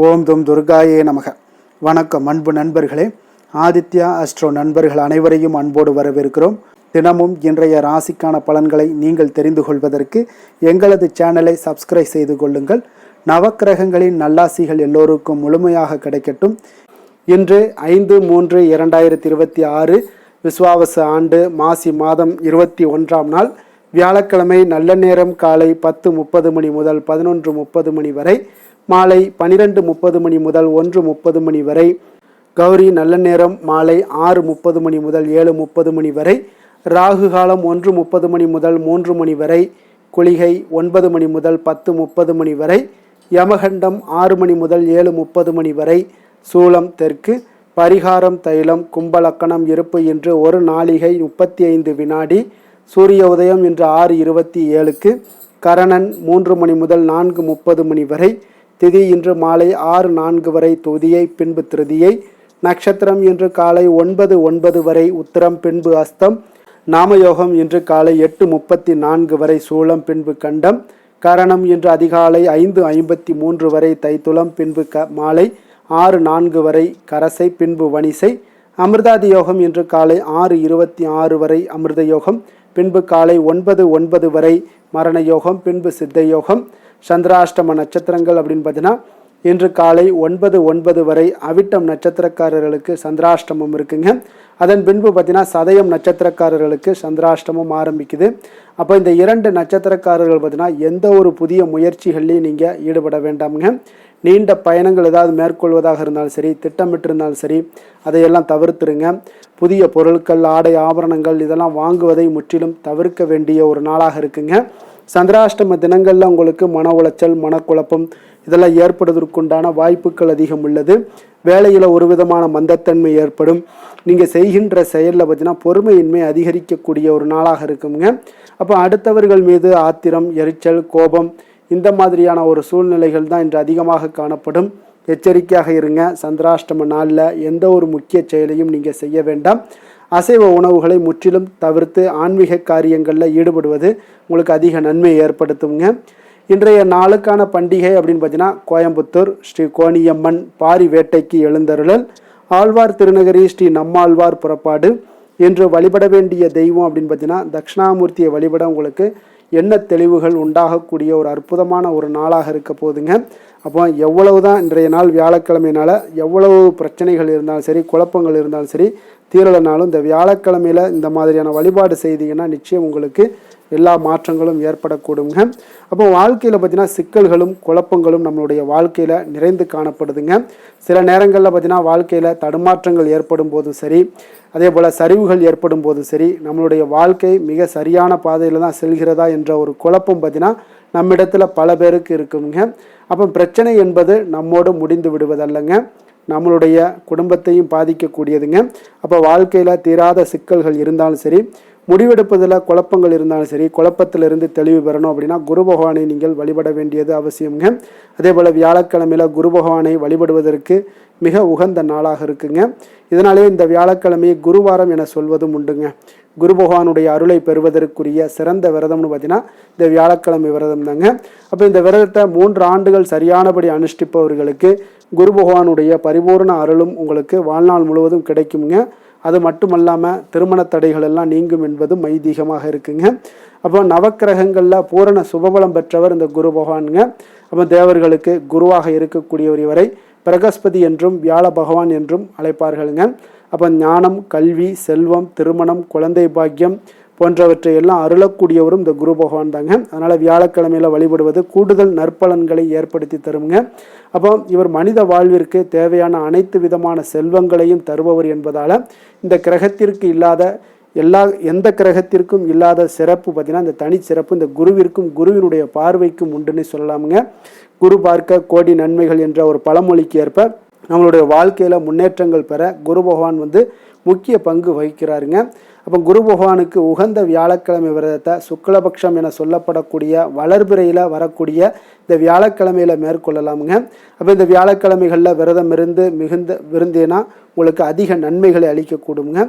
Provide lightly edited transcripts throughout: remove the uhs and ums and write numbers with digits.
ஓம் தும் துர்காயே நமக. வணக்கம் அன்பு நண்பர்களே. ஆதித்யா அஸ்ட்ரோ நண்பர்கள் அனைவரையும் அன்போடு வரவேற்கிறோம். தினமும் இன்றைய ராசிக்கான பலன்களை நீங்கள் தெரிந்து கொள்வதற்கு எங்களது சேனலை சப்ஸ்கிரைப் செய்து கொள்ளுங்கள். நவக்கிரகங்களின் நல்லாசிகள் எல்லோருக்கும் முழுமையாக கிடைக்கட்டும். இன்று 5/3/2026 விஸ்வாவசு ஆண்டு மாசி மாதம் 21ஆம் நாள் வியாழக்கிழமை. நல்ல நேரம் காலை 10:30 மணி முதல் 11:30 மணி வரை, மாலை 12:30 மணி முதல் 1:30 மணி வரை. கௌரி நல்ல நேரம் மாலை 6:30 மணி முதல் 7:30 மணி வரை. ராகு காலம் 1:30 மணி முதல் 3 மணி வரை. குளிகை 9 மணி முதல் 10:30 மணி வரை. யமகண்டம் 6 மணி முதல் 7:30 மணி வரை. சூலம் தெற்கு. பரிகாரம் தைலம். கும்பலக்கணம் இருப்பு இன்று 1 நாழிகை 35 வினாடி. சூரிய உதயம் இன்று 6:27க்கு. கரணன் 3 மணி முதல் 4:30 மணி வரை. திதி இன்று மாலை 6:04 வரை துதியை, பின்பு திருதியை. நட்சத்திரம் இன்று காலை 9:09 வரை உத்திரம், பின்பு அஸ்தம். நாமயோகம் இன்று காலை 8:34 வரை சூலம், பின்பு கண்டம். கரணம் இன்று அதிகாலை 5:53 வரை தைத்துளம், பின்பு மாலை 6:04 வரை கரசை, பின்பு வணிசை. அமிர்தாதி யோகம் இன்று காலை 6:26 வரை அமிர்த யோகம், பின்பு காலை 9:09 வரை மரண யோகம், பின்பு சித்த யோகம். சந்திராஷ்டம நட்சத்திரங்கள் அப்படின்னு பார்த்தீங்கன்னா இன்று காலை 9:09 வரை அவிட்டம் நட்சத்திரக்காரர்களுக்கு சந்திராஷ்டமம் இருக்குங்க. அதன் பின்பு பார்த்தீங்கன்னா சதயம் நட்சத்திரக்காரர்களுக்கு சந்திராஷ்டமம் ஆரம்பிக்குது. அப்போ இந்த 2 நட்சத்திரக்காரர்கள் பார்த்தீங்கன்னா எந்த ஒரு புதிய முயற்சிகள்லையும் நீங்கள் ஈடுபட வேண்டாமுங்க. நீண்ட பயணங்கள் ஏதாவது மேற்கொள்வதாக இருந்தாலும் சரி, திட்டமிட்டிருந்தாலும் சரி, அதையெல்லாம் தவிர்த்துருங்க. புதிய பொருட்கள், ஆடை, ஆபரணங்கள் இதெல்லாம் வாங்குவதை முற்றிலும் தவிர்க்க வேண்டிய ஒரு நாளாக இருக்குங்க. சந்திராஷ்டம தினங்களில் உங்களுக்கு மன உளைச்சல், மனக்குழப்பம் இதெல்லாம் ஏற்படுவதற்குண்டான வாய்ப்புகள் அதிகம் உள்ளது. வேலையில் ஒரு விதமான மந்தத்தன்மை ஏற்படும். நீங்கள் செய்கின்ற செயலில் பார்த்தீங்கன்னா பொறுமையின்மை அதிகரிக்கக்கூடிய ஒரு நாளாக இருக்குங்க. அப்போ அடுத்தவர்கள் மீது ஆத்திரம், எரிச்சல், கோபம் இந்த மாதிரியான ஒரு சூழ்நிலைகள் தான் இன்று அதிகமாக காணப்படும். எச்சரிக்கையாக இருங்க. சந்திராஷ்டம நாளில் எந்த ஒரு முக்கிய செயலையும் நீங்கள் செய்ய வேண்டாம். அசைவ உணவுகளை முற்றிலும் தவிர்த்து ஆன்மீக காரியங்களில் ஈடுபடுவது உங்களுக்கு அதிக நன்மை ஏற்படுத்துங்க. இன்றைய நாளுக்கான பண்டிகை அப்படின்னு பார்த்தீங்கன்னா கோயம்புத்தூர் ஸ்ரீ கோணியம்மன் பாரி வேட்டைக்கு எழுந்தருளல். ஆழ்வார் திருநகரி ஸ்ரீ நம்மாழ்வார் புறப்பாடு. இன்று வழிபட வேண்டிய தெய்வம் அப்படின்னு பார்த்தீங்கன்னா தட்சிணாமூர்த்தியை வழிபட உங்களுக்கு எண்ண தெளிவுகள் உண்டாகக்கூடிய ஒரு அற்புதமான ஒரு நாளாக இருக்க போதுங்க. அப்போ எவ்வளவு தான் இன்றைய நாள் வியாழக்கிழமையினால எவ்வளவு பிரச்சனைகள் இருந்தாலும் சரி, குழப்பங்கள் இருந்தாலும் சரி, தீரலைனாலும் இந்த வியாழக்கிழமையில் இந்த மாதிரியான வழிபாடு செய்தீங்கன்னா நிச்சயம் உங்களுக்கு எல்லா மாற்றங்களும் ஏற்படக்கூடுங்க. அப்போ வாழ்க்கையில் பார்த்தீங்கன்னா சிக்கல்களும் குழப்பங்களும் நம்மளுடைய வாழ்க்கையில் நிறைந்து காணப்படுதுங்க. சில நேரங்களில் பார்த்தீங்கன்னா வாழ்க்கையில் தடுமாற்றங்கள் ஏற்படும் போதும் சரி, அதே போல் சரிவுகள் ஏற்படும் போதும் சரி, நம்மளுடைய வாழ்க்கை மிக சரியான பாதையில் தான் செல்கிறதா என்ற ஒரு குழப்பம் பார்த்தீங்கன்னா நம்மிடத்தில் பல பேருக்கு இருக்குங்க. அப்போ பிரச்சனை என்பது நம்மோடு முடிந்து விடுவதல்லங்க, நம்மளுடைய குடும்பத்தையும் பாதிக்கக்கூடியதுங்க. அப்போ வாழ்க்கையில் தீராத சிக்கல்கள் இருந்தாலும் சரி, முடிவெடுப்பதில் குழப்பங்கள் இருந்தாலும் சரி, குழப்பத்திலிருந்து தெளிவு பெறணும் அப்படின்னா குரு பகவானை நீங்கள் வழிபட வேண்டியது அவசியங்க. அதே போல் வியாழக்கிழமையில் குரு பகவானை வழிபடுவதற்கு மிக உகந்த நாளாக இருக்குங்க. இதனாலே இந்த வியாழக்கிழமையை குருவாரம் என சொல்வதும் உண்டுங்க. குரு பகவானுடைய அருளை பெறுவதற்குரிய சிறந்த விரதம்னு பார்த்தீங்கன்னா இந்த வியாழக்கிழமை விரதம் தாங்க. அப்போ இந்த விரதத்தை 3 ஆண்டுகள் சரியானபடி அனுஷ்டிப்பவர்களுக்கு குரு பகவானுடைய பரிபூர்ண அருளும் உங்களுக்கு வாழ்நாள் முழுவதும் கிடைக்குங்க. அது மட்டுமல்லாமல் திருமண தடைகள் எல்லாம் நீங்கும் என்பதும் ஐதீகமாக இருக்குங்க. அப்போ நவக்கிரகங்களில் பூரண சுபபலம் பெற்றவர் இந்த குரு பகவானுங்க. அப்போ தேவர்களுக்கு குருவாக இருக்கக்கூடியவர் இவரை பிரகஸ்பதி என்றும் வியாழ பகவான் என்றும் அழைப்பார்களுங்க. அப்போ ஞானம், கல்வி, செல்வம், திருமணம், குழந்தை பாக்கியம் போன்றவற்றை எல்லாம் அருளக்கூடியவரும் இந்த குரு பகவான் தாங்க. அதனால் வியாழக்கிழமையில் வழிபடுவது கூடுதல் நற்பலன்களை ஏற்படுத்தி தருங்க. அப்போ இவர் மனித வாழ்விற்கு தேவையான அனைத்து விதமான செல்வங்களையும் தருபவர் என்பதால் இந்த கிரகத்திற்கு இல்லாத எந்த கிரகத்திற்கும் இல்லாத சிறப்பு பார்த்தீங்கன்னா இந்த தனி சிறப்பு இந்த குருவிற்கும் குருவினுடைய பார்வைக்கும் உண்டுன்னு சொல்லலாமுங்க. குரு பார்க்க கோடி நன்மைகள் என்ற ஒரு பழமொழிக்கு ஏற்ப நம்மளுடைய வாழ்க்கையில் முன்னேற்றங்கள் பெற குரு பகவான் முக்கிய பங்கு வகிக்கிறாருங்க. அப்போ குரு பகவானுக்கு உகந்த வியாழக்கிழமை விரதத்தை சுக்லபக்ஷம் என சொல்லப்படக்கூடிய வளர்பிறையில் வரக்கூடிய இந்த வியாழக்கிழமையில் மேற்கொள்ளலாமுங்க. அப்போ இந்த வியாழக்கிழமைகளில் விரதம் இருந்து மிகுந்த விருந்தேனா உங்களுக்கு அதிக நன்மைகளை அளிக்கக்கூடுங்க.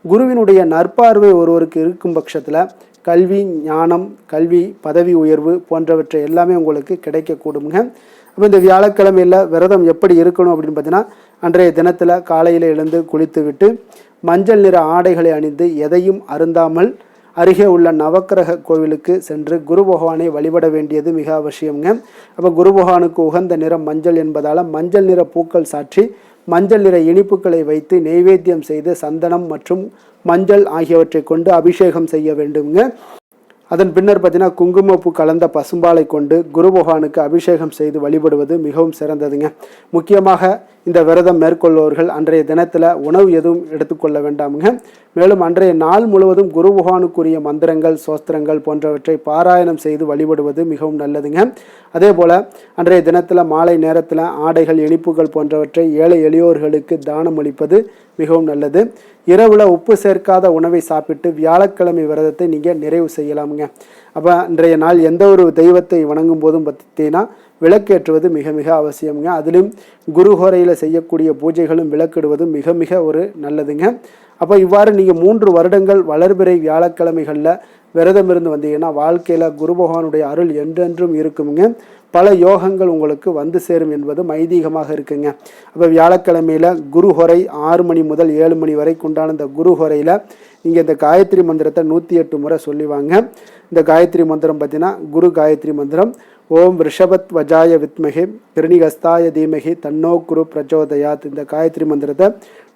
குருவினுடைய நற்பார்வை ஒருவருக்கு இருக்கும் பட்சத்தில் கல்வி, ஞானம், கல்வி, பதவி உயர்வு போன்றவற்றை எல்லாமே உங்களுக்கு கிடைக்கக்கூடுங்க. அப்போ இந்த வியாழக்கிழமையில் விரதம் எப்படி இருக்கணும் அப்படின்னு பார்த்தீங்கன்னா, அன்றைய தினத்தில் காலையில் எழுந்து குளித்து விட்டு மஞ்சள் நிற ஆடைகளை அணிந்து எதையும் அருந்தாமல் அருகே உள்ள நவக்கிரக கோவிலுக்கு சென்று குரு பகவானை வழிபட வேண்டியது மிக அவசியம்ங்க. அப்போ குரு பகவானுக்கு உகந்த நிறம் மஞ்சள் என்பதால் மஞ்சள் நிற பூக்கள் சாற்றி மஞ்சள் நிற இனிப்புகளை வைத்து நெய்வேத்தியம் செய்து சந்தனம் மற்றும் மஞ்சள் ஆகியவற்றை கொண்டு அபிஷேகம் செய்ய வேண்டுங்க. அதன் பின்னர் பார்த்தீங்கன்னா குங்குமப்பூ கலந்த பசும்பாலை கொண்டு குரு பகவானுக்கு அபிஷேகம் செய்து வழிபடுவது மிகவும் சிறந்ததுங்க. முக்கியமாக இந்த விரதம் மேற்கொள்பவர்கள் அன்றைய தினத்தில் உணவு எதுவும் எடுத்துக்கொள்ள வேண்டாமுங்க. மேலும் அன்றைய நாள் முழுவதும் குரு பகவானுக்குரிய மந்திரங்கள் சோஸ்திரங்கள் போன்றவற்றை பாராயணம் செய்து வழிபடுவது மிகவும் நல்லதுங்க. அதே போல் அன்றைய தினத்தில் மாலை நேரத்தில் ஆடைகள் இனிப்புகள் போன்றவற்றை ஏழை எளியோர்களுக்கு தானம் அளிப்பது மிகவும் நல்லது. இரவில் உப்பு சேர்க்காத உணவை சாப்பிட்டு வியாழக்கிழமை விரதத்தை நீங்கள் நிறைவு செய்யலாமுங்க. அப்போ இன்றைய நாள் எந்த ஒரு தெய்வத்தை வணங்கும் போதும் பார்த்தீங்கன்னா விளக்கேற்றுவது மிக மிக அவசியம்ங்க. அதிலும் குருஹோரையில் செய்யக்கூடிய பூஜைகளும் விளக்கிடுவதும் மிக மிக ஒரு நல்லதுங்க. அப்போ இவ்வாறு நீங்கள் 3 வருடங்கள் வளர்பிறை வியாழக்கிழமைகளில் விரதம் இருந்து வந்தீங்கன்னா வாழ்க்கையில் குரு பகவானுடைய அருள் என்றென்றும் இருக்குங்க. பல யோகங்கள் உங்களுக்கு வந்து சேரும் என்பதும் ஐதீகமாக இருக்குங்க. அப்போ வியாழக்கிழமையில் குருஹொரை 6 மணி முதல் 7 மணி வரைக்கு உண்டான இந்த குருஹொரையில் நீங்கள் இந்த காயத்ரி மந்திரத்தை 108 முறை சொல்லிவாங்க. இந்த காயத்ரி மந்திரம் பார்த்தீங்கன்னா குரு காயத்ரி மந்திரம். ஓம் ரிஷபத் வஜாய வித்மகே கிருணிகஸ்தாய தீமகி தன்னோ குரு பிரச்சோதயாத். இந்த காயத்ரி மந்திரத்தை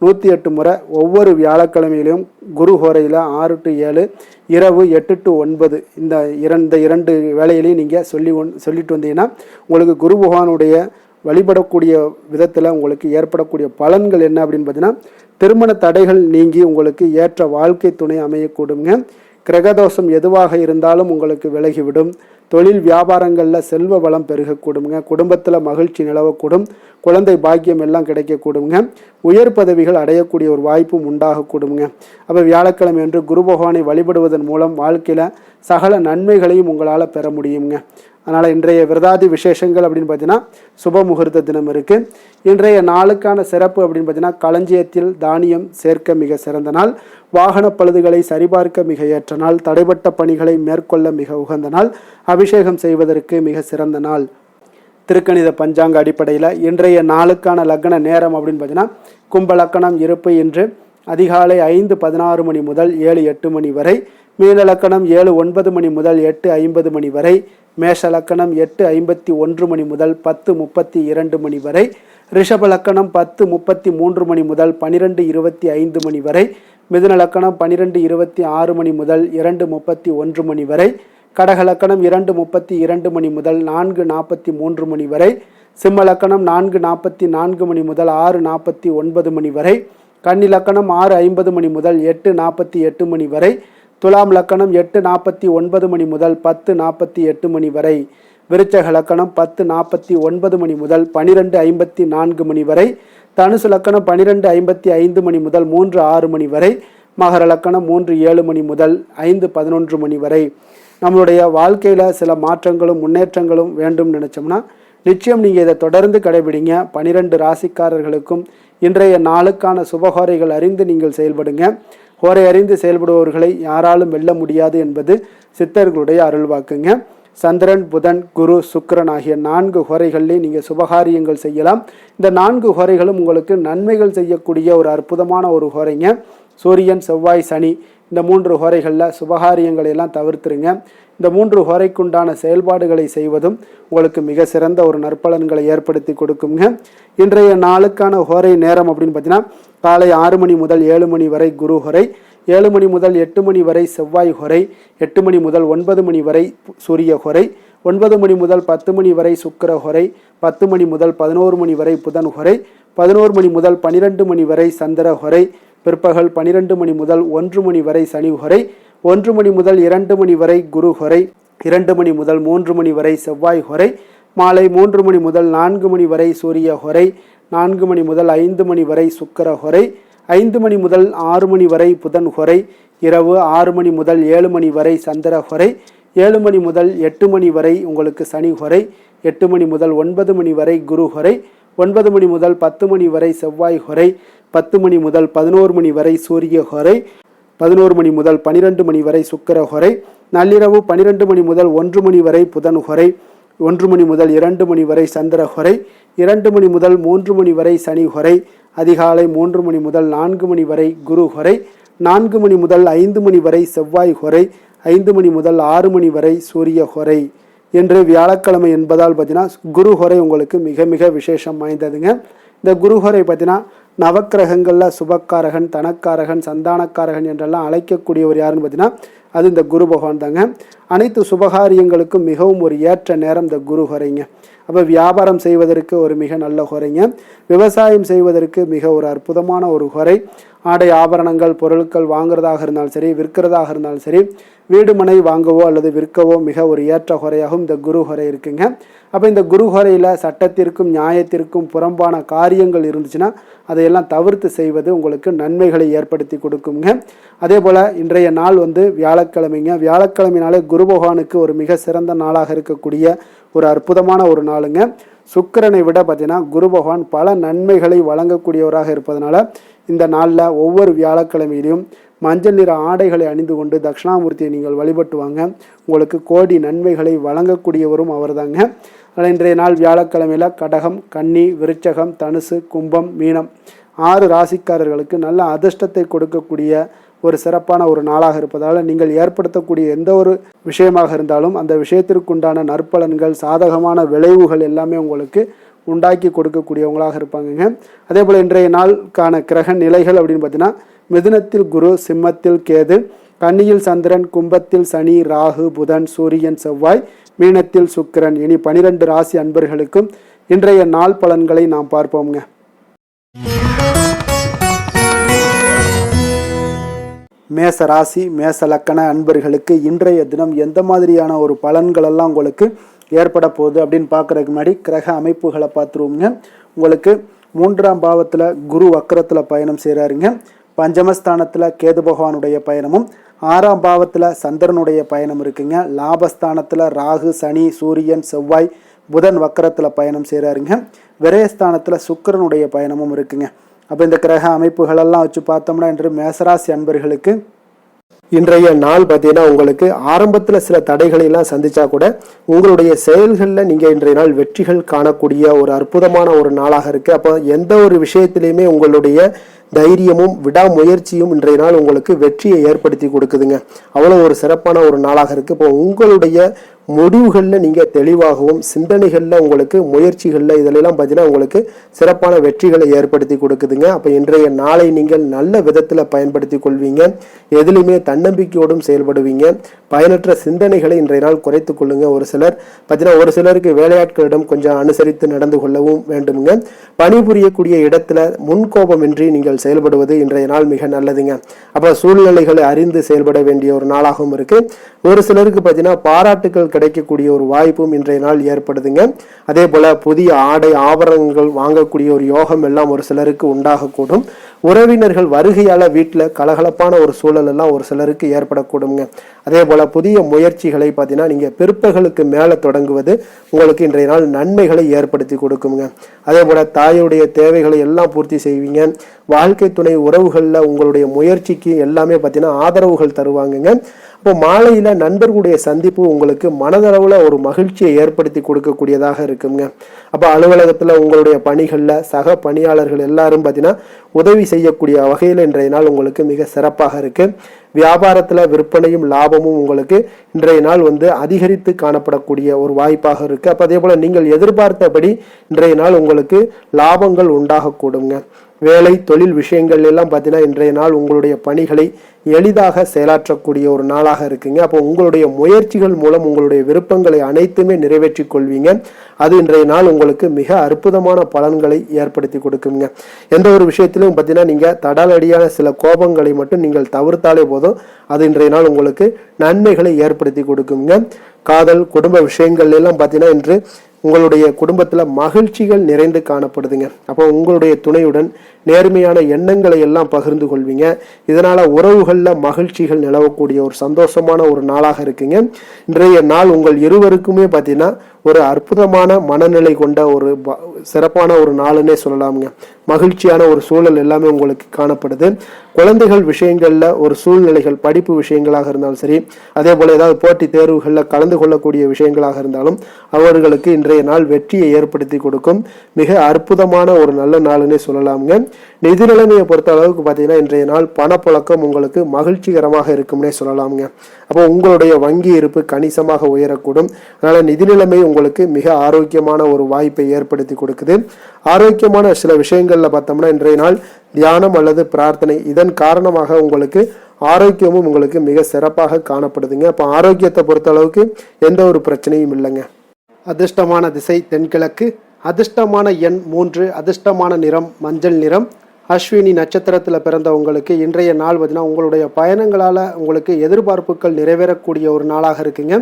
108 முறை ஒவ்வொரு வியாழக்கிழமையிலும் குரு ஹோரையில் 6 to 7 இரவு 8 to 9 இந்த இரண்டு வேளையிலையும் நீங்கள் சொல்லிட்டு வந்தீங்கன்னா உங்களுக்கு குரு பகவானுடைய வழிபடக்கூடிய விதத்தில் உங்களுக்கு ஏற்படக்கூடிய பலன்கள் என்ன அப்படின்னு பார்த்தீங்கன்னா, திருமண தடைகள் நீங்கி உங்களுக்கு ஏற்ற வாழ்க்கை துணை அமையக்கூடுங்க. கிரகதோஷம் எதுவாக இருந்தாலும் உங்களுக்கு விலகிவிடும். தொழில் வியாபாரங்களில் செல்வ வளம் பெருகக்கூடுங்க. குடும்பத்தில் மகிழ்ச்சி நிலவக்கூடும். குழந்தை பாக்கியம் எல்லாம் கிடைக்கக்கூடுங்க. உயர் பதவிகள் அடையக்கூடிய ஒரு வாய்ப்பும் உண்டாகக்கூடுங்க. அப்போ வியாழக்கிழமை என்று குரு பகவானை வழிபடுவதன் மூலம் வாழ்க்கையில் சகல நன்மைகளையும் உங்களால் பெற முடியுங்க. அதனால் இன்றைய விரதாதி விசேஷங்கள் அப்படின்னு பார்த்தீங்கன்னா சுப முகூர்த்த தினம் இருக்குது. இன்றைய நாளுக்கான சிறப்பு அப்படின்னு பார்த்தீங்கன்னா களஞ்சியத்தில் தானியம் சேர்க்க மிக சிறந்த நாள், வாகன பழுதுகளை சரிபார்க்க மிக ஏற்ற நாள், தடைப்பட்ட பணிகளை மேற்கொள்ள மிக உகந்த நாள், அபிஷேகம் செய்வதற்கு மிக சிறந்த நாள். திருக்கணித பஞ்சாங்க அடிப்படையில் இன்றைய நாளுக்கான லக்ன நேரம் அப்படின்னு பார்த்தீங்கன்னா கும்ப லக்கணம் இருப்பு இன்று அதிகாலை 5:16 மணி முதல் 7:08 மணி வரை, மீன லக்கணம் 7:09 மணி முதல் 8:50 மணி வரை, மேஷ லக்கணம் 8:51 மணி முதல் 10:32 மணி வரை, ரிஷப லக்கணம் 10:33 மணி முதல் 12:25 மணி வரை, மிதுன லக்கணம் 12:26 மணி முதல் 2:31 மணி வரை, கடக லக்கணம் 2:32 மணி முதல் 4:43 மணி வரை, சிம்ம லக்கணம் 4:44 மணி முதல் 6:49 மணி வரை, கன்னி லக்கணம் 6:50 மணி முதல் 8:48 மணி வரை, துலாம் லக்கணம் 8:49 மணி முதல் 10:48 மணி வரை, விருச்சக லக்கணம் 10:49 மணி முதல் 12:54 மணி வரை, தனுசு லக்கணம் 12:55 மணி முதல் 3:06 மணி வரை, மகர லக்கணம் 3:07 மணி முதல் 5:11 மணி வரை. நம்மளுடைய வாழ்க்கையில் சில மாற்றங்களும் முன்னேற்றங்களும் வேண்டும் நினச்சோம்னா நிச்சயம் நீங்கள் இதை தொடர்ந்து கடைபிடிங்க. 12 ராசிக்காரர்களுக்கும் இன்றைய நாளுக்கான சுபஹோரைகள் அறிந்து நீங்கள் செயல்படுங்க. ஹோரை அறிந்து செயல்படுபவர்களை யாராலும் வெல்ல முடியாது என்பது சித்தர்களுடைய அருள்வாக்குங்க. சந்திரன், புதன், குரு, சுக்கிரன் ஆகிய 4 ஹோரைகளிலே நீங்கள் சுபகாரியங்கள் செய்யலாம். இந்த 4 ஹோரைகளும் உங்களுக்கு நன்மைகள் செய்யக்கூடிய ஒரு அற்புதமான ஒரு ஹோரைங்க. சூரியன், செவ்வாய், சனி இந்த 3 ஹோரைகளில் சுபகாரியங்களை எல்லாம் தவிர்த்துருங்க. இந்த 3 ஹோரைக்குண்டான செயல்பாடுகளை செய்வதும் உங்களுக்கு மிக சிறந்த ஒரு நற்பலன்களை ஏற்படுத்தி கொடுக்குங்க. இன்றைய நாளுக்கான ஹோரை நேரம் அப்படின்னு பார்த்தீங்கன்னா காலை 6 மணி முதல் 7 மணி வரை குரு ஹோரை, 7 மணி முதல் 8 மணி வரை செவ்வாய் ஹோரை, 8 மணி முதல் 9 மணி வரை சூரிய ஹோரை, 9 மணி முதல் 10 மணி வரை சுக்கிர ஹோரை, 10 மணி முதல் 11 மணி வரை புதன் ஹோரை, 11 மணி முதல் 12 மணி வரை சந்திர ஹோரை, பிற்பகல் 12 மணி முதல் 1 மணி வரை சனி ஹோரை, 1 மணி முதல் 2 மணி வரை குரு ஹோரை, 2 மணி முதல் 3 மணி வரை செவ்வாய் ஹோரை, மாலை 3 மணி முதல் 4 மணி வரை சூரிய ஹோரை, 4 மணி முதல் 5 மணி வரை சுக்கிர ஹோரை, 5 மணி முதல் 6 மணி வரை புதன் ஹோரை, இரவு 6 மணி முதல் 7 மணி வரை சந்திர ஹோரை, 7 மணி முதல் 8 மணி வரை உங்களுக்கு சனி ஹோரை, 8 மணி முதல் 9 மணி வரை குரு ஹோரை, 9 மணி முதல் 10 மணி வரை செவ்வாய் ஹோரை, 10 மணி முதல் 11 மணி வரை சூரிய ஹோரை, 11 மணி முதல் 12 மணி வரை சுக்கிர ஹோரை, நள்ளிரவு 12 மணி முதல் 1 மணி வரை புதன் ஹோரை, 1 மணி முதல் 2 மணி வரை சந்திர ஹொரை, 2 மணி முதல் 3 மணி வரை சனி ஹொரை, அதிகாலை 3 மணி முதல் 4 மணி வரை குரு ஹொரை, 4 மணி முதல் 5 மணி வரை செவ்வாய் ஹொரை, 5 மணி முதல் 6 மணி வரை சூரிய ஹொரை என்று வியாழக்கிழமை என்பதால் பார்த்தீங்கன்னா குரு ஹொரை உங்களுக்கு மிக மிக விசேஷம் வாய்ந்ததுங்க. இந்த குரு ஹொரை பார்த்தீங்கன்னா நவக்கிரகங்களில் சுபக்காரகன், தனக்காரகன், சந்தானக்காரகன் என்றெல்லாம் அழைக்கக்கூடியவர் யாருன்னு பார்த்தீங்கன்னா அது இந்த குரு பகவான் தாங்க. அனைத்து சுபகாரியங்களுக்கும் மிகவும் ஒரு ஏற்ற நேரம் இந்த குரு ஹொரைங்க. அப்போ வியாபாரம் செய்வதற்கு ஒரு மிக நல்ல ஹொரைங்க. விவசாயம் செய்வதற்கு மிக ஒரு அற்புதமான ஒரு ஹொரை. ஆடை ஆபரணங்கள் பொருட்கள் வாங்குறதாக இருந்தாலும் சரி, விற்கிறதாக இருந்தாலும் சரி, வீடு மனை வாங்கவோ அல்லது விற்கவோ மிக ஒரு ஏற்ற ஹொரையாகவும் இந்த குரு ஹொரை இருக்குங்க. அப்போ இந்த குரு ஹொரையில் சட்டத்திற்கும் நியாயத்திற்கும் புறம்பான காரியங்கள் இருந்துச்சுன்னா அதையெல்லாம் தவிர்த்து செய்வது உங்களுக்கு நன்மைகளை ஏற்படுத்தி கொடுக்குங்க. அதே போல் இன்றைய நாள் வியாழக்கிழமைங்க. வியாழக்கிழமைனாலே குரு பகவானுக்கு ஒரு மிக சிறந்த நாளாக இருக்கக்கூடிய ஒரு அற்புதமான ஒரு நாளுங்க. சுக்கிரனை விட பார்த்தீங்கன்னா குரு பகவான் பல நன்மைகளை வழங்கக்கூடியவராக இருப்பதனால இந்த நாளில் ஒவ்வொரு வியாழக்கிழமையிலையும் மஞ்சள் நிற ஆடைகளை அணிந்து கொண்டு தட்சிணாமூர்த்தியை நீங்கள் வழிபட்டு வாங்க. உங்களுக்கு கோடி நன்மைகளை வழங்கக்கூடியவரும் அவர் தாங்க. அதனால் இன்றைய நாள் வியாழக்கிழமையில் கடகம், கன்னி, விருச்சகம், தனுசு, கும்பம், மீனம் 6 ராசிக்காரர்களுக்கு நல்ல அதிர்ஷ்டத்தை கொடுக்கக்கூடிய ஒரு சிறப்பான ஒரு நாளாக இருப்பதால் நீங்கள் ஏற்படுத்தக்கூடிய எந்த ஒரு விஷயமாக இருந்தாலும் அந்த விஷயத்திற்குண்டான நற்பலன்கள், சாதகமான விளைவுகள் எல்லாமே உங்களுக்கு உண்டாக்கி கொடுக்கக்கூடியவங்களாக இருப்பாங்கங்க. அதே போல் இன்றைய நாளுக்கான கிரக நிலைகள் அப்படின்னு பார்த்தீங்கன்னா மிதுனத்தில் குரு, சிம்மத்தில் கேது, கன்னியில் சந்திரன், கும்பத்தில் சனி, ராகு, புதன், சூரியன், செவ்வாய், மீனத்தில் சுக்கிரன். இனி 12 ராசி அன்பர்களுக்கும் இன்றைய நாள் பலன்களை நாம் பார்ப்போம்ங்க. மேச ராசி மேச லக்கண அன்பர்களுக்கு இன்றைய தினம் எந்த மாதிரியான ஒரு பலன்கள் எல்லாம் உங்களுக்கு ஏற்பட போகுது அப்படின்னு பார்க்குறதுக்கு முன்னாடி கிரக அமைப்புகளை பார்த்துருவோங்க. உங்களுக்கு 3ஆம் பாவத்தில் குரு வக்கரத்தில் பயணம் செய்கிறாருங்க. பஞ்சமஸ்தானத்தில் கேது பகவானுடைய பயணமும், 6ஆம் பாவத்தில் சந்திரனுடைய பயணம் இருக்குங்க. லாபஸ்தானத்தில் ராகு, சனி, சூரியன், செவ்வாய், புதன் வக்கரத்தில் பயணம் செய்கிறாருங்க. விரயஸ்தானத்தில் சுக்கிரனுடைய பயணமும் இருக்குங்க. அப்போ இந்த கிரக அமைப்புகளெல்லாம் வச்சு பார்த்தோம்னா இன்று மேசராசி அன்பர்களுக்கு இன்றைய நாள் பார்த்தீங்கன்னா உங்களுக்கு ஆரம்பத்தில் சில தடைகளை எல்லாம் சந்திச்சா கூட உங்களுடைய செயல்களில் நீங்கள் இன்றைய நாள் வெற்றிகள் காணக்கூடிய ஒரு அற்புதமான ஒரு நாளாக இருக்குது. அப்போ எந்த ஒரு விஷயத்திலையுமே உங்களுடைய தைரியமும் விடாமுயற்சியும் இன்றைய நாள் உங்களுக்கு வெற்றியை ஏற்படுத்தி கொடுக்குதுங்க. அவ்வளோ ஒரு சிறப்பான ஒரு நாளாக இருக்குது. இப்போ உங்களுடைய முடிவுகளில் நீங்கள் தெளிவாகவும், சிந்தனைகளில் உங்களுக்கு முயற்சிகளில் இதிலெல்லாம் பார்த்தீங்கன்னா உங்களுக்கு சிறப்பான வெற்றிகளை ஏற்படுத்தி கொடுக்குதுங்க. அப்போ இன்றைய நாளை நீங்கள் நல்ல விதத்தில் பயன்படுத்தி கொள்வீங்க. எதுலையுமே தன்னம்பிக்கையோடும் செயல்படுவீங்க. பயனற்ற சிந்தனைகளை இன்றைய நாள் குறைத்து கொள்ளுங்க. ஒரு சிலர் பார்த்தீங்கன்னா ஒரு சிலருக்கு வேலையாட்களிடம் கொஞ்சம் அனுசரித்து நடந்து கொள்ளவும் வேண்டுமுங்க. பணிபுரியக்கூடிய இடத்துல முன்கோபமின்றி நீங்கள் செயல்படுவது இன்றைய நாள் மிக நல்லதுங்க. அப்போ சூழ்நிலைகளை அறிந்து செயல்பட வேண்டிய ஒரு நாளாகவும் இருக்கு. ஒரு சிலருக்கு பார்த்தீங்கன்னா பாராட்டுகள் கிடைக்கக்கூடிய ஒரு வாய்ப்பும் இன்றைய நாள் ஏற்படுதுங்க. அதே போல புதிய ஆடை ஆபரணங்கள் வாங்கக்கூடிய ஒரு யோகம் எல்லாம் ஒரு சிலருக்கு உண்டாகக்கூடும். உறவினர்கள் வருகையால வீட்டில் கலகலப்பான ஒரு சூழல் எல்லாம் ஒரு சிலருக்கு ஏற்படக்கூடுங்க. அதே போல புதிய முயற்சிகளை பார்த்தீங்கன்னா நீங்க பிற்பகலுக்கு மேலே தொடங்குவது உங்களுக்கு இன்றைய நாள் நன்மைகளை ஏற்படுத்தி கொடுக்குங்க. அதே போல தாயுடைய தேவைகளை எல்லாம் பூர்த்தி செய்வீங்க. வாழ்க்கை துணை உறவுகளில் உங்களுடைய முயற்சிக்கு எல்லாமே பார்த்தீங்கன்னா ஆதரவுகள் தருவாங்கங்க. இப்போ மாலையில நண்பர்களுடைய சந்திப்பு உங்களுக்கு மனதளவுல ஒரு மகிழ்ச்சியை ஏற்படுத்தி கொடுக்கக்கூடியதாக இருக்குங்க. அப்போ அலுவலகத்துல உங்களுடைய பணிகள்ல சக பணியாளர்கள் எல்லாரும் பார்த்தீங்கன்னா உதவி செய்யக்கூடிய வகையில் இன்றைய நாள் உங்களுக்கு மிக சிறப்பாக இருக்கு. வியாபாரத்துல விற்பனையும் லாபமும் உங்களுக்கு இன்றைய நாள் அதிகரித்து காணப்படக்கூடிய ஒரு வாய்ப்பாக இருக்கு. அப்போ அதே போல நீங்கள் எதிர்பார்த்தபடி இன்றைய நாள் உங்களுக்கு லாபங்கள் உண்டாகக்கூடுங்க. வேலை தொழில் விஷயங்கள் எல்லாம் பார்த்தீங்கன்னா இன்றைய நாள் உங்களுடைய பணிகளை எளிதாக செயலாற்றக்கூடிய ஒரு நாளாக இருக்குங்க. அப்போ உங்களுடைய முயற்சிகள் மூலம் உங்களுடைய விருப்பங்களை அனைத்துமே நிறைவேற்றி கொள்வீங்க. அது இன்றைய நாள் உங்களுக்கு மிக அற்புதமான பலன்களை ஏற்படுத்தி கொடுக்குங்க. எந்த ஒரு விஷயத்திலும் பார்த்தீங்கன்னா நீங்கள் தடாலடியான சில கோபங்களை மட்டும் நீங்கள் தவிர்த்தாலே போதும், அது இன்றைய நாள் உங்களுக்கு நன்மைகளை ஏற்படுத்தி கொடுக்குங்க. காதல் குடும்ப விஷயங்கள் எல்லாம் பார்த்தீங்கன்னா இன்று உங்களுடைய குடும்பத்தில் மகிழ்ச்சிகள் நிறைந்து காணப்படுதுங்க. அப்போ உங்களுடைய துணையுடன் நேர்மையான எண்ணங்களை எல்லாம் பகிர்ந்து கொள்வீங்க. இதனால் உறவுகளில் மகிழ்ச்சிகள் நிலவக்கூடிய ஒரு சந்தோஷமான ஒரு நாளாக இருக்குங்க. இன்றைய நாள் உங்கள் இருவருக்குமே பார்த்தீங்கன்னா ஒரு அற்புதமான மனநிலை கொண்ட ஒரு சிறப்பான ஒரு நாளுன்னே சொல்லலாமுங்க. மகிழ்ச்சியான ஒரு சூழல் எல்லாமே உங்களுக்கு காணப்படுது. குழந்தைகள் விஷயங்களில் ஒரு சூழ்நிலைகள் படிப்பு விஷயங்களாக இருந்தாலும் சரி, அதே போல் ஏதாவது போட்டித் தேர்வுகளில் கலந்து கொள்ளக்கூடிய விஷயங்களாக இருந்தாலும் அவர்களுக்கு இன்றைய நாள் வெற்றியை ஏற்படுத்தி கொடுக்கும் மிக அற்புதமான ஒரு நல்ல நாளுன்னே சொல்லலாமுங்க. நிதி நிலைமையை பொறுத்த அளவுக்கு பார்த்தீங்கன்னா இன்றைய நாள் பணப்புழக்கம் உங்களுக்கு மகிழ்ச்சிகரமாக இருக்கும்னே சொல்லலாமுங்க. அப்போ உங்களுடைய வங்கி இருப்பு கணிசமாக உயரக்கூடும். அதனால் நிதி நிலைமை உங்களுக்கு மிக ஆரோக்கியமான ஒரு வாய்ப்பை ஏற்படுத்தி கொடுக்குது. ஆரோக்கியமான சில விஷயங்களில் பார்த்தோம்னா இன்றைய நாள் தியானம் அல்லது பிரார்த்தனை, இதன் காரணமாக உங்களுக்கு ஆரோக்கியமும் உங்களுக்கு மிக சிறப்பாக காணப்படுதுங்க. அப்போ ஆரோக்கியத்தை பொறுத்த அளவுக்கு எந்த ஒரு பிரச்சனையும் இல்லைங்க. அதிர்ஷ்டமான திசை தென்கிழக்கு, அதிர்ஷ்டமான எண் 3, அதிர்ஷ்டமான நிறம் மஞ்சள் நிறம். அஸ்வினி நட்சத்திரத்தில் பிறந்த உங்களுக்கு இன்றைய நாள் பார்த்தீங்கன்னா உங்களுடைய பயணங்களால் உங்களுக்கு எதிர்பார்ப்புகள் நிறைவேறக்கூடிய ஒரு நாளாக இருக்குங்க.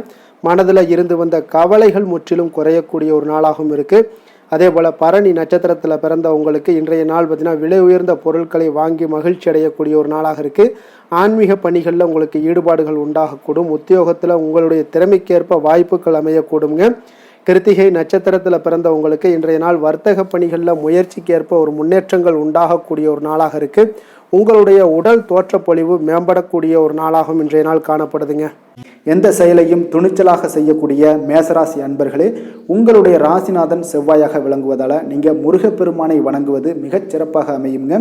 மனதில் இருந்து வந்த கவலைகள் முற்றிலும் குறையக்கூடிய ஒரு நாளாகவும் இருக்குது. அதே போல் பரணி நட்சத்திரத்தில் பிறந்த உங்களுக்கு இன்றைய நாள் பார்த்தீங்கன்னா விலை உயர்ந்த பொருட்களை வாங்கி மகிழ்ச்சி அடையக்கூடிய ஒரு நாளாக இருக்குது. ஆன்மீக பணிகளில் உங்களுக்கு ஈடுபாடுகள் உண்டாகக்கூடும். உத்தியோகத்தில் உங்களுடைய திறமைக்கேற்ப வாய்ப்புகள் அமையக்கூடுங்க. கிருத்திகை நட்சத்திரத்தில் பிறந்த உங்களுக்கு இன்றைய நாள் வர்த்தக பணிகளில் முயற்சிக்கேற்ப ஒரு முன்னேற்றங்கள் உண்டாகக்கூடிய ஒரு நாளாக இருக்குது. உங்களுடைய உடல் தோற்றப்பொழிவு மேம்படக்கூடிய ஒரு நாளாகவும் இன்றைய நாள் காணப்படுதுங்க. எந்த செயலையும் துணிச்சலாக செய்யக்கூடிய மேசராசி அன்பர்களே, உங்களுடைய ராசிநாதன் செவ்வாயாக விளங்குவதால் நீங்கள் முருகப்பெருமானை வணங்குவது மிகச் சிறப்பாக அமையுங்க.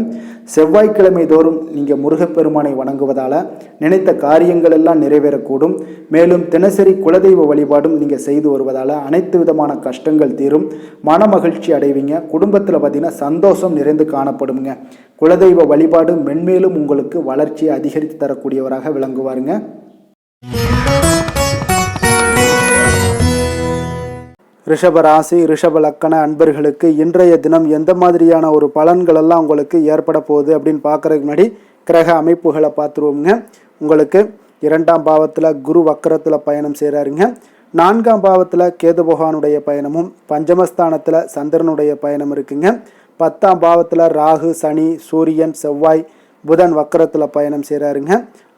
செவ்வாய்க்கிழமை தோறும் நீங்கள் முருகப்பெருமானை வணங்குவதால் நினைத்த காரியங்கள் எல்லாம் நிறைவேறக்கூடும். மேலும் தினசரி குலதெய்வ வழிபாடும் நீங்கள் செய்து வருவதால் அனைத்து விதமான கஷ்டங்கள் தீரும், மன மகிழ்ச்சி அடைவீங்க. குடும்பத்தில் பார்த்தீங்கன்னா சந்தோஷம் நிறைந்து காணப்படுங்க. குலதெய்வ வழிபாடு மென்மேலும் உங்களுக்கு வளர்ச்சியை அதிகரித்து தரக்கூடியவராக விளங்குவாருங்க. ரிஷப ராசி ரிஷப லக்கண அன்பர்களுக்கு இன்றைய தினம் எந்த மாதிரியான ஒரு பலன்கள் எல்லாம் உங்களுக்கு ஏற்பட போகுது அப்படின்னு பார்க்கறதுக்கு முன்னாடி கிரக அமைப்புகளை பார்த்துருவோங்க. உங்களுக்கு 2ஆம் பாவத்தில் குரு வக்கரத்தில் பயணம் செய்கிறாருங்க. 4ஆம் பாவத்தில் கேது பகவானுடைய பயணமும், பஞ்சமஸ்தானத்தில் சந்திரனுடைய பயணம் இருக்குங்க. 10ஆம் பாவத்தில் ராகு சனி சூரியன் செவ்வாய் புதன் வக்கரத்தில் பயணம் செய்கிறாருங்க.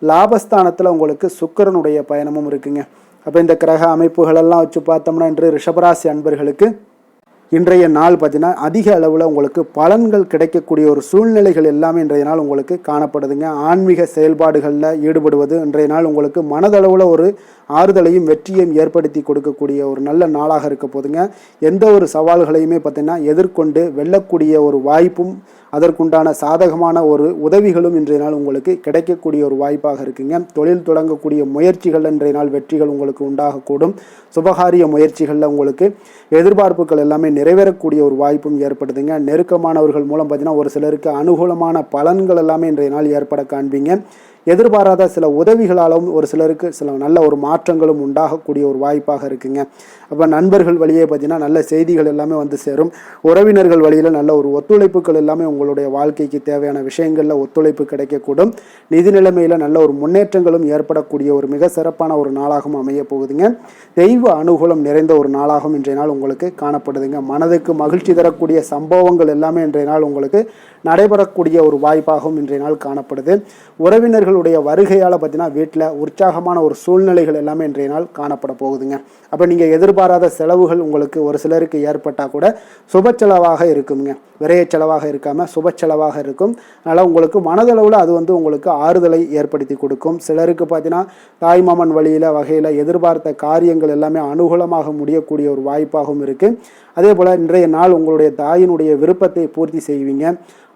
லாபஸ்தானத்தில் உங்களுக்கு சுக்கிரனுடைய பயணமும் இருக்குங்க. அப்போ இந்த கிரக அமைப்புகளெல்லாம் வச்சு பார்த்தோம்னா இன்று ரிஷபராசி அன்பர்களுக்கு இன்றைய நாள் பார்த்தீங்கன்னா அதிக அளவில் உங்களுக்கு பலன்கள் கிடைக்கக்கூடிய ஒரு சூழ்நிலைகள் எல்லாமே இன்றைய நாள் உங்களுக்கு காணப்படுதுங்க. ஆன்மீக செயல்பாடுகளில் ஈடுபடுவது இன்றைய நாள் உங்களுக்கு மனதளவில் ஒரு ஆறுதலையும் வெற்றியையும் ஏற்படுத்தி கொடுக்கக்கூடிய ஒரு நல்ல நாளாக இருக்க போதுங்க. எந்த ஒரு சவால்களையுமே பார்த்தீங்கன்னா எதிர்கொண்டு வெல்லக்கூடிய ஒரு வாய்ப்பும் அதற்குண்டான சாதகமான ஒரு உதவிகளும் இன்றைய நாள் உங்களுக்கு கிடைக்கக்கூடிய ஒரு வாய்ப்பாக இருக்குங்க. தொழில் தொடங்கக்கூடிய முயற்சிகள் இன்றைய நாள் வெற்றிகள் உங்களுக்கு உண்டாகக்கூடும். சுபகாரிய முயற்சிகளில் உங்களுக்கு எதிர்பார்ப்புகள் எல்லாமே நிறைவேறக்கூடிய ஒரு வாய்ப்பும் ஏற்படுதுங்க. நெருக்கமானவர்கள் மூலம் பார்த்தீங்கன்னா ஒரு சிலருக்கு அனுகூலமான பலன்கள் எல்லாமே இன்றைய நாள் ஏற்பட காண்பீங்க. எதிர்பாராத சில உதவிகளாலும் ஒரு சிலருக்கு சில நல்ல ஒரு மாற்றங்களும் உண்டாகக்கூடிய ஒரு வாய்ப்பாக இருக்குங்க. அப்போ நண்பர்கள் வழியே பார்த்தீங்கன்னா நல்ல செய்திகள் எல்லாமே வந்து சேரும். உறவினர்கள் வழியில் நல்ல ஒரு ஒத்துழைப்புகள் எல்லாமே உங்களுடைய வாழ்க்கைக்கு தேவையான விஷயங்களில் ஒத்துழைப்பு கிடைக்கக்கூடும். நிதி நிலைமையில் நல்ல ஒரு முன்னேற்றங்களும் ஏற்படக்கூடிய ஒரு மிக சிறப்பான ஒரு நாளாகவும் அமைய போகுதுங்க. தெய்வ அனுகூலம் நிறைந்த ஒரு நாளாகவும் இன்றைய நாள் உங்களுக்கு காணப்படுதுங்க. மனதுக்கு மகிழ்ச்சி தரக்கூடிய சம்பவங்கள் எல்லாமே இன்றைய நாள் உங்களுக்கு நடைபெறக்கூடிய ஒரு வாய்ப்பாகவும் இன்றைய நாள் காணப்படுது. உறவினர்களுடைய வருகையால் பார்த்தீங்கன்னா வீட்டில் உற்சாகமான ஒரு சூழ்நிலைகள் எல்லாமே இன்றைய நாள் காணப்பட போகுதுங்க. அப்போ நீங்கள் எதிர்பாராத செலவுகள் உங்களுக்கு ஒரு சிலருக்கு ஏற்பட்டால் கூட சுப செலவாக இருக்குங்க. விரைய செலவாக இருக்காமல் சுப செலவாக இருக்கும். அதனால் உங்களுக்கு மனதளவில் அது உங்களுக்கு ஆறுதலை ஏற்படுத்தி கொடுக்கும். சிலருக்கு பார்த்தீங்கன்னா தாய்மாமன் வழியில் வகையில் எதிர்பார்த்த காரியங்கள் எல்லாமே அனுகூலமாக முடியக்கூடிய ஒரு வாய்ப்பாகவும் இருக்குது. அதே போல் இன்றைய நாள் உங்களுடைய தாயினுடைய விருப்பத்தை பூர்த்தி செய்வீங்க.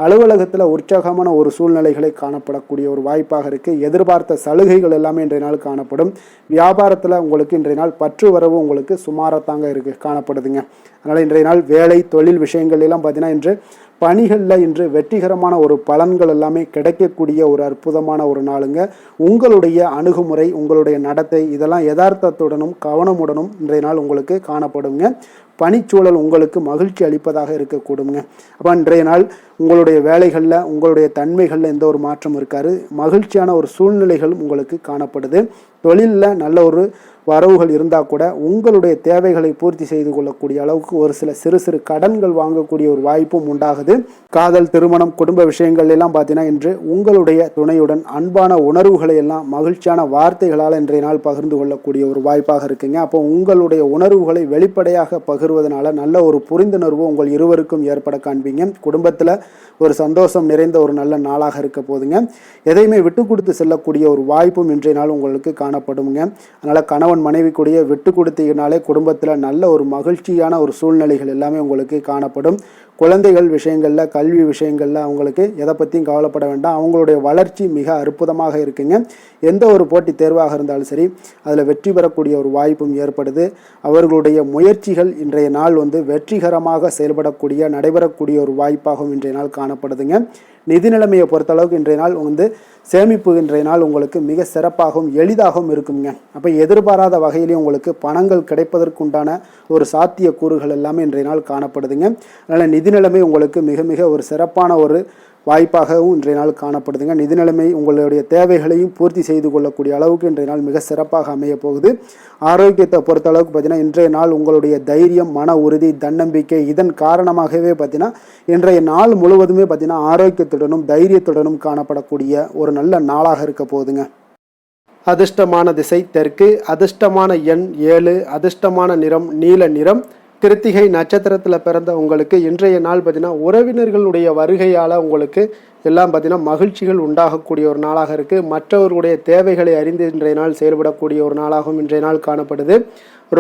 அலுவலகத்தில் உற்சாகமான ஒரு சூழ்நிலைகளை காணப்படக்கூடிய ஒரு வாய்ப்பாக இருக்குது. எதிர்பார்த்த சலுகைகள் எல்லாமே இன்றைய நாள் காணப்படும். வியாபாரத்தில் உங்களுக்கு இன்றைய நாள் பற்று வரவு உங்களுக்கு சுமாரத்தாங்க இருக்குது காணப்படுதுங்க. அதனால் இன்றைய நாள் வேலை தொழில் விஷயங்கள் எல்லாம் பார்த்தீங்கன்னா இன்று பணிகளில் இன்று வெற்றிகரமான ஒரு பலன்கள் எல்லாமே கிடைக்கக்கூடிய ஒரு அற்புதமான ஒரு நாளுங்க. உங்களுடைய அணுகுமுறை உங்களுடைய நடத்தை இதெல்லாம் யதார்த்தத்துடனும் கவனமுடனும் இன்றைய நாள் உங்களுக்கு காணப்படுங்க. பணிச்சூழல் உங்களுக்கு மகிழ்ச்சி அளிப்பதாக இருக்கக்கூடுங்க. அப்போ இன்றைய நாள் உங்களுடைய வேலைகளில் உங்களுடைய தன்மைகளில் எந்த ஒரு மாற்றம் இருக்காது. மகிழ்ச்சியான ஒரு சூழ்நிலைகளும் உங்களுக்கு காணப்படுது. தொழிலில் நல்ல ஒரு வரவுகள் இருந்தால் கூட உங்களுடைய தேவைகளை பூர்த்தி செய்து கொள்ளக்கூடிய அளவுக்கு ஒரு சில சிறு சிறு கடன்கள் வாங்கக்கூடிய ஒரு வாய்ப்பும் உண்டாகுது. காதல், திருமணம், குடும்ப விஷயங்கள் எல்லாம் பார்த்தீங்கன்னா இன்று உங்களுடைய துணையுடன் அன்பான உணர்வுகளை எல்லாம் மகிழ்ச்சியான வார்த்தைகளால் இன்றைய நாள் பகிர்ந்து கொள்ளக்கூடிய ஒரு வாய்ப்பாக இருக்குங்க. அப்போ உங்களுடைய உணர்வுகளை வெளிப்படையாக பகிர்வதனால நல்ல ஒரு புரிந்துணர்வு உங்கள் இருவருக்கும் ஏற்பட காண்பீங்க. குடும்பத்தில் ஒரு சந்தோஷம் நிறைந்த ஒரு நல்ல நாளாக இருக்க போதுங்க. எதையுமே விட்டு கொடுத்து செல்லக்கூடிய ஒரு வாய்ப்பும் இன்றைய நாள் உங்களுக்கு காணப்படுங்க. அதனால் கணவன் மனைவி கூடிய விட்டு கொடுத்தீங்கனாலே குடும்பத்தில் நல்ல ஒரு மகிழ்ச்சியான ஒரு சூழ்நிலைகள் எல்லாமே உங்களுக்கு காணப்படும். குழந்தைகள் விஷயங்களில், கல்வி விஷயங்களில் அவங்களுக்கு எதை பற்றியும் கவலைப்பட வேண்டாம். அவங்களுடைய வளர்ச்சி மிக அற்புதமாக இருக்குங்க. எந்த ஒரு போட்டித் தேர்வாக இருந்தாலும் சரி அதில் வெற்றி பெறக்கூடிய ஒரு வாய்ப்பும் ஏற்படுது. அவர்களுடைய முயற்சிகள் இன்றைய நாள் வெற்றிகரமாக செயல்படக்கூடிய நடைபெறக்கூடிய ஒரு வாய்ப்பாகவும் இன்றைய நாள் காணப்படுதுங்க. நிதி நிலைமையை பொறுத்தளவுக்கு இன்றைய நாள் சேமிப்பு இன்றைய நாள் உங்களுக்கு மிக சிறப்பாகவும் எளிதாகவும் இருக்குங்க. அப்போ எதிர்பாராத வகையிலேயே உங்களுக்கு பணங்கள் கிடைப்பதற்குண்டான ஒரு சாத்திய கூறுகள் எல்லாமே இன்றைய நாள் காணப்படுதுங்க. அதனால் நிதி நிலைமை உங்களுக்கு மிக மிக ஒரு சிறப்பான ஒரு வாய்ப்பாகவும் இன்றைய நாள் காணப்படுதுங்க. நிதி நிலைமை உங்களுடைய தேவைகளையும் பூர்த்தி செய்து கொள்ளக்கூடிய அளவுக்கு இன்றைய நாள் மிக சிறப்பாக அமைய போகுது. ஆரோக்கியத்தை பொறுத்த அளவுக்கு பார்த்தீங்கன்னா இன்றைய நாள் உங்களுடைய தைரியம், மன உறுதி, தன்னம்பிக்கை இதன் காரணமாகவே பார்த்தீங்கன்னா இன்றைய நாள் முழுவதுமே பார்த்தீங்கன்னா ஆரோக்கியத்துடனும் தைரியத்துடனும் காணப்படக்கூடிய ஒரு நல்ல நாளாக இருக்க போகுதுங்க. அதிர்ஷ்டமான திசை தெற்கு, அதிர்ஷ்டமான எண் 7, அதிர்ஷ்டமான நிறம் நீல நிறம். கிருத்திகை நட்சத்திரத்தில் பிறந்த உங்களுக்கு இன்றைய நாள் பார்த்தீங்கன்னா உறவினர்களுடைய வருகையால் உங்களுக்கு எல்லாம் பார்த்தீங்கன்னா மகிழ்ச்சிகள் உண்டாகக்கூடிய ஒரு நாளாக இருக்குது. மற்றவர்களுடைய தேவைகளை அறிந்து இன்றைய நாள் செயல்படக்கூடிய ஒரு நாளாகவும் இன்றைய நாள் காணப்படுது.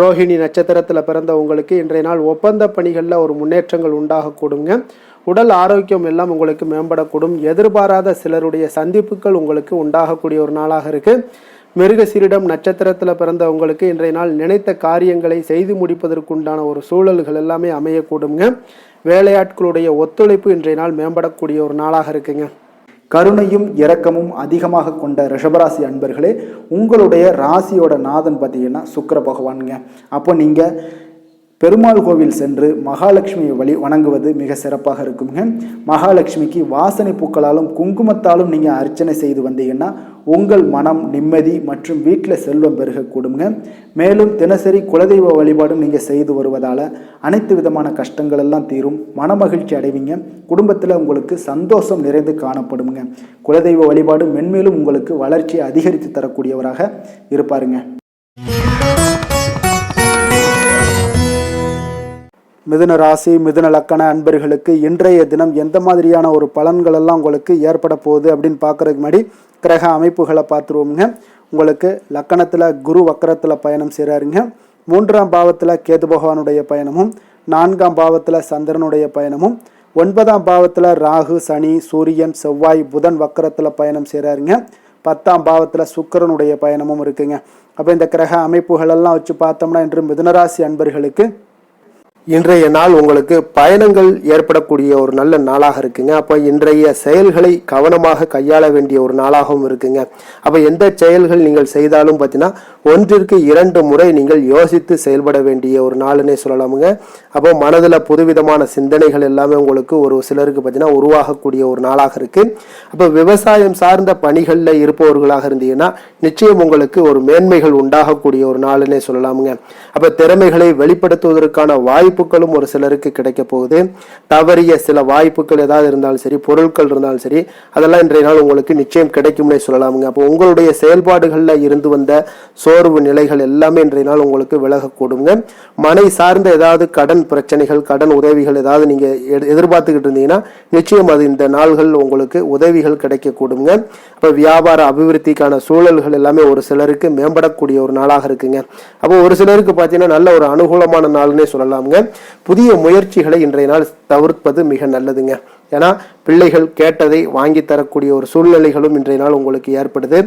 ரோஹிணி நட்சத்திரத்தில் பிறந்த உங்களுக்கு இன்றைய நாள் ஒப்பந்த பணிகளில் ஒரு முன்னேற்றங்கள் உண்டாகக்கூடுங்க. உடல் ஆரோக்கியம் எல்லாம் உங்களுக்கு மேம்படக்கூடும். எதிர்பாராத சிலருடைய சந்திப்புகள் உங்களுக்கு உண்டாகக்கூடிய ஒரு நாளாக இருக்குது. மிருகசீரிடம் நட்சத்திரத்தில் பிறந்த உங்களுக்கு இன்றைய நாள் நினைத்த காரியங்களை செய்து முடிப்பதற்குண்டான ஒரு சூழல்கள் எல்லாமே அமையக்கூடுங்க. வேலையாட்களுடைய ஒத்துழைப்பு இன்றைய நாள் மேம்படக்கூடிய ஒரு நாளாக இருக்குங்க. கருணையும் இரக்கமும் அதிகமாக கொண்ட ரிஷபராசி அன்பர்களே, உங்களுடைய ராசியோட நாதன் பார்த்தீங்கன்னா சுக்கிர பகவானுங்க. அப்போ நீங்கள் பெருமாள் கோவில் சென்று மகாலட்சுமியை வணங்குவது மிக சிறப்பாக இருக்குங்க. மகாலட்சுமிக்கு வாசனை பூக்களாலும் குங்குமத்தாலும் நீங்கள் அர்ச்சனை செய்து வந்தீங்கன்னா உங்கள் மனம் நிம்மதி மற்றும் வீட்டில் செல்வம் பெருகக்கூடுங்க. மேலும் தினசரி குலதெய்வ வழிபாடும் நீங்கள் செய்து வருவதால் அனைத்து விதமான கஷ்டங்கள் எல்லாம் தீரும், மனமகிழ்ச்சி அடைவீங்க. குடும்பத்தில் உங்களுக்கு சந்தோஷம் நிறைந்து காணப்படுங்க. குலதெய்வ வழிபாடு மென்மேலும் உங்களுக்கு வளர்ச்சியை அதிகரித்து தரக்கூடியவராக இருப்பாருங்க. மிதுன ராசி, மிதுன லக்கண அன்பர்களுக்கு இன்றைய தினம் எந்த மாதிரியான ஒரு பலன்கள் எல்லாம் உங்களுக்கு ஏற்பட போகுது அப்படின்னு பார்க்குறதுக்கு முன்னாடி கிரக அமைப்புகளை பார்த்துருவோமுங்க. உங்களுக்கு லக்கணத்தில் குரு வக்கரத்தில் பயணம் செய்கிறாருங்க. 3ஆம் பாவத்தில் கேது பகவானுடைய பயணமும், 4ஆம் பாவத்தில் சந்திரனுடைய பயணமும், 9ஆம் பாவத்தில் ராகு, சனி, சூரியன், செவ்வாய், புதன் வக்கரத்தில் பயணம் செய்கிறாருங்க. 10ஆம் பாவத்தில் சுக்கிரனுடைய பயணமும் இருக்குங்க. அப்போ இந்த கிரக அமைப்புகளெல்லாம் வச்சு பார்த்தோம்னா இன்று மிதுனராசி அன்பர்களுக்கு இன்றைய நாள் உங்களுக்கு பயணங்கள் ஏற்படக்கூடிய ஒரு நல்ல நாளாக இருக்குங்க. அப்போ இன்றைய செயல்களை கவனமாக கையாள வேண்டிய ஒரு நாளாகவும் இருக்குங்க. அப்போ எந்த செயல்கள் நீங்கள் செய்தாலும் பார்த்தீங்கன்னா 1ற்கு 2 முறை நீங்கள் யோசித்து செயல்பட வேண்டிய ஒரு நாளுன்னே சொல்லலாமுங்க. அப்போ மனதில் புதுவிதமான சிந்தனைகள் எல்லாமே உங்களுக்கு ஒரு சிலருக்கு பார்த்தீங்கன்னா உருவாகக்கூடிய ஒரு நாளாக இருக்குது. அப்போ விவசாயம் சார்ந்த பணிகளில் இருப்பவர்களாக இருந்தீங்கன்னா நிச்சயம் உங்களுக்கு ஒரு மேன்மைகள் உண்டாகக்கூடிய ஒரு நாளுன்னே சொல்லலாமுங்க. அப்போ திறமைகளை வெளிப்படுத்துவதற்கான வாய்ப்புகளும் ஒரு சிலருக்கு கிடைக்க போகுது. தவறிய சில வாய்ப்புகள் ஏதாவது இருந்தாலும் சரி, பொருட்கள் இருந்தாலும் சரி, அதெல்லாம் இன்றைய நாள் உங்களுக்கு நிச்சயம் கிடைக்கும்னே சொல்லலாமுங்க. அப்போ உங்களுடைய செயல்பாடுகளில் இருந்து வந்த சோர்வு நிலைகள் எல்லாமே இன்றைய நாள் உங்களுக்கு விலகக்கூடுங்க. மனை சார்ந்த ஏதாவது கடன் பிரச்சனைகள், கடன் உதவிகள் ஏதாவது நீங்க எதிர்பார்த்துக்கிட்டு இருந்தீங்கன்னா நிச்சயம் அது இந்த நாள்கள் உங்களுக்கு உதவிகள் கிடைக்கக்கூடுங்க. அப்போ வியாபார அபிவிருத்திக்கான சூழல்கள் எல்லாமே ஒரு சிலருக்கு மேம்படக்கூடிய ஒரு நாளாக இருக்குங்க. அப்போ ஒரு சிலருக்கு பார்த்தீங்கன்னா நல்ல ஒரு அனுகூலமான நாள்னே சொல்லலாமுங்க. புதிய முயற்சிகளை இன்றைய நாள் தவிர்ப்பது மிக நல்லதுங்க. ஏன்னா பிள்ளைகள் கேட்டதை வாங்கி தரக்கூடிய ஒரு சூழ்நிலைகளும் இன்றைய நாள் உங்களுக்கு ஏற்படுது.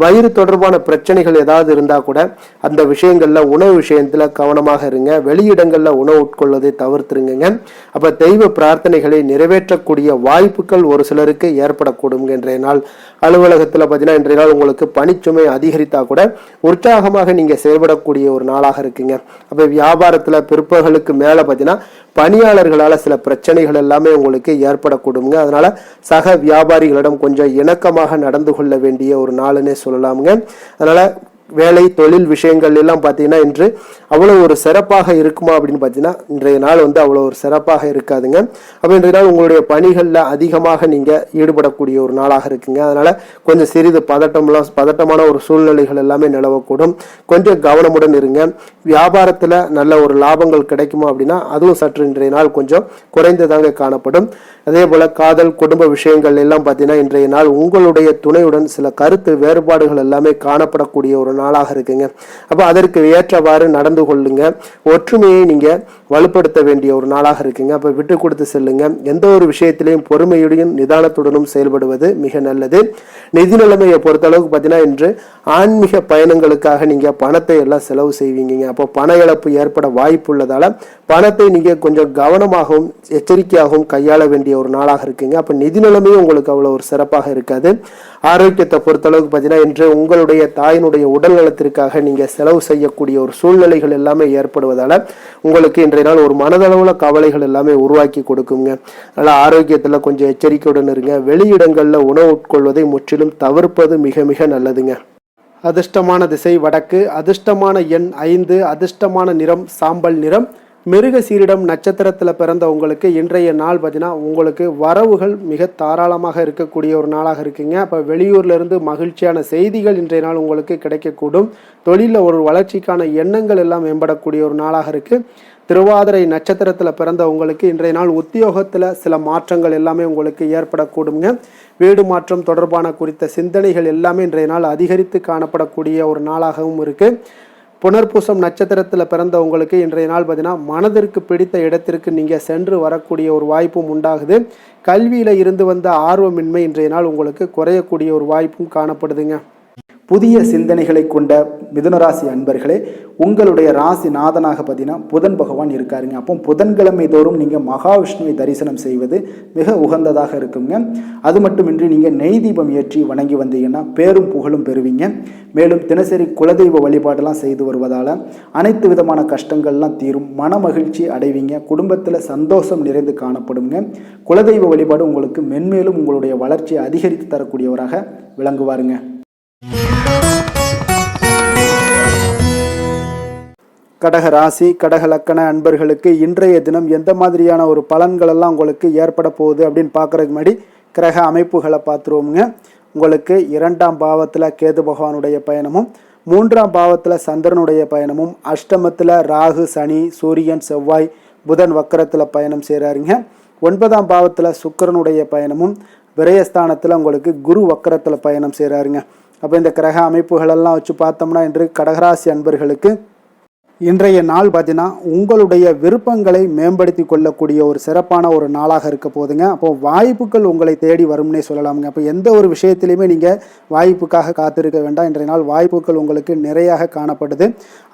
வயிறு தொடர்பான பிரச்சனைகள் ஏதாவது இருந்தால் கூட அந்த விஷயங்களில் உணவு விஷயத்தில் கவனமாக இருங்க. வெளியிடங்களில் உணவு உட்கொள்வதை தவிர்த்துருங்க. அப்போ தெய்வ பிரார்த்தனைகளை நிறைவேற்றக்கூடிய வாய்ப்புகள் ஒரு சிலருக்கு ஏற்படக்கூடும். இன்றைய நாள் அலுவலகத்தில் பார்த்தீங்கன்னா இன்றைய நாள் உங்களுக்கு பணிச்சுமை அதிகரித்தா கூட உற்சாகமாக நீங்கள் செயல்படக்கூடிய ஒரு நாளாக இருக்குங்க. அப்போ வியாபாரத்தில் பிற்பகலுக்கு மேலே பார்த்தீங்கன்னா பணியாளர்களால் சில பிரச்சனைகள் எல்லாமே உங்களுக்கு ஏற்படக்கூடுங்க. அதனால சக வியாபாரிகளிடம் கொஞ்சம் இணக்கமாக நடந்து கொள்ள வேண்டிய ஒரு நாளுன்னே சொல்லலாமுங்க. அதனால வேலை தொழில் விஷயங்கள் எல்லாம் பார்த்தீங்கன்னா இன்று அவ்வளோ ஒரு சிறப்பாக இருக்குமா அப்படின்னு பார்த்தீங்கன்னா இன்றைய நாள் அவ்வளோ ஒரு சிறப்பாக இருக்காதுங்க. அப்போ இன்றைய நாள் உங்களுடைய பணிகளில் அதிகமாக நீங்கள் ஈடுபடக்கூடிய ஒரு நாளாக இருக்குங்க. அதனால கொஞ்சம் சிறிது பதட்டமான ஒரு சூழ்நிலைகள் எல்லாமே நிலவக்கூடும். கொஞ்சம் கவனமுடன் இருங்க. வியாபாரத்தில் நல்ல ஒரு லாபங்கள் கிடைக்குமா அப்படின்னா அதுவும் சற்று இன்றைய நாள் கொஞ்சம் குறைந்ததாக காணப்படும். அதே போல காதல் குடும்ப விஷயங்கள் எல்லாம் பார்த்தீங்கன்னா இன்றைய நாள் உங்களுடைய துணையுடன் சில கருத்து வேறுபாடுகள் எல்லாமே காணப்படக்கூடிய ஒரு நாளாக இருக்குங்க. அப்போ அதற்கு ஏற்றவாறு நடந்து கொள்ளுங்க. ஒற்றுமையை நீங்க வலுப்படுத்த வேண்டிய ஒரு நாளாக இருக்குங்க. அப்போ விட்டு கொடுத்து செல்லுங்க. எந்த ஒரு விஷயத்திலையும் பொறுமையுடன் நிதானத்துடனும் செயல்படுவது மிக நல்லது. நிதி நிலைமையை பொறுத்த அளவுக்கு பார்த்தீங்கன்னா இன்று ஆன்மீக பயணங்களுக்காக நீங்க பணத்தை எல்லாம் செலவு செய்வீங்க. அப்போ பண இழப்பு ஏற்பட வாய்ப்பு உள்ளதால பணத்தை நீங்க கொஞ்சம் கவனமாகவும் எச்சரிக்கையாகவும் கையாள வேண்டிய ஒரு நாளாக இருக்குங்க. அப்போ நிதி நிலைமையும் உங்களுக்கு அவ்வளோ ஒரு சிறப்பாக இருக்காது. ஆரோக்கியத்தை பொறுத்த அளவுக்கு பார்த்தீங்கன்னா இன்று உங்களுடைய தாயினுடைய உடல் நலத்திற்காக நீங்க செலவு செய்யக்கூடிய ஒரு சூழ்நிலைகள் எல்லாமே ஏற்படுவதால உங்களுக்கு இன்றைய நாள் ஒரு மனதளவுல கவலைகள் எல்லாமே உருவாக்கி கொடுக்குங்க. அதனால ஆரோக்கியத்துல கொஞ்சம் எச்சரிக்கையுடன் இருங்க. வெளியிடங்கள்ல உணவு உட்கொள்வதை முற்றிலும் தவிர்ப்பது மிக மிக நல்லதுங்க. அதிர்ஷ்டமான திசை வடக்கு, அதிர்ஷ்டமான எண் 5, அதிர்ஷ்டமான நிறம் சாம்பல் நிறம். மிருக சீரிடம் நட்சத்திரத்தில் பிறந்த உங்களுக்கு இன்றைய நாள் பார்த்தீங்கன்னா உங்களுக்கு வரவுகள் மிக தாராளமாக இருக்கக்கூடிய ஒரு நாளாக இருக்குங்க. அப்போ வெளியூர்லேருந்து மகிழ்ச்சியான செய்திகள் இன்றைய நாள் உங்களுக்கு கிடைக்கக்கூடும். தொழிலில் ஒரு வளர்ச்சிக்கான எண்ணங்கள் எல்லாம் மேம்படக்கூடிய ஒரு நாளாக இருக்குது. திருவாதிரை நட்சத்திரத்தில் பிறந்த உங்களுக்கு இன்றைய நாள் உத்தியோகத்தில் சில மாற்றங்கள் எல்லாமே உங்களுக்கு ஏற்படக்கூடுங்க. வீடு மாற்றம் தொடர்பான குறித்த சிந்தனைகள் எல்லாமே இன்றைய நாள் அதிகரித்து காணப்படக்கூடிய ஒரு நாளாகவும் இருக்குது. புனர்பூசம் நட்சத்திரத்தில் பிறந்த உங்களுக்கு இன்றைய நாள் பார்த்தீங்கன்னா மனதிற்கு பிடித்த இடத்திற்கு நீங்கள் சென்று வரக்கூடிய ஒரு வாய்ப்பும் உண்டாகுது. கல்வியில் இருந்து வந்த ஆர்வமின்மை இன்றைய நாள் உங்களுக்கு குறையக்கூடிய ஒரு வாய்ப்பும் காணப்படுதுங்க. புதிய சிந்தனைகளை கொண்ட மிதுனராசி அன்பர்களே, உங்களுடைய ராசி நாதனாக பார்த்தீங்கன்னா புதன் பகவான் இருக்காருங்க. அப்போ புதன்கிழமை தோறும் நீங்கள் மகாவிஷ்ணுவை தரிசனம் செய்வது மிக உகந்ததாக இருக்குங்க. அது மட்டுமின்றி நீங்கள் நெய் தீபம் ஏற்றி வணங்கி வந்தீங்கன்னா பேரும் புகழும் பெறுவீங்க. மேலும் தினசரி குலதெய்வ வழிபாடெல்லாம் செய்து வருவதால் அனைத்து விதமான கஷ்டங்கள்லாம் தீரும், மன மகிழ்ச்சி அடைவீங்க. குடும்பத்தில் சந்தோஷம் நிறைந்து காணப்படுங்க. குலதெய்வ வழிபாடு உங்களுக்கு மென்மேலும் உங்களுடைய வளர்ச்சியை அதிகரித்து தரக்கூடியவராக விளங்குவாருங்க. கடக ராசி கடக லக்கண அன்பர்களுக்கு இன்றைய தினம் எந்த மாதிரியான ஒரு பலன்கள் எல்லாம் உங்களுக்கு ஏற்பட போகுது அப்படின்னு பார்க்குறதுக்கு முன்னாடி கிரக அமைப்புகளை பார்த்துருவோமுங்க. உங்களுக்கு 2ஆம் பாவத்தில் கேது பகவானுடைய பயணமும், 3ஆம் பாவத்தில் சந்திரனுடைய பயணமும், அஷ்டமத்தில் ராகு சனி சூரியன் செவ்வாய் புதன் வக்கரத்தில் பயணம் செய்கிறாருங்க. 9ஆம் பாவத்தில் சுக்கிரனுடைய பயணமும், விரயஸ்தானத்தில் உங்களுக்கு குரு வக்கரத்தில் பயணம் செய்கிறாருங்க. அப்போ இந்த கிரக அமைப்புகளெல்லாம் வச்சு பார்த்தோம்னா இன்று கடகராசி அன்பர்களுக்கு இன்றைய நாள் பார்த்தீங்கன்னா உங்களுடைய விருப்பங்களை மேம்படுத்தி கொள்ளக்கூடிய ஒரு சிறப்பான ஒரு நாளாக இருக்க போதுங்க. அப்போ வாய்ப்புகள் உங்களை தேடி வரும்னே சொல்லலாமுங்க. அப்போ எந்த ஒரு விஷயத்திலையுமே நீங்கள் வாய்ப்புக்காக காத்திருக்க வேண்டாம். இன்றைய நாள் வாய்ப்புகள் உங்களுக்கு நிறையாக காணப்படுது.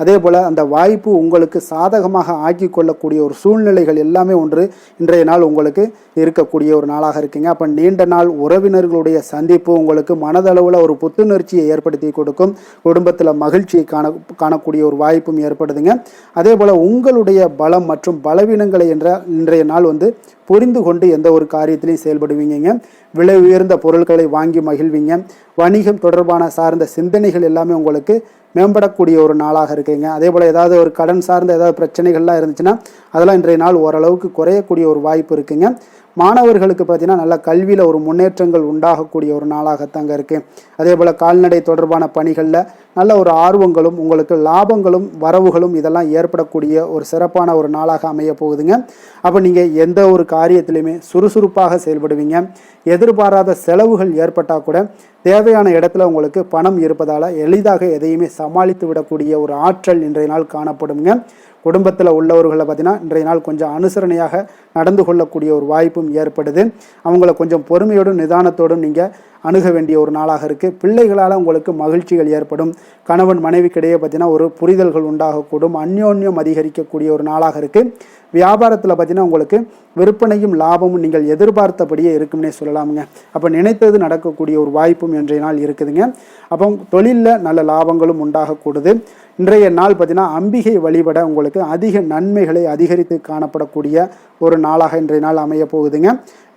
அதே போல் அந்த வாய்ப்பு உங்களுக்கு சாதகமாக ஆக்கி கொள்ளக்கூடிய ஒரு சூழ்நிலைகள் எல்லாமே ஒன்று இன்றைய நாள் உங்களுக்கு இருக்கக்கூடிய ஒரு நாளாக இருக்குங்க. அப்போ நீண்ட நாள் உறவினர்களுடைய சந்திப்பு உங்களுக்கு மனதளவில் ஒரு புத்துணர்ச்சியை ஏற்படுத்தி கொடுக்கும். குடும்பத்தில் மகிழ்ச்சியை காணக்கூடிய ஒரு வாய்ப்பும் ஏற்படுதுங்க. அதே போல உங்களுடைய பலம் மற்றும் பலவீனங்களை இன்றைய நாள் புரிந்து கொண்டு எந்த ஒரு காரியத்திலையும் செயல்படுவீங்க. விலை உயர்ந்த பொருட்களை வாங்கி மகிழ்வீங்க. வணிகம் தொடர்பான சார்ந்த சிந்தனைகள் எல்லாமே உங்களுக்கு மேம்படக்கூடிய ஒரு நாளாக இருக்குங்க. அதே போல் ஏதாவது ஒரு கடன் சார்ந்த ஏதாவது பிரச்சனைகள்லாம் இருந்துச்சுன்னா அதெல்லாம் இன்றைய நாள் ஓரளவுக்கு குறையக்கூடிய ஒரு வாய்ப்பு இருக்குங்க. மாணவர்களுக்கு பார்த்தீங்கன்னா நல்ல கல்வியில் ஒரு முன்னேற்றங்கள் உண்டாகக்கூடிய ஒரு நாளாகத்தாங்க இருக்குது. அதே போல் கால்நடை தொடர்பான பணிகளில் நல்ல ஒரு ஆர்வங்களும் உங்களுக்கு லாபங்களும் வரவுகளும் இதெல்லாம் ஏற்படக்கூடிய ஒரு சிறப்பான ஒரு நாளாக அமைய போகுதுங்க. அப்போ நீங்கள் எந்த ஒரு காரியத்திலையுமே சுறுசுறுப்பாக செயல்படுவீங்க. எதிர்பாராத செலவுகள் ஏற்பட்டால் கூட தேவையான இடத்துல உங்களுக்கு பணம் இருப்பதால் எளிதாக எதையுமே சமாளித்து விடக்கூடிய ஒரு ஆற்றல் இன்றைய நாள் காணப்படுங்க. குடும்பத்தில் உள்ளவர்களை பார்த்தீங்கன்னா இன்றைய நாள் கொஞ்சம் அனுசரணையாக நடந்து கொள்ளக்கூடிய ஒரு வாய்ப்பும் ஏற்படுது. அவங்கள கொஞ்சம் பொறுமையோடும் நிதானத்தோடும் நீங்கள் அணுக வேண்டிய ஒரு நாளாக இருக்குது. பிள்ளைகளால் உங்களுக்கு மகிழ்ச்சிகள் ஏற்படும். கணவன் மனைவிக்கிடையே பார்த்தீங்கன்னா ஒரு புரிதல்கள் உண்டாகக்கூடும். அந்யோன்யம் அதிகரிக்கக்கூடிய ஒரு நாளாக இருக்குது. வியாபாரத்தில் பார்த்தீங்கன்னா உங்களுக்கு விற்பனையும் லாபமும் நீங்கள் எதிர்பார்த்தபடியே இருக்கும்னே சொல்லலாமுங்க. அப்போ நினைத்தது நடக்கக்கூடிய ஒரு வாய்ப்பும் இன்றைய நாள் இருக்குதுங்க. அப்போ தொழிலில் நல்ல லாபங்களும் உண்டாகக்கூடுது. இன்றைய நாள் பார்த்தீங்கன்னா அம்பிகை வழிபட உங்களுக்கு அதிக நன்மைகளை அதிகரித்து காணப்படக்கூடிய ஒரு நாளாக இன்றைய நாள் அமைய போகுதுங்க.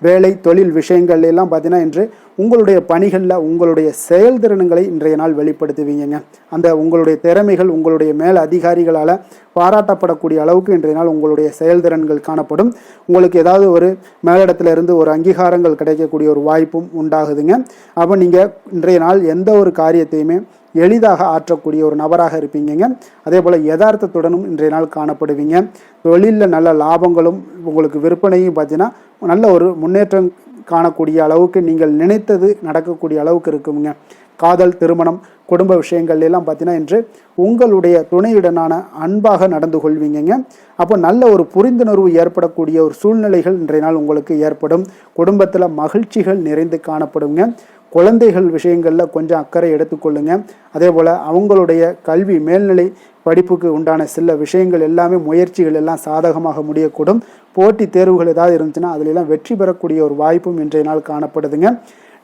வேலை தொழில் விஷயங்கள் எல்லாம் பார்த்தீங்கன்னா இன்று உங்களுடைய பணிகளில் உங்களுடைய செயல்திறன்களை இன்றைய நாள் வெளிப்படுத்துவீங்க. அந்த உங்களுடைய திறமைகள் உங்களுடைய மேல் அதிகாரிகளால் பாராட்டப்படக்கூடிய அளவுக்கு இன்றைய நாள் உங்களுடைய செயல்திறன்கள் காணப்படும். உங்களுக்கு ஏதாவது ஒரு மேலிடத்துல இருந்து ஒரு அங்கீகாரங்கள் கிடைக்கக்கூடிய ஒரு வாய்ப்பும் உண்டாகுதுங்க. அப்போ நீங்கள் இன்றைய நாள் எந்த ஒரு காரியத்தையுமே எளிதாக ஆற்றக்கூடிய ஒரு நபராக இருப்பீங்க. அதே போல் யதார்த்தத்துடனும் இன்றைய நாள் காணப்படுவீங்க. தொழிலில் நல்ல லாபங்களும் உங்களுக்கு விற்பனையும் பார்த்தீங்கன்னா நல்ல ஒரு முன்னேற்றம் காணக்கூடிய அளவுக்கு நீங்கள் நினைத்தது நடக்கக்கூடிய அளவுக்கு இருக்குங்க. காதல் திருமணம் குடும்ப விஷயங்கள் எல்லாம் பார்த்தீங்கன்னா இன்று உங்களுடைய துணையுடனான அன்பாக நடந்து கொள்வீங்க. அப்போ நல்ல ஒரு புரிந்துணர்வு ஏற்படக்கூடிய ஒரு சூழ்நிலைகள் இன்றைய நாள் உங்களுக்கு ஏற்படும். குடும்பத்தில் மகிழ்ச்சிகள் நிறைந்து காணப்படுங்க. குழந்தைகள் விஷயங்களில் கொஞ்சம் அக்கறை எடுத்துக்கொள்ளுங்க. அதே போல் அவங்களுடைய கல்வி மேல்நிலை படிப்புக்கு உண்டான சில விஷயங்கள் எல்லாமே முயற்சிகள் எல்லாம் சாதகமாக முடியக்கூடும். போட்டி தேர்வுகள் ஏதாவது இருந்துச்சுன்னா அதிலெல்லாம் வெற்றி பெறக்கூடிய ஒரு வாய்ப்பும் இன்றைய நாள் காணப்படுதுங்க.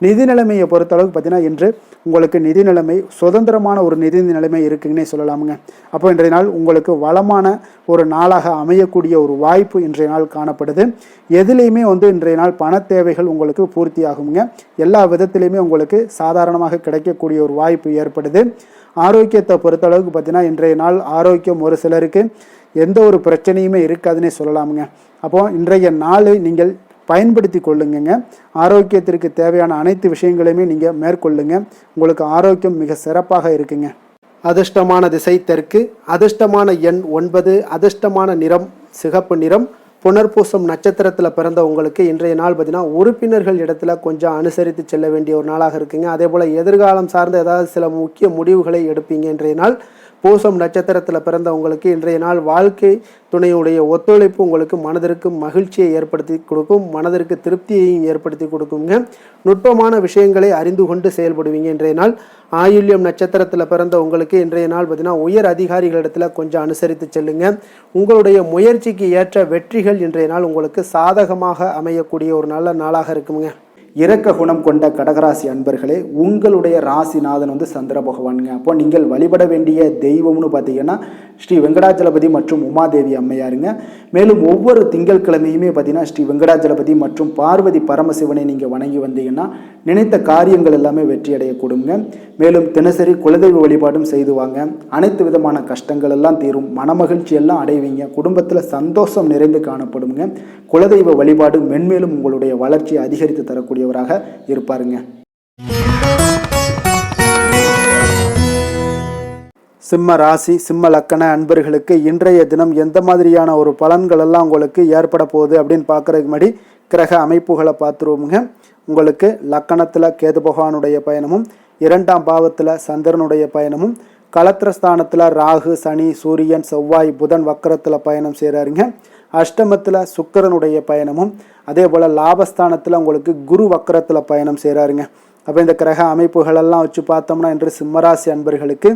நிதி நிலைமையை பொறுத்தளவுக்கு பார்த்தீங்கன்னா இன்று உங்களுக்கு நிதி நிலைமை சுதந்திரமான ஒரு நிதி நிலைமை இருக்குங்கன்னே சொல்லலாமுங்க. அப்போ இன்றைய நாள் உங்களுக்கு வளமான ஒரு நாளாக அமையக்கூடிய ஒரு வாய்ப்பு இன்றைய நாள் காணப்படுது. எதுலேயுமே இன்றைய நாள் பண தேவைகள் உங்களுக்கு பூர்த்தி ஆகுங்க. எல்லா விதத்திலையுமே உங்களுக்கு சாதாரணமாக கிடைக்கக்கூடிய ஒரு வாய்ப்பு ஏற்படுது. ஆரோக்கியத்தை பொறுத்தளவுக்கு பார்த்தீங்கன்னா இன்றைய நாள் ஆரோக்கியம் ஒரு சிலருக்கு எந்த ஒரு பிரச்சனையுமே இருக்காதுன்னே சொல்லலாமுங்க. அப்போ இன்றைய நாளை நீங்கள் பயன்படுத்தி கொள்ளுங்க. ஆரோக்கியத்திற்கு தேவையான அனைத்து விஷயங்களையுமே நீங்கள் மேற்கொள்ளுங்க. உங்களுக்கு ஆரோக்கியம் மிக சிறப்பாக இருக்குங்க. அதிர்ஷ்டமான திசை தெற்கு, அதிர்ஷ்டமான எண் 9, அதிர்ஷ்டமான நிறம் சிகப்பு நிறம். புனர்பூசம் நட்சத்திரத்தில் பிறந்த உங்களுக்கு இன்றைய நாள் பார்த்தீங்கன்னா உறுப்பினர்கள் இடத்துல கொஞ்சம் அனுசரித்து செல்ல வேண்டிய ஒரு நாளாக இருக்குங்க. அதே போல் எதிர்காலம் சார்ந்த ஏதாவது சில முக்கிய முடிவுகளை எடுப்பீங்க. இன்றைய நாள் பூசம் நட்சத்திரத்தில் பிறந்த உங்களுக்கு இன்றைய நாள் வாழ்க்கை துணையுடைய ஒத்துழைப்பு உங்களுக்கு மனதிற்கு மகிழ்ச்சியை ஏற்படுத்தி கொடுக்கும். மனதிற்கு திருப்தியையும் ஏற்படுத்தி கொடுக்குங்க. நுட்பமான விஷயங்களை அறிந்து கொண்டு செயல்படுவீங்க. இன்றைய நாள் ஆயுள்யம் நட்சத்திரத்தில் பிறந்த உங்களுக்கு இன்றைய நாள் பார்த்தீங்கன்னா உயர் அதிகாரிகளிடத்தில் கொஞ்சம் அனுசரித்து செல்லுங்க. உங்களுடைய முயற்சிக்கு ஏற்ற வெற்றிகள் இன்றைய நாள் உங்களுக்கு சாதகமாக அமையக்கூடிய ஒரு நல்ல நாளாக இருக்குங்க. இரக்க குணம் கொண்ட கடகராசி அன்பர்களே, உங்களுடைய ராசிநாதன் சந்திர பகவானுங்க. அப்போ நீங்கள் வழிபட வேண்டிய தெய்வம்னு பார்த்தீங்கன்னா ஸ்ரீ வெங்கடாச்சலபதி மற்றும் உமாதேவி அம்மையாருங்க. மேலும் ஒவ்வொரு திங்கட்கிழமையுமே பார்த்தீங்கன்னா ஸ்ரீ வெங்கடாச்சலபதி மற்றும் பார்வதி பரமசிவனை நீங்கள் வணங்கி வந்தீங்கன்னா நினைத்த காரியங்கள் எல்லாமே வெற்றி அடையக்கூடுங்க. மேலும் தினசரி குலதெய்வ வழிபாடும் செய்து வாங்க. அனைத்து விதமான கஷ்டங்கள் எல்லாம் தீரும். மனமகிழ்ச்சி எல்லாம் அடைவீங்க. குடும்பத்தில் சந்தோஷம் நிறைந்து காணப்படுங்க. குலதெய்வ வழிபாடு மென்மேலும் உங்களுடைய வளர்ச்சியை அதிகரித்து தரக்கூடியவராக இருப்பாருங்க. சிம்ம ராசி சிம்ம லக்கண அன்பர்களுக்கு இன்றைய தினம் எந்த மாதிரியான ஒரு பலன்கள் எல்லாம் உங்களுக்கு ஏற்பட போகுது அப்படின்னு பார்க்குறதுக்கு முன்னாடி கிரக அமைப்புகளை பார்த்துருவோமுங்க. உங்களுக்கு லக்கணத்தில் கேது பகவானுடைய பயணமும், 2ஆம் பாவத்தில் சந்திரனுடைய பயணமும், களத்திரஸ்தானத்தில் ராகு சனி சூரியன் செவ்வாய் புதன் வக்கரத்தில் பயணம் செய்கிறாருங்க. அஷ்டமத்தில் சுக்கிரனுடைய பயணமும், அதே போல் லாபஸ்தானத்தில் உங்களுக்கு குரு வக்கரத்தில் பயணம் செய்கிறாருங்க. அப்போ இந்த கிரக அமைப்புகளெல்லாம் வச்சு பார்த்தோம்னா இன்று சிம்மராசி அன்பர்களுக்கு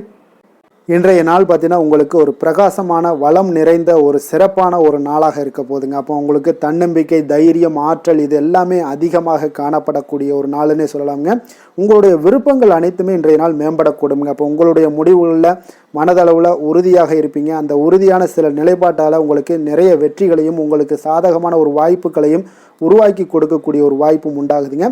இன்றைய நாள் பார்த்தீங்கன்னா உங்களுக்கு ஒரு பிரகாசமான வளம் நிறைந்த ஒரு சிறப்பான ஒரு நாளாக இருக்க போகுதுங்க. அப்போ உங்களுக்கு தன்னம்பிக்கை தைரியம் ஆற்றல் இது எல்லாமே அதிகமாக காணப்படக்கூடிய ஒரு நாளுன்னே சொல்லலாமுங்க. உங்களுடைய விருப்பங்கள் அனைத்துமே இன்றைய நாள் மேம்படக்கூடுங்க. அப்போ உங்களுடைய முடிவுகளில் மனதளவில் உறுதியாக இருப்பீங்க. அந்த உறுதியான சில நிலைப்பாட்டால் உங்களுக்கு நிறைய வெற்றிகளையும் உங்களுக்கு சாதகமான ஒரு வாய்ப்புகளையும் உருவாக்கி கொடுக்கக்கூடிய ஒரு வாய்ப்பும் உண்டாகுதுங்க.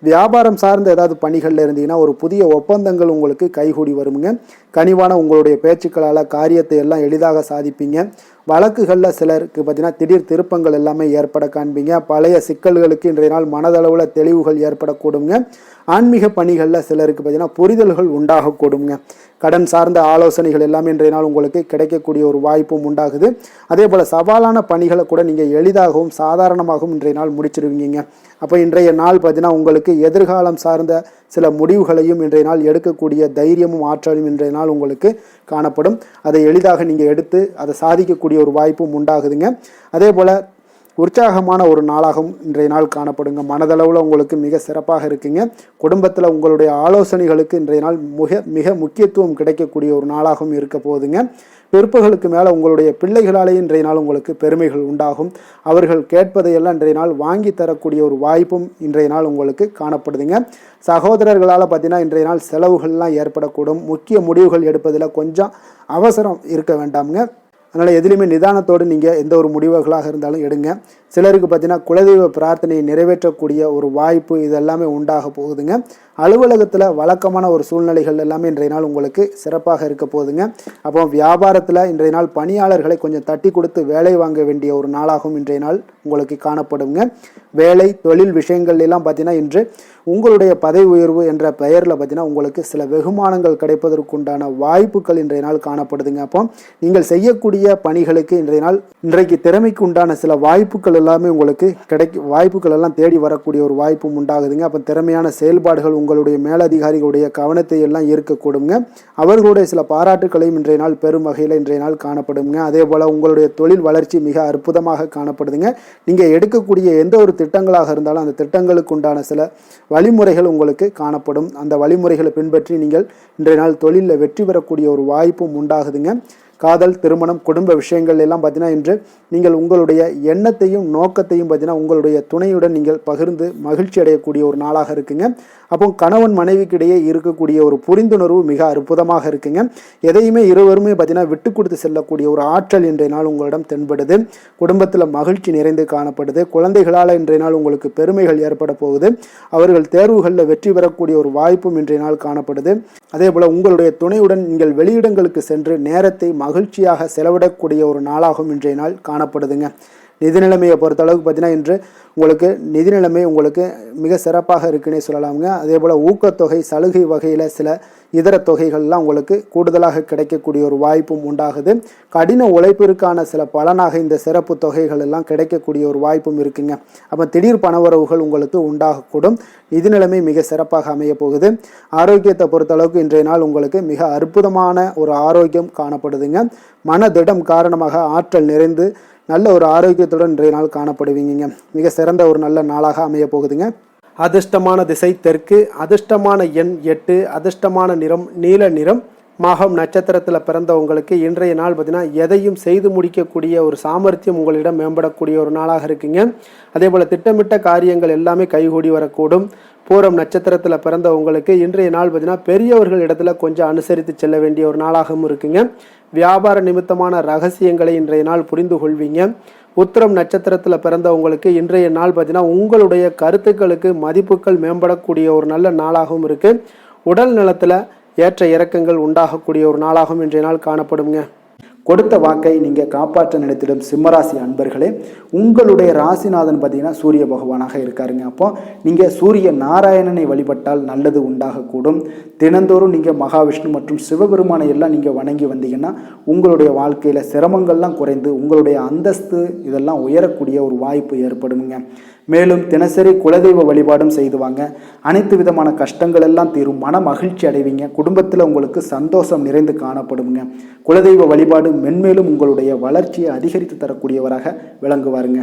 வியாபாரம் சார்ந்த ஏதாவது பணிகளில் இருந்தீங்கன்னா ஒரு புதிய ஒப்பந்தங்கள் உங்களுக்கு கைகூடி வருங்க. கனிவான உங்களுடைய பேச்சுக்களால் காரியத்தை எல்லாம் எளிதாக சாதிப்பீங்க. வழக்குகளில் சிலருக்கு பார்த்தீங்கன்னா திடீர் திருப்பங்கள் எல்லாமே ஏற்பட காண்பீங்க. பழைய சிக்கல்களுக்கு இன்றைய நாள் மனதளவில் தெளிவுகள் ஏற்படக்கூடுங்க. ஆன்மீக பணிகளில் சிலருக்கு பார்த்தீங்கன்னா புரிதல்கள் உண்டாகக்கூடுங்க. கடன் சார்ந்த ஆலோசனைகள் எல்லாமே இன்றைய நாள் உங்களுக்கு கிடைக்கக்கூடிய ஒரு வாய்ப்பும் உண்டாகுது. அதே போல் சவாலான பணிகளை கூட நீங்கள் எளிதாகவும் சாதாரணமாகவும் இன்றைய நாள் முடிச்சிருவீங்க. அப்போ இன்றைய நாள் பார்த்தீங்கன்னா உங்களுக்கு எதிர்காலம் சார்ந்த சில முடிவுகளையும் இன்றைய நாள் எடுக்கக்கூடிய தைரியமும் ஆற்றலும் இன்றைய நாள் உங்களுக்கு காணப்படும். அதை எளிதாக நீங்கள் எடுத்து அதை சாதிக்கக்கூடிய ஒரு வாய்ப்பும் உண்டாகுதுங்க. அதே போல் உற்சாகமான ஒரு நாளாகவும் இன்றைய நாள் காணப்படுங்க. மனதளவில் உங்களுக்கு மிக சிறப்பாக இருக்குங்க. குடும்பத்தில் உங்களுடைய ஆலோசனைகளுக்கு இன்றைய நாள் மிக முக்கியத்துவம் கிடைக்கக்கூடிய ஒரு நாளாகவும் இருக்க போகுதுங்க. பிற்பகலுக்கு மேலே உங்களுடைய பிள்ளைகளாலே இன்றைய நாள் உங்களுக்கு பெருமைகள் உண்டாகும். அவர்கள் கேட்பதையெல்லாம் இன்றைய நாள் வாங்கி தரக்கூடிய ஒரு வாய்ப்பும் இன்றைய நாள் உங்களுக்கு காணப்படுதுங்க. சகோதரர்களால் பார்த்தீங்கன்னா இன்றைய நாள் செலவுகள்லாம் ஏற்படக்கூடும். முக்கிய முடிவுகள் எடுப்பதில் கொஞ்சம் அவசரம் இருக்க வேண்டாமுங்க. அதனால் எதுலேயுமே நிதானத்தோடு நீங்கள் எந்த ஒரு முடிவுகளாக இருந்தாலும் எடுங்க. சிலருக்கு பார்த்தீங்கன்னா குலதெய்வ பிரார்த்தனையை நிறைவேற்றக்கூடிய ஒரு வாய்ப்பு இதெல்லாமே உண்டாக போகுதுங்க. அலுவலகத்தில் வழக்கமான ஒரு சூழ்நிலைகள் எல்லாமே இன்றைய நாள் உங்களுக்கு சிறப்பாக இருக்க போகுதுங்க. அப்போ வியாபாரத்தில் இன்றைய நாள் பணியாளர்களை கொஞ்சம் தட்டி கொடுத்து வேலை வாங்க வேண்டிய ஒரு நாளாகவும் இன்றைய நாள் உங்களுக்கு காணப்படுங்க. வேலை தொழில் விஷயங்கள் எல்லாம் பார்த்தீங்கன்னா இன்று உங்களுடைய பதவி உயர்வு என்ற பெயரில் பார்த்தீங்கன்னா உங்களுக்கு சில வெகுமானங்கள் கிடைப்பதற்குண்டான வாய்ப்புகள் இன்றைய நாள் காணப்படுதுங்க. அப்போ நீங்கள் செய்யக்கூடிய பணிகளுக்கு இன்றைக்கு திறமைக்கு உண்டான சில வாய்ப்புகள் எல்லாமே உங்களுக்கு வாய்ப்புகள் எல்லாம் தேடி வரக்கூடிய ஒரு வாய்ப்பும் உண்டாகுதுங்க. அப்போ திறமையான செயல்பாடுகள் உங்களுடைய மேலதிகாரிகளுடைய கவனத்தை எல்லாம் ஈர்க்கக்கூடுங்க. அவர்களுடைய சில பாராட்டுக்களையும் இன்றைய நாள் பெரும் வகையில் இன்றைய நாள் காணப்படுங்க. அதே போல் உங்களுடைய தொழில் வளர்ச்சி மிக அற்புதமாக காணப்படுதுங்க. நீங்கள் எடுக்கக்கூடிய எந்த ஒரு திட்டங்களாக இருந்தாலும் அந்த திட்டங்களுக்கு உண்டான சில வழிமுறைகள் உங்களுக்கு காணப்படும். அந்த வழிமுறைகளை பின்பற்றி நீங்கள் இன்றைய நாள் தொழிலில் வெற்றி பெறக்கூடிய ஒரு வாய்ப்பும் உண்டாகுதுங்க. காதல், திருமணம், குடும்ப விஷயங்கள் எல்லாம் பார்த்தீங்கன்னா இன்று நீங்கள் உங்களுடைய எண்ணத்தையும் நோக்கத்தையும் பார்த்தீங்கன்னா உங்களுடைய துணையுடன் நீங்கள் பகிர்ந்து மகிழ்ச்சி அடையக்கூடிய ஒரு நாளாக இருக்குங்க. அப்போ கணவன் மனைவிக்கிடையே இருக்கக்கூடிய ஒரு புரிந்துணர்வு மிக அற்புதமாக இருக்குங்க. எதையுமே இருவருமே பார்த்தீங்கன்னா விட்டு கொடுத்து செல்லக்கூடிய ஒரு ஆற்றல் இன்றைய நாள் உங்களிடம் தென்படுது. குடும்பத்தில் மகிழ்ச்சி நிறைந்து காணப்படுது. குழந்தைகளால் இன்றைய நாள் உங்களுக்கு பெருமைகள் ஏற்பட போகுது. அவர்கள் தேர்வுகளில் வெற்றி பெறக்கூடிய ஒரு வாய்ப்பும் இன்றைய நாள் காணப்படுது. அதே போல் உங்களுடைய துணையுடன் நீங்கள் வெளியிடங்களுக்கு சென்று நேரத்தை மகிழ்ச்சியாக செலவிடக்கூடிய ஒரு நாளாகவும் இன்றைய நாள் காணப்படுதுங்க. நிதி நிலைமையை பொறுத்தளவுக்கு பார்த்தீங்கன்னா இன்று உங்களுக்கு நிதி நிலைமை உங்களுக்கு மிக சிறப்பாக இருக்குன்னே சொல்லலாமுங்க. அதே போல் ஊக்கத்தொகை, சலுகை வகையில் சில இதர தொகைகள்லாம் உங்களுக்கு கூடுதலாக கிடைக்கக்கூடிய ஒரு வாய்ப்பும் உண்டாகுது. கடின உழைப்பிற்கான சில பலனாக இந்த சிறப்பு தொகைகள் எல்லாம் கிடைக்கக்கூடிய ஒரு வாய்ப்பும் இருக்குங்க. அப்போ திடீர் பணவரவுகள் உங்களுக்கு உண்டாகக்கூடும். நிதி நிலைமை மிக சிறப்பாக அமைய போகுது. ஆரோக்கியத்தை பொறுத்தளவுக்கு இன்றைய நாள் உங்களுக்கு மிக அற்புதமான ஒரு ஆரோக்கியம் காணப்படுதுங்க. மனதிடம் காரணமாக ஆற்றல் நிறைந்து நல்ல ஒரு ஆரோக்கியத்துடன் இன்றைய நாள் காணப்படுவீங்க. மிக சிறந்த ஒரு நல்ல நாளாக அமைய போகுதுங்க. அதிர்ஷ்டமான திசை தெற்கு, அதிர்ஷ்டமான எண் 8, அதிர்ஷ்டமான நிறம் நீல நிறம். மகம் நட்சத்திரத்தில் பிறந்தவங்களுக்கு இன்றைய நாள் பார்த்தீங்கன்னா எதையும் செய்து முடிக்கக்கூடிய ஒரு சாமர்த்தியம் உங்களிடம் மேம்படக்கூடிய ஒரு நாளாக இருக்குங்க. அதே போல் திட்டமிட்ட காரியங்கள் எல்லாமே கைகூடி வரக்கூடும். பூரம் நட்சத்திரத்தில் பிறந்தவங்களுக்கு இன்றைய நாள் பார்த்தீங்கன்னா பெரியவர்கள் இடத்துல கொஞ்சம் அனுசரித்து செல்ல வேண்டிய ஒரு நாளாகவும் இருக்குங்க. வியாபார நிமித்தமான ரகசியங்களை இன்றைய நாள் புரிந்து கொள்வீங்க. உத்திரம் நட்சத்திரத்தில் பிறந்தவங்களுக்கு இன்றைய நாள் பார்த்தீங்கன்னா உங்களுடைய கருத்துக்களுக்கு மதிப்புகள் மேம்படக்கூடிய ஒரு நல்ல நாளாகவும் இருக்குது. உடல் நலத்தில் ஏற்ற இறக்கங்கள் உண்டாகக்கூடிய ஒரு நாளாகவும் இன்றைய நாள் காணப்படுங்க. கொடுத்த வாக்கை நீங்கள் காப்பாற்ற நினைத்திடும் சிம்மராசி அன்பர்களே, உங்களுடைய ராசிநாதன் பார்த்தீங்கன்னா சூரிய பகவானாக இருக்காருங்க. அப்போ நீங்கள் சூரிய நாராயணனை வழிபட்டால் நல்லது உண்டாகக்கூடும். தினந்தோறும் நீங்கள் மகாவிஷ்ணு மற்றும் சிவபெருமானை எல்லாம் நீங்கள் வணங்கி வந்தீங்கன்னா உங்களுடைய வாழ்க்கையில் சிரமங்கள்லாம் குறைந்து உங்களுடைய அந்தஸ்து இதெல்லாம் உயரக்கூடிய ஒரு வாய்ப்பு ஏற்படுங்க. மேலும் தினசரி குலதெய்வ வழிபாடும் செய்துவாங்க. அனைத்து விதமான கஷ்டங்கள் எல்லாம் தீரும். மன மகிழ்ச்சி அடைவீங்க. குடும்பத்தில் உங்களுக்கு சந்தோஷம் நிறைந்து காணப்படுங்க. குலதெய்வ வழிபாடு மென்மேலும் உங்களுடைய வளர்ச்சியை அதிகரித்து தரக்கூடியவராக விளங்குவாருங்க.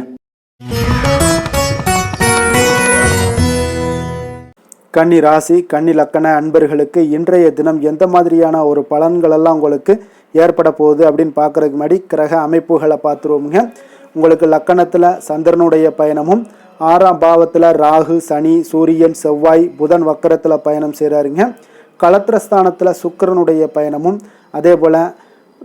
கன்னி ராசி, கன்னி லக்கண அன்பர்களுக்கு இன்றைய தினம் எந்த மாதிரியான ஒரு பலன்களெல்லாம் உங்களுக்கு ஏற்பட போகுது அப்படின்னு பார்க்குறதுக்கு முன்னாடி கிரக அமைப்புகளை பார்த்துருவோமுங்க. உங்களுக்கு லக்கணத்தில் சந்திரனுடைய பயணமும், 6ஆம் பாவத்தில் ராகு, சனி, சூரியன், செவ்வாய், புதன் வக்கரத்தில் பயணம் செய்கிறாருங்க. களத்திரஸ்தானத்தில் சுக்கிரனுடைய பயணமும், அதே போல்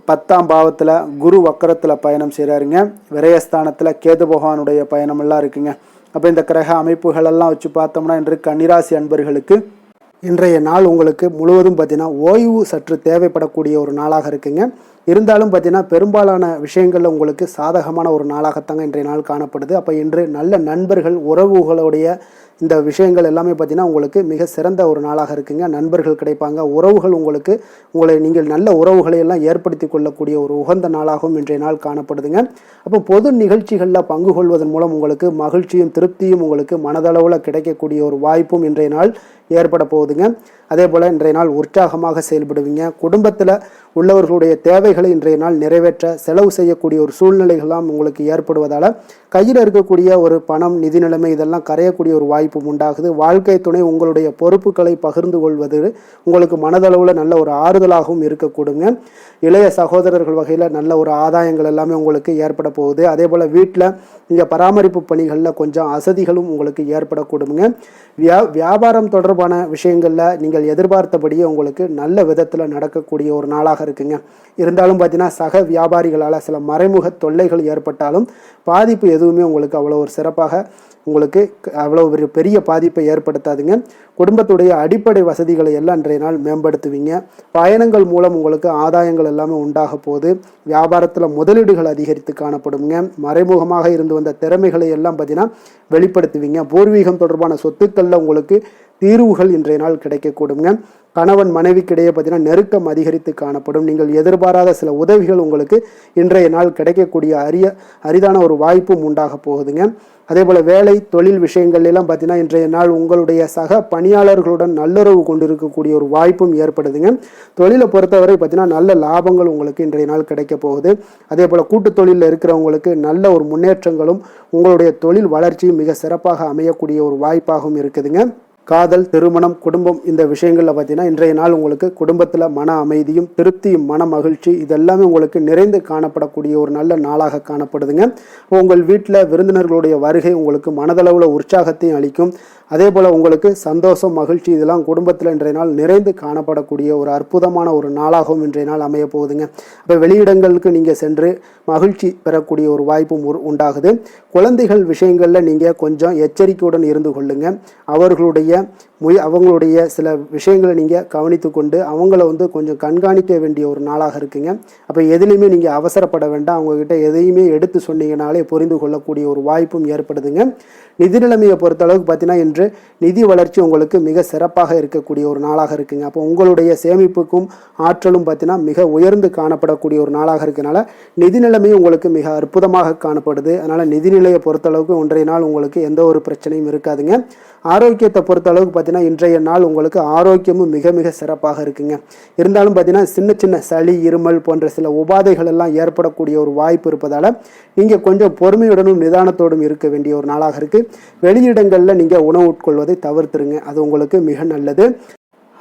10ஆம் பாவத்தில் குரு வக்கரத்தில் பயணம் செய்கிறாருங்க. விரயஸ்தானத்தில் கேது பகவானுடைய பயணமெல்லாம் இருக்குங்க. அப்போ இந்த கிரக அமைப்புகளெல்லாம் வச்சு பார்த்தோம்னா இன்று கன்னிராசி அன்பர்களுக்கு இன்றைய நாள் உங்களுக்கு முழுவதும் பார்த்தீங்கன்னா ஓய்வு சற்று தேவைப்படக்கூடிய ஒரு நாளாக இருக்குங்க. இருந்தாலும் பார்த்தீங்கன்னா பெரும்பாலான விஷயங்களில் உங்களுக்கு சாதகமான ஒரு நாளாகத்தாங்க இன்றைய நாள் காணப்படுது. அப்போ இன்று நல்ல நண்பர்கள், உறவுகளுடைய இந்த விஷயங்கள் எல்லாமே பார்த்தீங்கன்னா உங்களுக்கு மிக சிறந்த ஒரு நாளாக இருக்குங்க. நண்பர்கள் கிடைப்பாங்க, உறவுகள் உங்களை நீங்கள் நல்ல உறவுகளை எல்லாம் ஏற்படுத்தி கொள்ளக்கூடிய ஒரு உகந்த நாளாகவும் இன்றைய நாள் காணப்படுதுங்க. அப்போ பொது நிகழ்ச்சிகளில் பங்கு கொள்வதன் மூலம் உங்களுக்கு மகிழ்ச்சியும் திருப்தியும் உங்களுக்கு மனதளவில் கிடைக்கக்கூடிய ஒரு வாய்ப்பும் இன்றைய நாள் ஏற்பட போகுதுங்க. அதே போல் இன்றைய நாள் உற்சாகமாக செயல்படுவீங்க. குடும்பத்தில் உள்ளவர்களுடைய தேவைகளை இன்றைய நாள் நிறைவேற்ற செலவு செய்யக்கூடிய ஒரு சூழ்நிலைகள்லாம் உங்களுக்கு ஏற்படுவதால் கையில் இருக்கக்கூடிய ஒரு பணம், நிதி நிலைமை இதெல்லாம் கரையக்கூடிய ஒரு வாய்ப்பும் உண்டாகுது. வாழ்க்கை துணை உங்களுடைய பொறுப்புகளை பகிர்ந்து கொள்வது உங்களுக்கு மனதளவில் நல்ல ஒரு ஆறுதலாகவும் இருக்கக்கூடுங்க. இளைய சகோதரர்கள் வகையில் நல்ல ஒரு ஆதாயங்கள் எல்லாமே உங்களுக்கு ஏற்பட போகுது. அதே போல் வீட்டில் நீங்கள் பராமரிப்பு பணிகளில் கொஞ்சம் அசதிகளும் உங்களுக்கு ஏற்படக்கூடுங்க. வியாபாரம் தொடர்பான விஷயங்களில் நீங்கள் எதிர்பார்த்தபடியே உங்களுக்கு நல்ல விதத்தில் நடக்கக்கூடிய ஒரு நாளாக இருக்குங்க. இருந்தாலும் பார்த்தீங்கன்னா சக வியாபாரிகளால் சில மறைமுக தொல்லைகள் ஏற்பட்டாலும் பாதிப்பு எதுவுமே உங்களுக்கு அவ்வளோ ஒரு சிறப்பாக உங்களுக்கு அவ்வளோ ஒரு பெரிய பாதிப்பை ஏற்படுத்தாதுங்க. குடும்பத்துடைய அடிப்படை வசதிகளை எல்லாம் இன்றைய நாள் மேம்படுத்துவீங்க. பயணங்கள் மூலம் உங்களுக்கு ஆதாயங்கள் எல்லாமே உண்டாக போகுது. வியாபாரத்தில் முதலீடுகள் அதிகரித்து காணப்படுங்க. மறைமுகமாக இருந்து வந்த திறமைகளை எல்லாம் பார்த்தீங்கன்னா வெளிப்படுத்துவீங்க. பூர்வீகம் தொடர்பான சொத்துக்களில் உங்களுக்கு தீர்வுகள் இன்றைய நாள் கிடைக்கக்கூடுங்க. கணவன் மனைவிக்கிடையே பார்த்தீங்கன்னா நெருக்கம் அதிகரித்து காணப்படும். நீங்கள் எதிர்பாராத சில உதவிகள் உங்களுக்கு இன்றைய நாள் கிடைக்கக்கூடிய அரிதான ஒரு வாய்ப்பும் உண்டாக போகுதுங்க. அதே போல் வேலை தொழில் விஷயங்கள்லாம் பார்த்தீங்கன்னா இன்றைய நாள் உங்களுடைய சக பணியாளர்களுடன் நல்லுறவு கொண்டிருக்கக்கூடிய ஒரு வாய்ப்பும் ஏற்படுதுங்க. தொழிலை பொறுத்தவரை பார்த்தீங்கன்னா நல்ல லாபங்கள் உங்களுக்கு இன்றைய நாள் கிடைக்க போகுது. அதே போல் கூட்டு தொழிலில் இருக்கிறவங்களுக்கு நல்ல ஒரு முன்னேற்றங்களும் உங்களுடைய தொழில் வளர்ச்சியும் மிக சிறப்பாக அமையக்கூடிய ஒரு வாய்ப்பாகவும் இருக்குதுங்க. காதல், திருமணம், குடும்பம் இந்த விஷயங்களில் பார்த்தீங்கன்னா இன்றைய நாள் உங்களுக்கு குடும்பத்தில் மன அமைதியும் திருப்தியும் மன மகிழ்ச்சி இதெல்லாமே உங்களுக்கு நிறைந்து காணப்படக்கூடிய ஒரு நல்ல நாளாக காணப்படுதுங்க. உங்கள் வீட்டில் விருந்தினர்களுடைய வருகை உங்களுக்கு மனதளவில் உற்சாகத்தையும் அளிக்கும். அதே போல் உங்களுக்கு சந்தோஷம், மகிழ்ச்சி இதெல்லாம் குடும்பத்தில் இன்றைய நாள் நிறைந்து காணப்படக்கூடிய ஒரு அற்புதமான ஒரு நாளாகவும் இன்றைய நாள் அமைய போகுதுங்க. அப்போ வெளியிடங்களுக்கு நீங்கள் சென்று மகிழ்ச்சி பெறக்கூடிய ஒரு வாய்ப்பும் உண்டாகுது. குழந்தைகள் விஷயங்களில் நீங்கள் கொஞ்சம் எச்சரிக்கையுடன் இருந்து கொள்ளுங்க. அவங்களுடைய சில விஷயங்களை நீங்கள் கவனித்து கொண்டு அவங்கள கொஞ்சம் கண்காணிக்க வேண்டிய ஒரு நாளாக இருக்குங்க. அப்போ எதுலேயுமே நீங்கள் அவசரப்பட வேண்டாம். அவங்கக்கிட்ட எதையுமே எடுத்து சொன்னீங்கனாலே புரிந்து கொள்ளக்கூடிய ஒரு வாய்ப்பும் ஏற்படுதுங்க. நிதி நிலைமையை பொறுத்தளவுக்கு பார்த்தீங்கன்னா இன்று நிதி வளர்ச்சி உங்களுக்கு மிக சிறப்பாக இருக்கக்கூடிய ஒரு நாளாக இருக்குங்க. அப்போ உங்களுடைய சேமிப்புக்கும் ஆற்றலும் பார்த்தீங்கன்னா மிக உயர்ந்து காணப்படக்கூடிய ஒரு நாளாக இருக்கனால நிதி நிலைமையும் உங்களுக்கு மிக அற்புதமாக காணப்படுது. அதனால் நிதிநிலையை பொறுத்தளவுக்கு இன்றைய நாள் உங்களுக்கு எந்த ஒரு பிரச்சனையும் இருக்காதுங்க. ஆரோக்கியத்தை பொறுத்தளவுக்கு பார்த்தீங்கன்னா இன்றைய நாள் உங்களுக்கு ஆரோக்கியமும் மிக மிக சிறப்பாக இருக்குங்க. இருந்தாலும் பார்த்தீங்கன்னா சின்ன சின்ன சளி, இருமல் போன்ற சில உபாதைகள் எல்லாம் ஏற்படக்கூடிய ஒரு வாய்ப்பு இருப்பதால் நீங்கள் கொஞ்சம் பொறுமையுடனும் நிதானத்தோடும் இருக்க வேண்டிய ஒரு நாளாக இருக்குது. வெளியிடங்களில் நீங்கள் உணவு உட்கொள்வதை தவிர்த்துருங்க, அது உங்களுக்கு மிக நல்லது.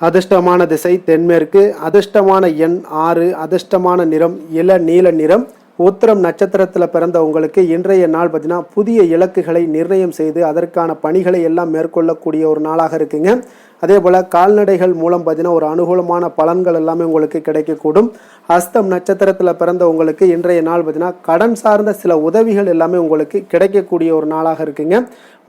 அதிர்ஷ்டமான திசை தென்மேற்கு, அதிர்ஷ்டமான எண் 6, அதிர்ஷ்டமான நிறம் இளநீல நிறம். உத்திரம் நட்சத்திரத்தில் பிறந்த உங்களுக்கு இன்றைய நாள் பார்த்தீங்கன்னா புதிய இலக்குகளை நிர்ணயம் செய்து அதற்கான பணிகளை எல்லாம் மேற்கொள்ளக்கூடிய ஒரு நாளாக இருக்குங்க. அதே போல் கால்நடைகள் மூலம் பார்த்தீங்கன்னா ஒரு அனுகூலமான பலன்கள் எல்லாமே உங்களுக்கு கிடைக்கக்கூடும். ஹஸ்தம் நட்சத்திரத்தில் பிறந்த உங்களுக்கு இன்றைய நாள் பார்த்தீங்கன்னா கடன் சார்ந்த சில உதவிகள் எல்லாமே உங்களுக்கு கிடைக்கக்கூடிய ஒரு நாளாக இருக்குங்க.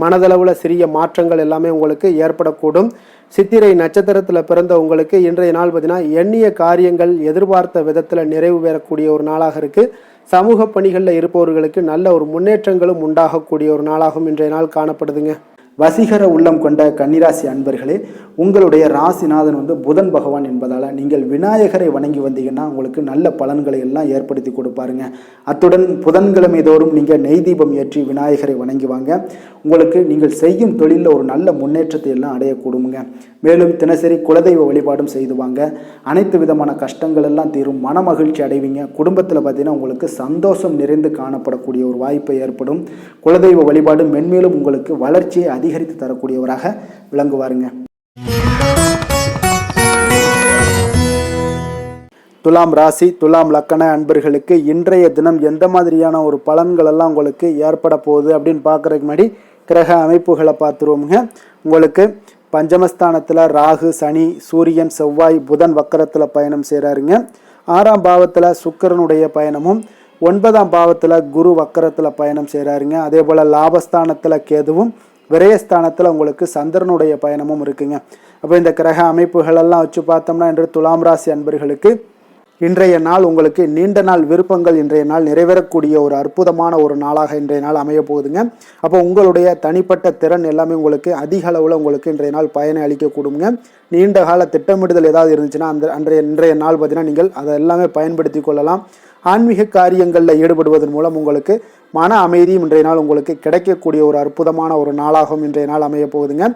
மனதளவில் சிறிய மாற்றங்கள் எல்லாமே உங்களுக்கு ஏற்படக்கூடும். சித்திரை நட்சத்திரத்தில் பிறந்த உங்களுக்கு இன்றைய நாள் பார்த்தீங்கன்னா எண்ணிய காரியங்கள் எதிர்பார்த்த விதத்தில் நிறைவு பெறக்கூடிய ஒரு நாளாக இருக்குது. சமூக பணிகளில் இருப்பவர்களுக்கு நல்ல ஒரு முன்னேற்றங்களும் உண்டாகக்கூடிய ஒரு நாளாகவும் இன்றைய நாள் காணப்படுதுங்க. வசீகர உள்ளம் கொண்ட கன்னிராசி அன்பர்களே, உங்களுடைய ராசிநாதன் புதன் பகவான் என்பதால் நீங்கள் விநாயகரை வணங்கி வந்தீங்கன்னா உங்களுக்கு நல்ல பலன்களை எல்லாம் ஏற்படுத்தி கொடுப்பாருங்க. அத்துடன் புதன்கிழமை தோறும் நீங்கள் நெய் தீபம் ஏற்றி விநாயகரை வணங்கி வாங்க. உங்களுக்கு நீங்கள் செய்யும் தொழிலில் ஒரு நல்ல முன்னேற்றத்தை எல்லாம் அடையக்கூடுங்க. மேலும் தினசரி குலதெய்வ வழிபாடும் செய்து வாங்க. அனைத்து விதமான கஷ்டங்கள் எல்லாம் தீரும், மன மகிழ்ச்சி அடைவீங்க. குடும்பத்தில் பார்த்தீங்கன்னா உங்களுக்கு சந்தோஷம் நிறைந்து காணப்படக்கூடிய ஒரு வாய்ப்பு ஏற்படும். குலதெய்வ வழிபாடு மென்மேலும் உங்களுக்கு வளர்ச்சியை அதிகரித்து தரக்கூடியவராக விளங்குவாருங்க. துலாம் ராசி, துலாம் லக்கண அன்பர்களுக்கு இன்றைய தினம் எந்த மாதிரியான ஒரு பலன்கள் எல்லாம் உங்களுக்கு ஏற்பட போகுது அப்படின்னு பார்க்குறதுக்கு முன்னாடி கிரக அமைப்புகளை பார்த்துருவோமுங்க. உங்களுக்கு பஞ்சமஸ்தானத்தில் ராகு, சனி, சூரியன், செவ்வாய், புதன் வக்கரத்தில் பயணம் செய்கிறாருங்க. 6ஆம் பாவத்தில் சுக்கிரனுடைய பயணமும் 9ஆம் பாவத்தில் குரு வக்கரத்தில் பயணம் செய்கிறாருங்க. அதே போல் லாபஸ்தானத்தில் கேதுவும் விரயஸ்தானத்தில் உங்களுக்கு சந்திரனுடைய பயணமும் இருக்குங்க. அப்போ இந்த கிரக அமைப்புகளெல்லாம் வச்சு பார்த்தோம்னா இன்று துலாம் ராசி அன்பர்களுக்கு இன்றைய நாள் உங்களுக்கு நீண்ட நாள் விருப்பங்கள் இன்றைய நாள் நிறைவேறக்கூடிய ஒரு அற்புதமான ஒரு நாளாக இன்றைய நாள் அமைய போகுதுங்க. அப்போ உங்களுடைய தனிப்பட்ட திறன் எல்லாமே உங்களுக்கு அதிக அளவில் உங்களுக்கு இன்றைய நாள் பயனை அளிக்கக்கூடுங்க. நீண்ட கால திட்டமிடுதல் ஏதாவது இருந்துச்சுன்னா இன்றைய நாள் பார்த்தீங்கன்னா நீங்கள் அதை எல்லாமே பயன்படுத்தி கொள்ளலாம். ஆன்மீக காரியங்களில் ஈடுபடுவதன் மூலம் உங்களுக்கு மன அமைதியும் இன்றைய நாள் உங்களுக்கு கிடைக்கக்கூடிய ஒரு அற்புதமான ஒரு நாளாகவும் இன்றைய நாள் அமைய போகுதுங்க.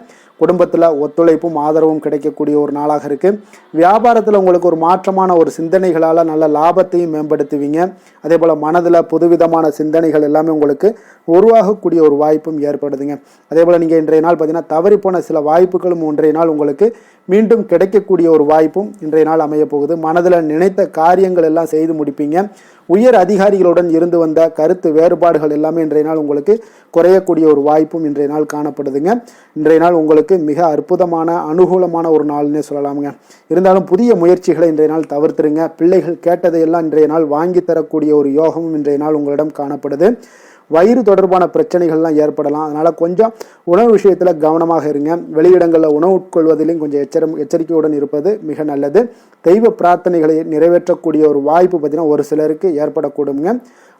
குடும்பத்தில் ஒத்துழைப்பும் ஆதரவும் கிடைக்கக்கூடிய ஒரு நாளாக இருக்குது. வியாபாரத்தில் உங்களுக்கு ஒரு மாற்றமான ஒரு சிந்தனைகளால் நல்ல லாபத்தையும் மேம்படுத்துவீங்க. அதே போல் மனதில் புதுவிதமான சிந்தனைகள் எல்லாமே உங்களுக்கு உருவாகக்கூடிய ஒரு வாய்ப்பும் ஏற்படுதுங்க. அதே போல் நீங்கள் இன்றைய நாள் பார்த்தீங்கன்னா தவறிப்போன சில வாய்ப்புகளும் இன்றைய நாள் உங்களுக்கு மீண்டும் கிடைக்கக்கூடிய ஒரு வாய்ப்பும் இன்றைய நாள் அமைய போகுது. மனதில் நினைத்த காரியங்கள் எல்லாம் செய்து முடிப்பீங்க. உயர் அதிகாரிகளுடன் இருந்து வந்த கருத்து வேறுபாடுகள் எல்லாமே இன்றைய நாள் உங்களுக்கு குறையக்கூடிய ஒரு வாய்ப்பும் இன்றைய நாள் காணப்படுதுங்க. இன்றைய நாள் உங்களுக்கு மிக அற்புதமான அனுகூலமான ஒரு நாள்னே சொல்லலாமுங்க. இருந்தாலும் புதிய முயற்சிகளை இன்றைய நாள் தவிர்த்துருங்க. பிள்ளைகள் கேட்டதையெல்லாம் இன்றைய நாள் வாங்கி தரக்கூடிய ஒரு யோகமும் இன்றைய நாள் உங்களிடம் காணப்படுது. வயிறு தொடர்பான பிரச்சனைகள்லாம் ஏற்படலாம். அதனால் கொஞ்சம் உணவு விஷயத்தில் கவனமாக இருங்க. வெளியிடங்களில் உணவு உட்கொள்வதிலும் கொஞ்சம் எச்சரிக்கையுடன் இருப்பது மிக நல்லது. தெய்வ பிரார்த்தனைகளை நிறைவேற்றக்கூடிய ஒரு வாய்ப்பு பார்த்தீங்கன்னா ஒரு சிலருக்கு ஏற்படக்கூடுங்க.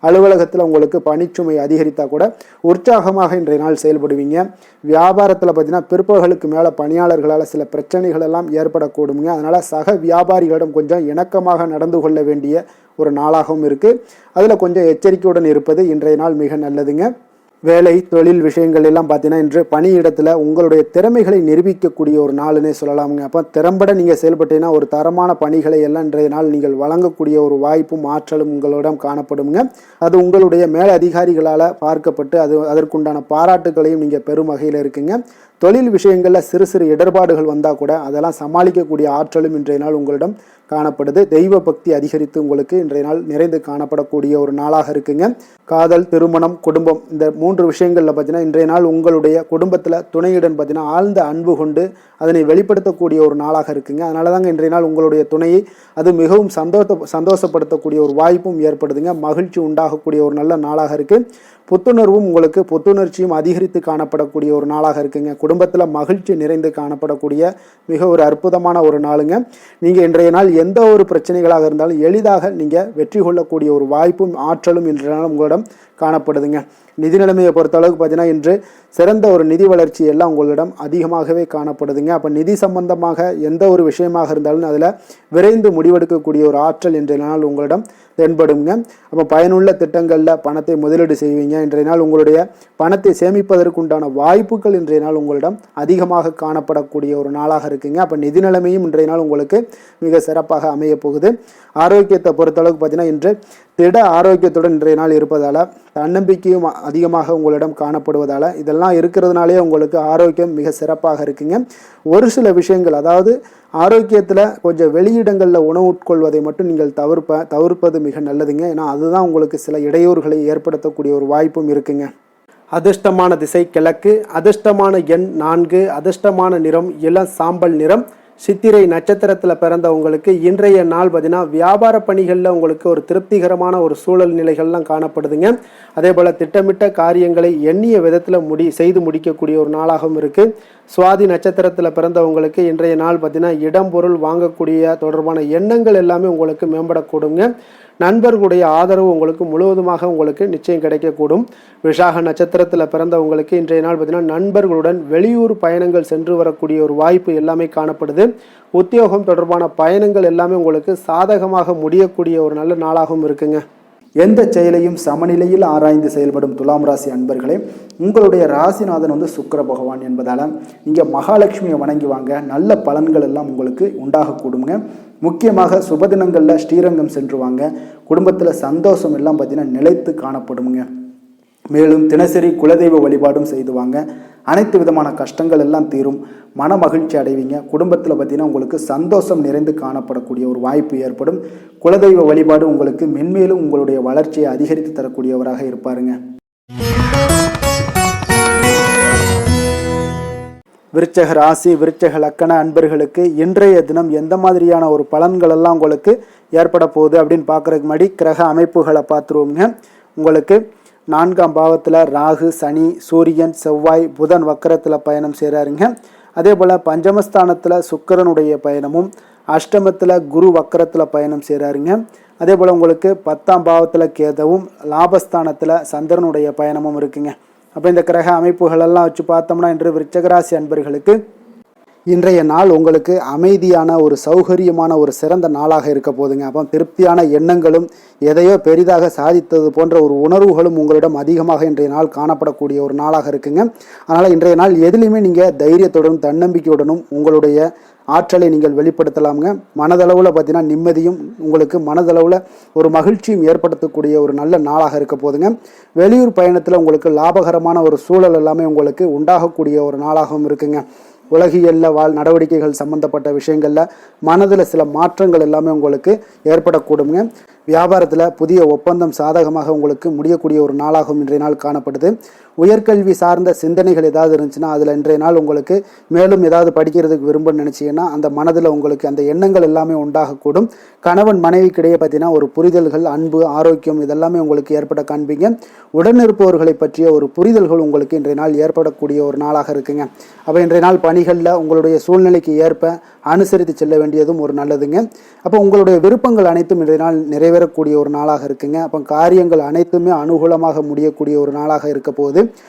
அலுவலகத்தில் உங்களுக்கு பணிச்சுமை அதிகரித்தா கூட உற்சாகமாக இன்றைய நாள் செயல்படுவீங்க. வியாபாரத்தில் பார்த்தீங்கன்னா பிற்பகலுக்கு மேலே பணியாளர்களால் சில பிரச்சனைகள் எல்லாம் ஏற்படக்கூடுங்க. அதனால் சக வியாபாரிகளிடம் கொஞ்சம் இணக்கமாக நடந்து கொள்ள வேண்டிய ஒரு நாளாகவும் இருக்குது. அதில் கொஞ்சம் எச்சரிக்கையுடன் இருப்பது இன்றைய நாள் மிக நல்லதுங்க. வேலை தொழில் விஷயங்கள் எல்லாம் பார்த்தீங்கன்னா இன்று பணியிடத்தில் உங்களுடைய திறமைகளை நிரூபிக்கக்கூடிய ஒரு நாளுன்னே சொல்லலாமுங்க. அப்போ திறம்பட நீங்கள் செயல்பட்டீங்கன்னா ஒரு தரமான பணிகளை எல்லாம் இன்றைய நாள் நீங்கள் வழங்கக்கூடிய ஒரு வாய்ப்பும் ஆற்றலும் உங்களிடம் காணப்படுங்க. அது உங்களுடைய மேல் அதிகாரிகளால் பார்க்கப்பட்டு அதற்குண்டான பாராட்டுகளையும் நீங்கள் பெரும் வகையில் இருக்குங்க. தொழில் விஷயங்களில் சிறு சிறு இடர்பாடுகள் வந்தால் கூட அதெல்லாம் சமாளிக்கக்கூடிய ஆற்றலும் இன்றைய நாள் உங்களிடம் காணப்படுது. தெய்வ பக்தி அதிகரித்து உங்களுக்கு இன்றைய நாள் நிறைந்து காணப்படக்கூடிய ஒரு நாளாக இருக்குங்க. காதல், திருமணம், குடும்பம் இந்த 3 விஷயங்களில் பார்த்தீங்கன்னா இன்றைய நாள் உங்களுடைய குடும்பத்தில் துணையுடன் பார்த்தீங்கன்னா ஆழ்ந்த அன்பு கொண்டு அதனை வெளிப்படுத்தக்கூடிய ஒரு நாளாக இருக்குங்க. அதனால தாங்க இன்றைய நாள் உங்களுடைய துணையை அது மிகவும் சந்தோஷப்படுத்தக்கூடிய ஒரு வாய்ப்பும் ஏற்படுதுங்க. மகிழ்ச்சி உண்டாகக்கூடிய ஒரு நல்ல நாளாக இருக்குது. புத்துணர்வும் உங்களுக்கு புத்துணர்ச்சியும் அதிகரித்து காணப்படக்கூடிய ஒரு நாளாக இருக்குங்க. குடும்பத்தில் மகிழ்ச்சி நிறைந்து காணப்படக்கூடிய மிக ஒரு அற்புதமான ஒரு நாளுங்க. நீங்கள் இன்றைய நாள் எந்த ஒரு பிரச்சனைகளாக இருந்தாலும் எளிதாக நீங்கள் வெற்றி கொள்ளக்கூடிய ஒரு வாய்ப்பும் ஆற்றலும் இன்றைய நாள் உங்களிடம் காணப்படுதுங்க. நிதி நிலைமையை பொறுத்த அளவுக்கு பார்த்தீங்கன்னா இன்று சிறந்த ஒரு நிதி வளர்ச்சி எல்லாம் உங்களிடம் அதிகமாகவே காணப்படுதுங்க. அப்போ நிதி சம்பந்தமாக எந்த ஒரு விஷயமாக இருந்தாலும் அதில் விரைந்து முடிவெடுக்கக்கூடிய ஒரு ஆற்றல் இன்றைய நாள் உங்களிடம் தென்படுங்க. அப்போ பயனுள்ள திட்டங்களில் பணத்தை முதலீடு செய்வீங்க. இன்றைய நாள் உங்களுடைய பணத்தை சேமிப்பதற்குண்டான வாய்ப்புகள் இன்றைய நாள் உங்களிடம் அதிகமாக காணப்படக்கூடிய ஒரு நாளாக இருக்குங்க. அப்போ நிதி நிலைமையும் இன்றைய நாள் உங்களுக்கு மிக சிறப்பாக அமைய போகுது. ஆரோக்கியத்தை பொறுத்தளவுக்கு பார்த்தீங்கன்னா இன்று திட ஆரோக்கியத்துடன் இன்றைய நாள் இருப்பதால் தன்னம்பிக்கையும் அதிகமாக உங்களிடம் காணப்படுவதால் இதெல்லாம் இருக்கிறதுனாலே உங்களுக்கு ஆரோக்கியம் மிக சிறப்பாக இருக்குங்க. ஒரு சில விஷயங்கள் அதாவது ஆரோக்கியத்தில் கொஞ்சம் வெளியிடங்களில் உணவு உட்கொள்வதை மட்டும் நீங்கள் தவிர்ப்பது மிக நல்லதுங்க. ஏன்னா அதுதான் உங்களுக்கு சில இடையூறுகளை ஏற்படுத்தக்கூடிய ஒரு வாய்ப்பும் இருக்குங்க. அதிர்ஷ்டமான திசை கிழக்கு, அதிர்ஷ்டமான எண் 4, அதிர்ஷ்டமான நிறம் இளம் சாம்பல் நிறம். சித்திரை நட்சத்திரத்தில் பிறந்தவங்களுக்கு இன்றைய நாள் பார்த்தீங்கன்னா வியாபார பணிகளில் உங்களுக்கு ஒரு திருப்திகரமான ஒரு சூழல் நிலைகள்லாம் காணப்படுதுங்க. அதே போல் திட்டமிட்ட காரியங்களை எண்ணிய விதத்தில் செய்து முடிக்கக்கூடிய ஒரு நாளாகவும் இருக்குது. சுவாதி நட்சத்திரத்தில் பிறந்தவங்களுக்கு இன்றைய நாள் பார்த்தீங்கன்னா இடம் பொருள் வாங்கக்கூடிய தொடர்பான எண்ணங்கள் எல்லாமே உங்களுக்கு மேம்படக்கூடுங்க. நண்பர்களுடைய ஆதரவு உங்களுக்கு முழுவதுமாக உங்களுக்கு நிச்சயம் கிடைக்கக்கூடும். விசாக நட்சத்திரத்தில் பிறந்தவங்களுக்கு இன்றைய நாள் பார்த்தீங்கன்னா நண்பர்களுடன் வெளியூர் பயணங்கள் சென்று வரக்கூடிய ஒரு வாய்ப்பு எல்லாமே காணப்படுது. உத்தியோகம் தொடர்பான பயணங்கள் எல்லாமே உங்களுக்கு சாதகமாக முடியக்கூடிய ஒரு நல்ல நாளாகவும் இருக்குங்க. எந்த செயலையும் சமநிலையில் ஆராய்ந்து செயல்படும் துலாம் ராசி அன்பர்களே, உங்களுடைய ராசிநாதன் சுக்கிர பகவான் என்பதால் நீங்கள் மகாலட்சுமியை வணங்கி வாங்க. நல்ல பலன்கள் எல்லாம் உங்களுக்கு உண்டாகக்கூடுங்க. முக்கியமாக சுபதினங்களில் ஸ்ரீரங்கம் சென்று வாங்க. குடும்பத்தில் சந்தோஷம் எல்லாம் பார்த்தீங்கன்னா நிலைத்து காணப்படுங்க. மேலும் தினசரி குலதெய்வ வழிபாடும் செய்து வாங்க. அனைத்து விதமான கஷ்டங்கள் எல்லாம் தீரும். மன மகிழ்ச்சி அடைவீங்க. குடும்பத்தில் பார்த்தீங்கன்னா உங்களுக்கு சந்தோஷம் நிறைந்து காணப்படக்கூடிய ஒரு வாய்ப்பு ஏற்படும். குலதெய்வ வழிபாடு உங்களுக்கு மென்மேலும் உங்களுடைய வளர்ச்சியை அதிகரித்து தரக்கூடியவராக இருப்பாருங்க. விருச்சக ராசி விருச்சக லக்கண அன்பர்களுக்கு இன்றைய தினம் எந்த மாதிரியான ஒரு பலன்கள் எல்லாம் உங்களுக்கு ஏற்பட போகுது அப்படின்னு பார்க்குறதுக்கு முன்னாடி கிரக அமைப்புகளை பார்த்துருவோங்க. உங்களுக்கு 4ஆம் பாவத்தில் ராகு, சனி, சூரியன், செவ்வாய், புதன் வக்கரத்தில் பயணம் செய்கிறாருங்க. அதே போல் பஞ்சமஸ்தானத்தில் சுக்கிரனுடைய பயணமும், அஷ்டமத்தில் குரு வக்கரத்தில் பயணம் செய்கிறாருங்க. அதே போல் உங்களுக்கு 10ஆம் பாவத்தில் கேதுவும், லாபஸ்தானத்தில் சந்திரனுடைய பயணமும் இருக்குங்க. அப்போ இந்த கிரக அமைப்புகளெல்லாம் வச்சு பார்த்தோம்னா இன்று விருச்சிகராசி அன்பர்களுக்கு இன்றைய நாள் உங்களுக்கு அமைதியான ஒரு சௌகரியமான ஒரு சிறந்த நாளாக இருக்க போதுங்க. அப்போ திருப்தியான எண்ணங்களும், எதையோ பெரிதாக சாதித்தது போன்ற ஒரு உணர்வுகளும் உங்களிடம் அதிகமாக இன்றைய நாள் காணப்படக்கூடிய ஒரு நாளாக இருக்குங்க. அதனால் இன்றைய நாள் எதுலேயுமே நீங்கள் தைரியத்துடனும் தன்னம்பிக்கையுடனும் உங்களுடைய ஆற்றலை நீங்கள் வெளிப்படுத்தலாமுங்க. மனதளவில் பார்த்தீங்கன்னா நிம்மதியும், உங்களுக்கு மனதளவில் ஒரு மகிழ்ச்சியும் ஏற்படுத்தக்கூடிய ஒரு நல்ல நாளாக இருக்க போதுங்க. வெளியூர் பயணத்தில் உங்களுக்கு லாபகரமான ஒரு சூழல் எல்லாமே உங்களுக்கு உண்டாகக்கூடிய ஒரு நாளாகவும் இருக்குங்க. உலகியலில் நடவடிக்கைகள் சம்பந்தப்பட்ட விஷயங்களில் மனதில் சில மாற்றங்கள் எல்லாமே உங்களுக்கு ஏற்படக்கூடுங்க. வியாபாரத்தில் புதிய ஒப்பந்தம் சாதகமாக உங்களுக்கு முடியக்கூடிய ஒரு நாளாகவும் இன்றைய நாள் காணப்படுது. உயர்கல்வி சார்ந்த சிந்தனைகள் ஏதாவது இருந்துச்சுன்னா அதில் இன்றைய நாள் உங்களுக்கு மேலும் ஏதாவது படிக்கிறதுக்கு விரும்புன்னு நினச்சிங்கன்னா அந்த மனதில் உங்களுக்கு அந்த எண்ணங்கள் எல்லாமே உண்டாகக்கூடும். கணவன் மனைவிக்கிடையே பார்த்தீங்கன்னா ஒரு புரிதல்கள், அன்பு, ஆரோக்கியம் இதெல்லாமே உங்களுக்கு ஏற்பட காண்பீங்க. உடனிருப்பவர்களை பற்றிய ஒரு புரிதல்கள் உங்களுக்கு இன்றைய நாள் ஏற்படக்கூடிய ஒரு நாளாக இருக்குங்க. அப்போ இன்றைய நாள் பணிகளில் உங்களுடைய சூழ்நிலைக்கு ஏற்ப அனுசரித்து செல்ல வேண்டியதும் ஒரு நல்லதுங்க. அப்போ உங்களுடைய விருப்பங்கள் அனைத்தும் இன்றைய நாள் நிறைவேறக்கூடிய ஒரு நாளாக இருக்குங்க. அப்போ காரியங்கள் அனைத்துமே அனுகூலமாக முடியக்கூடிய ஒரு நாளாக இருக்க போது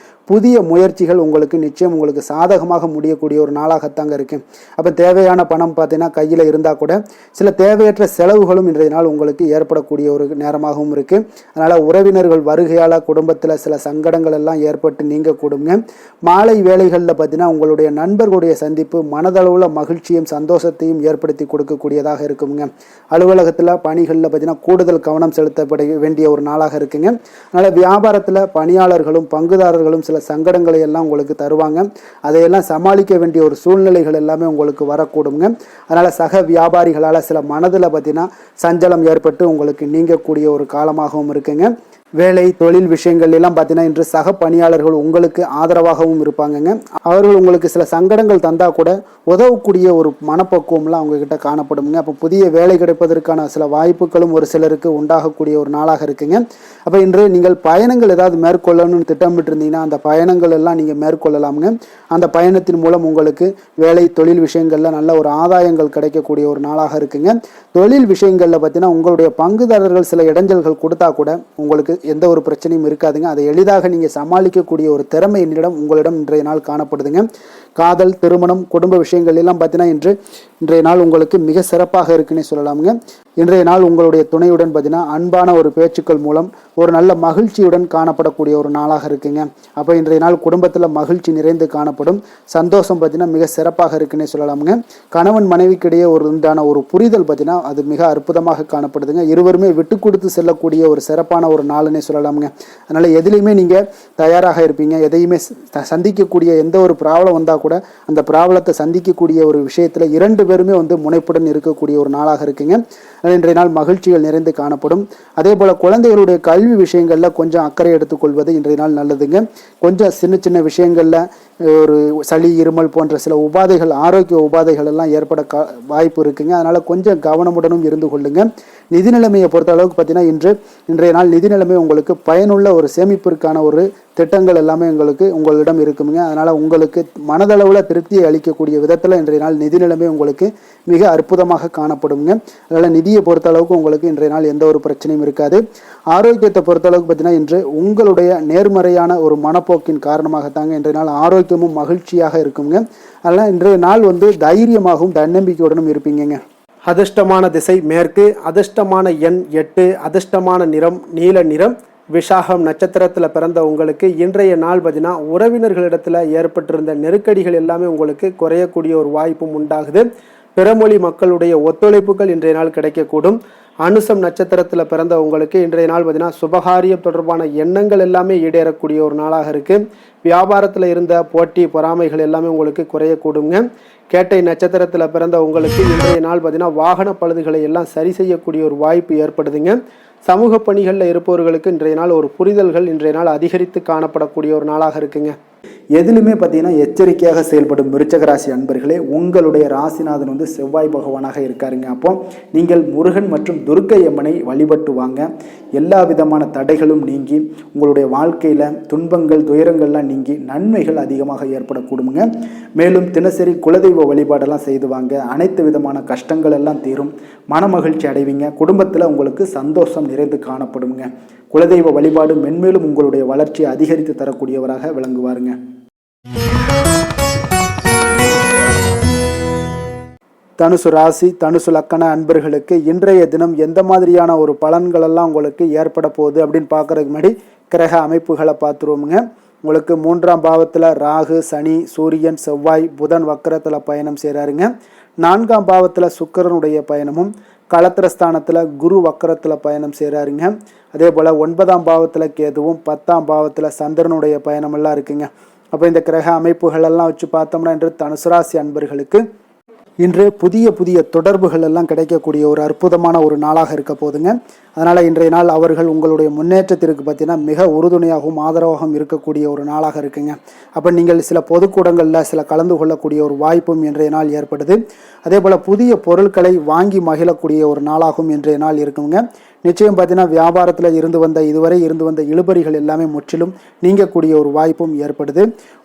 புதிய முயற்சிகள் உங்களுக்கு நிச்சயம் உங்களுக்கு சாதகமாக முடியக்கூடிய ஒரு நாளாகத்தாங்க இருக்கு. அப்போ தேவையான பணம் பார்த்தீங்கன்னா கையில் இருந்தால் கூட சில தேவையற்ற செலவுகளும் இன்றைய நாள் உங்களுக்கு ஏற்படக்கூடிய ஒரு நேரமாகவும் இருக்கு. அதனால் உறவினர்கள் வருகையால் குடும்பத்தில் சில சங்கடங்கள் எல்லாம் ஏற்பட்டு நீங்க கூடுங்க. மாலை வேளைகளில் பார்த்தீங்கன்னா உங்களுடைய நண்பர்களுடைய சந்திப்பு மனதளவில் மகிழ்ச்சியும் சந்தோஷத்தையும் ஏற்படுத்தி கொடுக்கக்கூடியதாக இருக்குங்க. அலுவலகத்தில் பணிகளில் பார்த்தீங்கன்னா கூடுதல் கவனம் செலுத்தப்பட வேண்டிய ஒரு நாளாக இருக்குங்க. அதனால் வியாபாரத்தில் பணியாளர்களும் பங்குதாரர்களும் சில சங்கடங்களை எல்லாம் உங்களுக்கு தருவாங்க. அதையெல்லாம் சமாளிக்க வேண்டிய ஒரு சூழ்நிலைகள் எல்லாமே உங்களுக்கு வரக்கூடுங்க. அதனால சக வியாபாரிகளால் சில மனதில் பார்த்தீங்கன்னா சஞ்சலம் ஏற்பட்டு உங்களுக்கு நீங்கக்கூடிய ஒரு காலமாகவும் இருக்குங்க. வேலை தொழில் விஷயங்கள் எல்லாம் பார்த்தீங்கன்னா இன்று சக பணியாளர்கள் உங்களுக்கு ஆதரவாகவும் இருப்பாங்கங்க. அவர்கள் உங்களுக்கு சில சங்கடங்கள் தந்தா கூட உதவக்கூடிய ஒரு மனப்பக்குவம்லாம் அவங்கக்கிட்ட காணப்படுங்க. அப்போ புதிய வேலை கிடைப்பதற்கான சில வாய்ப்புகளும் ஒரு சிலருக்கு உண்டாகக்கூடிய ஒரு நாளாக இருக்குங்க. அப்போ இன்று நீங்கள் பயணங்கள் ஏதாவது மேற்கொள்ளணும்னு திட்டமிட்டு இருந்தீங்கன்னா அந்த பயணங்கள் எல்லாம் நீங்கள் மேற்கொள்ளலாமுங்க. அந்த பயணத்தின் மூலம் உங்களுக்கு வேலை தொழில் விஷயங்களில் நல்ல ஒரு ஆதாயங்கள் கிடைக்கக்கூடிய ஒரு நாளாக இருக்குங்க. தொழில் விஷயங்களில் பார்த்தீங்கன்னா உங்களுடைய பங்குதாரர்கள் சில இடைஞ்சல்கள் கொடுத்தா கூட உங்களுக்கு எந்த ஒரு பிரச்சனையும் இருக்காதுங்க. அதை எளிதாக நீங்கள் சமாளிக்கக்கூடிய ஒரு திறமை உங்களிடம் இன்றைய நாள் காணப்படுதுங்க. காதல், திருமணம், குடும்ப விஷயங்கள் எல்லாம் பார்த்தீங்கன்னா இன்றைய நாள் உங்களுக்கு மிக சிறப்பாக இருக்குன்னு சொல்லலாமுங்க. இன்றைய நாள் உங்களுடைய துணையுடன் பார்த்தீங்கன்னா அன்பான ஒரு பேச்சுக்கள் மூலம் ஒரு நல்ல மகிழ்ச்சியுடன் காணப்படக்கூடிய ஒரு நாளாக இருக்குங்க. அப்போ இன்றைய நாள் குடும்பத்தில் மகிழ்ச்சி நிறைந்து காணப்படும். சந்தோஷம் பார்த்தீங்கன்னா மிக சிறப்பாக இருக்குன்னே சொல்லலாமுங்க. கணவன் மனைவிக்கிடையே உண்டான ஒரு புரிதல் பார்த்தீங்கன்னா அது மிக அற்புதமாக காணப்படுதுங்க. இருவருமே விட்டு கொடுத்து செல்லக்கூடிய ஒரு சிறப்பான ஒரு நாளுன்னே சொல்லலாமுங்க. அதனால் எதுலேயுமே நீங்கள் தயாராக இருப்பீங்க. எதையுமே சந்திக்கக்கூடிய எந்த ஒரு ப்ராப்ளம் வந்தால் கூட அந்த ப்ராப்ளத்தை சந்திக்கக்கூடிய ஒரு விஷயத்தில் இரண்டு பேருமே முனைப்புடன் இருக்கக்கூடிய ஒரு நாளாக இருக்குங்க. இன்றைய நாள் மகிழ்ச்சிகள் நிறைந்து காணப்படும். அதே போல் குழந்தைகளுடைய கல்வி விஷயங்களில் கொஞ்சம் அக்கறை எடுத்துக்கொள்வது இன்றைய நாள் நல்லதுங்க. கொஞ்சம் சின்ன சின்ன விஷயங்களில் ஒரு சளி, இருமல் போன்ற சில உபாதைகள், ஆரோக்கிய உபாதைகள் எல்லாம் ஏற்பட வாய்ப்பு இருக்குங்க. அதனால் கொஞ்சம் கவனமுடனும் இருந்து கொள்ளுங்க. நிதி நிலைமையை பொறுத்த அளவுக்கு பார்த்தீங்கன்னா இன்றைய நாள் நிதி நிலைமை உங்களுக்கு பயனுள்ள ஒரு சேமிப்பிற்கான ஒரு திட்டங்கள் எல்லாமே உங்களிடம் இருக்குங்க. அதனால் உங்களுக்கு மனதளவில் திருப்தியை அளிக்கக்கூடிய விதத்தில் இன்றைய நாள் நிதி நிலைமை உங்களுக்கு மிக அற்புதமாக காணப்படுங்க. அதனால் நிதியை பொறுத்த அளவுக்கு உங்களுக்கு இன்றைய நாள் எந்த ஒரு பிரச்சனையும் இருக்காது. ஆரோக்கியத்தை பொறுத்த அளவுக்கு பார்த்தீங்கன்னா இன்று உங்களுடைய நேர்மறையான ஒரு மனப்போக்கின் காரணமாகத்தாங்க இன்றைய நாள் ஆரோக்கியமும் மகிழ்ச்சியாக இருக்குங்க. அதனால் இன்றைய நாள் தைரியமாகவும் தன்னம்பிக்கையுடனும் இருப்பீங்க. அதிர்ஷ்டமான திசை மேற்கு, அதிர்ஷ்டமான எண் 8, அதிர்ஷ்டமான நிறம் நீல நிறம். விஷாகம் நட்சத்திரத்தில் பிறந்த உங்களுக்கு இன்றைய நாள் பார்த்தீங்கன்னா உறவினர்களிடத்தில் ஏற்பட்டிருந்த நெருக்கடிகள் எல்லாமே உங்களுக்கு குறையக்கூடிய ஒரு வாய்ப்பும் உண்டாகுது. பிறமொழி மக்களுடைய ஒத்துழைப்புகள் இன்றைய நாள் கிடைக்கக்கூடும். அனுசம் நட்சத்திரத்தில் பிறந்த உங்களுக்கு இன்றைய நாள் பார்த்தீங்கன்னா சுபகாரியம் தொடர்பான எண்ணங்கள் எல்லாமே ஈடேறக்கூடிய ஒரு நாளாக இருக்குது. வியாபாரத்தில் இருந்த போட்டி பொறாமைகள் எல்லாமே உங்களுக்கு குறையக்கூடுங்க. கேட்டை நட்சத்திரத்தில் பிறந்த உங்களுக்கு இன்றைய நாள் பார்த்தீங்கன்னா வாகன பழுதுகளை எல்லாம் சரி செய்யக்கூடிய ஒரு வாய்ப்பு ஏற்படுதுங்க. சமூக பணிகளில் இருப்பவர்களுக்கு இன்றைய நாள் ஒரு புரிதல்கள் இன்றைய நாள் அதிகரித்து காணப்படக்கூடிய ஒரு நாளாக இருக்குங்க. எதிலுமே பார்த்தீங்கன்னா எச்சரிக்கையாக செயல்படும் விருச்சக ராசி அன்பர்களே, உங்களுடைய ராசிநாதன் வந்து செவ்வாய் பகவானாக இருக்காருங்க. அப்போ நீங்கள் முருகன் மற்றும் துர்க்கை அம்மனை வழிபட்டு வாங்க. எல்லா விதமான தடைகளும் நீங்கி உங்களுடைய வாழ்க்கையில் துன்பங்கள் துயரங்கள்லாம் நீங்கி நன்மைகள் அதிகமாக ஏற்படக்கூடுங்க. மேலும் தினசரி குலதெய்வ வழிபாடெல்லாம் செய்து வாங்க. அனைத்து விதமான கஷ்டங்கள் எல்லாம் தீரும். மன மகிழ்ச்சி அடைவீங்க. குடும்பத்தில் உங்களுக்கு சந்தோஷம் நிறைந்து காணப்படுங்க. குலதெய்வ வழிபாடு மென்மேலும் உங்களுடைய வளர்ச்சியை அதிகரித்து தரக்கூடியவராக விளங்குவாருங்க. தனுசு ராசி தனுசு லக்கண அன்பர்களுக்கு இன்றைய தினம் எந்த மாதிரியான ஒரு பலன்களெல்லாம் உங்களுக்கு ஏற்பட போகுது அப்படின்னு பார்க்கறதுக்கு முன்னாடி கிரக அமைப்புகளை பார்த்துருவோமுங்க. உங்களுக்கு 3ஆம் பாவத்தில் ராகு, சனி, சூரியன், செவ்வாய், புதன் வக்கரத்தில் பயணம் செய்கிறாருங்க. 4ஆம் பாவத்தில் சுக்கிரனுடைய பயணமும், களத்திரஸ்தானத்தில் குரு வக்கரத்தில் பயணம் செய்கிறாருங்க. அதே போல் 9ஆம் பாவத்தில் கேதுவும், 10ஆம் பாவத்தில் சந்திரனுடைய பயணமெல்லாம் இருக்குங்க. அப்போ இந்த கிரக அமைப்புகளெல்லாம் வச்சு பார்த்தோம்னா இன்று தனுசு ராசி அன்பர்களுக்கு இன்று புதிய புதிய தொடர்புகள் எல்லாம் கிடைக்கக்கூடிய ஒரு அற்புதமான ஒரு நாளாக இருக்க போதுங்க. அதனால் இன்றைய நாள் அவர்கள் உங்களுடைய முன்னேற்றத்திற்கு பார்த்தீங்கன்னா மிக உறுதுணையாகவும் ஆதரவாகவும் இருக்கக்கூடிய ஒரு நாளாக இருக்குங்க. அப்போ நீங்கள் சில பொதுக்கூடங்களில் சில கலந்து கொள்ளக்கூடிய ஒரு வாய்ப்பும் இன்றைய நாள் ஏற்படுது. அதே போல் புதிய பொருட்களை வாங்கி மகிழக்கூடிய ஒரு நாளாகவும் இன்றைய நாள் இருக்குங்க. நிச்சயம் பார்த்தீங்கன்னா வியாபாரத்தில் இதுவரை இருந்து வந்த இழுபறிகள் எல்லாமே முற்றிலும் நீங்கக்கூடிய ஒரு வாய்ப்பும் ஏற்படுது.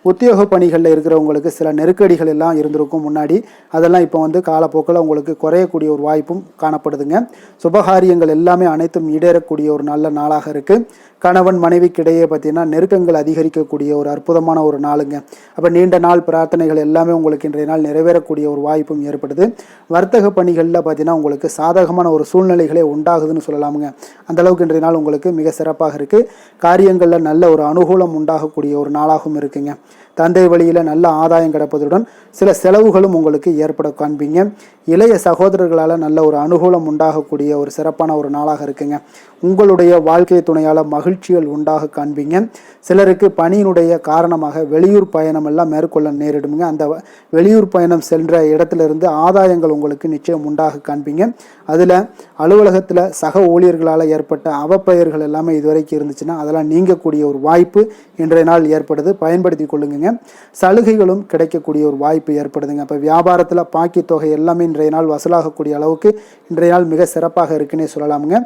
உத்தியோக பணிகளில் இருக்கிறவங்களுக்கு சில நெருக்கடிகள் எல்லாம் இருந்திருக்கும் முன்னாடி, அதெல்லாம் இப்போ வந்து காலப்போக்கில் உங்களுக்கு குறையக்கூடிய ஒரு வாய்ப்பும் காணப்படுதுங்க. சுபகாரியங்கள் எல்லாமே அனைத்தும் ஈடேறக்கூடிய ஒரு நல்ல நாளாக இருக்குது. கணவன் மனைவிக்கிடையே பார்த்தீங்கன்னா நெருக்கங்கள் அதிகரிக்கக்கூடிய ஒரு அற்புதமான ஒரு நாளுங்க. அப்போ நீண்ட நாள் பிரார்த்தனைகள் எல்லாமே உங்களுக்கு இன்றைய நாள் நிறைவேறக்கூடிய ஒரு வாய்ப்பும் ஏற்படுது. வர்த்தக பணிகளில் பார்த்தீங்கன்னா உங்களுக்கு சாதகமான ஒரு சூழ்நிலைகளே உண்டாகுதுன்னு சொல்லலாமுங்க. அந்தளவுக்கு இன்றைய நாள் உங்களுக்கு மிக சிறப்பாக இருக்குது. காரியங்களில் நல்ல ஒரு அனுகூலம் உண்டாகக்கூடிய ஒரு நாளாகவும் இருக்குங்க. தந்தை வழியில் நல்ல ஆதாயம் கிடைப்பதுடன் சில செலவுகளும் உங்களுக்கு ஏற்பட காண்பீங்க. இளைய சகோதரர்களால் நல்ல ஒரு அனுகூலம் உண்டாகக்கூடிய ஒரு சிறப்பான ஒரு நாளாக இருக்குங்க. உங்களுடைய வாழ்க்கை துணையால் மகிழ்ச்சிகள் உண்டாக காண்பீங்க. சிலருக்கு பணியினுடைய காரணமாக வெளியூர் பயணம் எல்லாம் மேற்கொள்ள நேரிடுங்க. அந்த வெளியூர் பயணம் சென்ற இடத்திலிருந்து ஆதாயங்கள் உங்களுக்கு நிச்சயம் உண்டாக காண்பீங்க. அதில் அலுவலகத்தில் சக ஊழியர்களால் ஏற்பட்ட அவப்பெயர்கள் எல்லாமே இதுவரைக்கும் இருந்துச்சுன்னா அதெல்லாம் நீங்கக்கூடிய ஒரு வாய்ப்பு இன்றைய நாள் ஏற்படுது. பயன்படுத்தி கொள்ளுங்க. சலுகைகளும் கிடைக்கக்கூடிய ஒரு வாய்ப்பு ஏற்படுதுங்க. இப்போ வியாபாரத்தில் பாக்கி தொகை எல்லாமே இன்றைய நாள் வசூலாகக்கூடிய அளவுக்கு இன்றைய நாள் மிக சிறப்பாக இருக்குன்னே சொல்லலாமுங்க.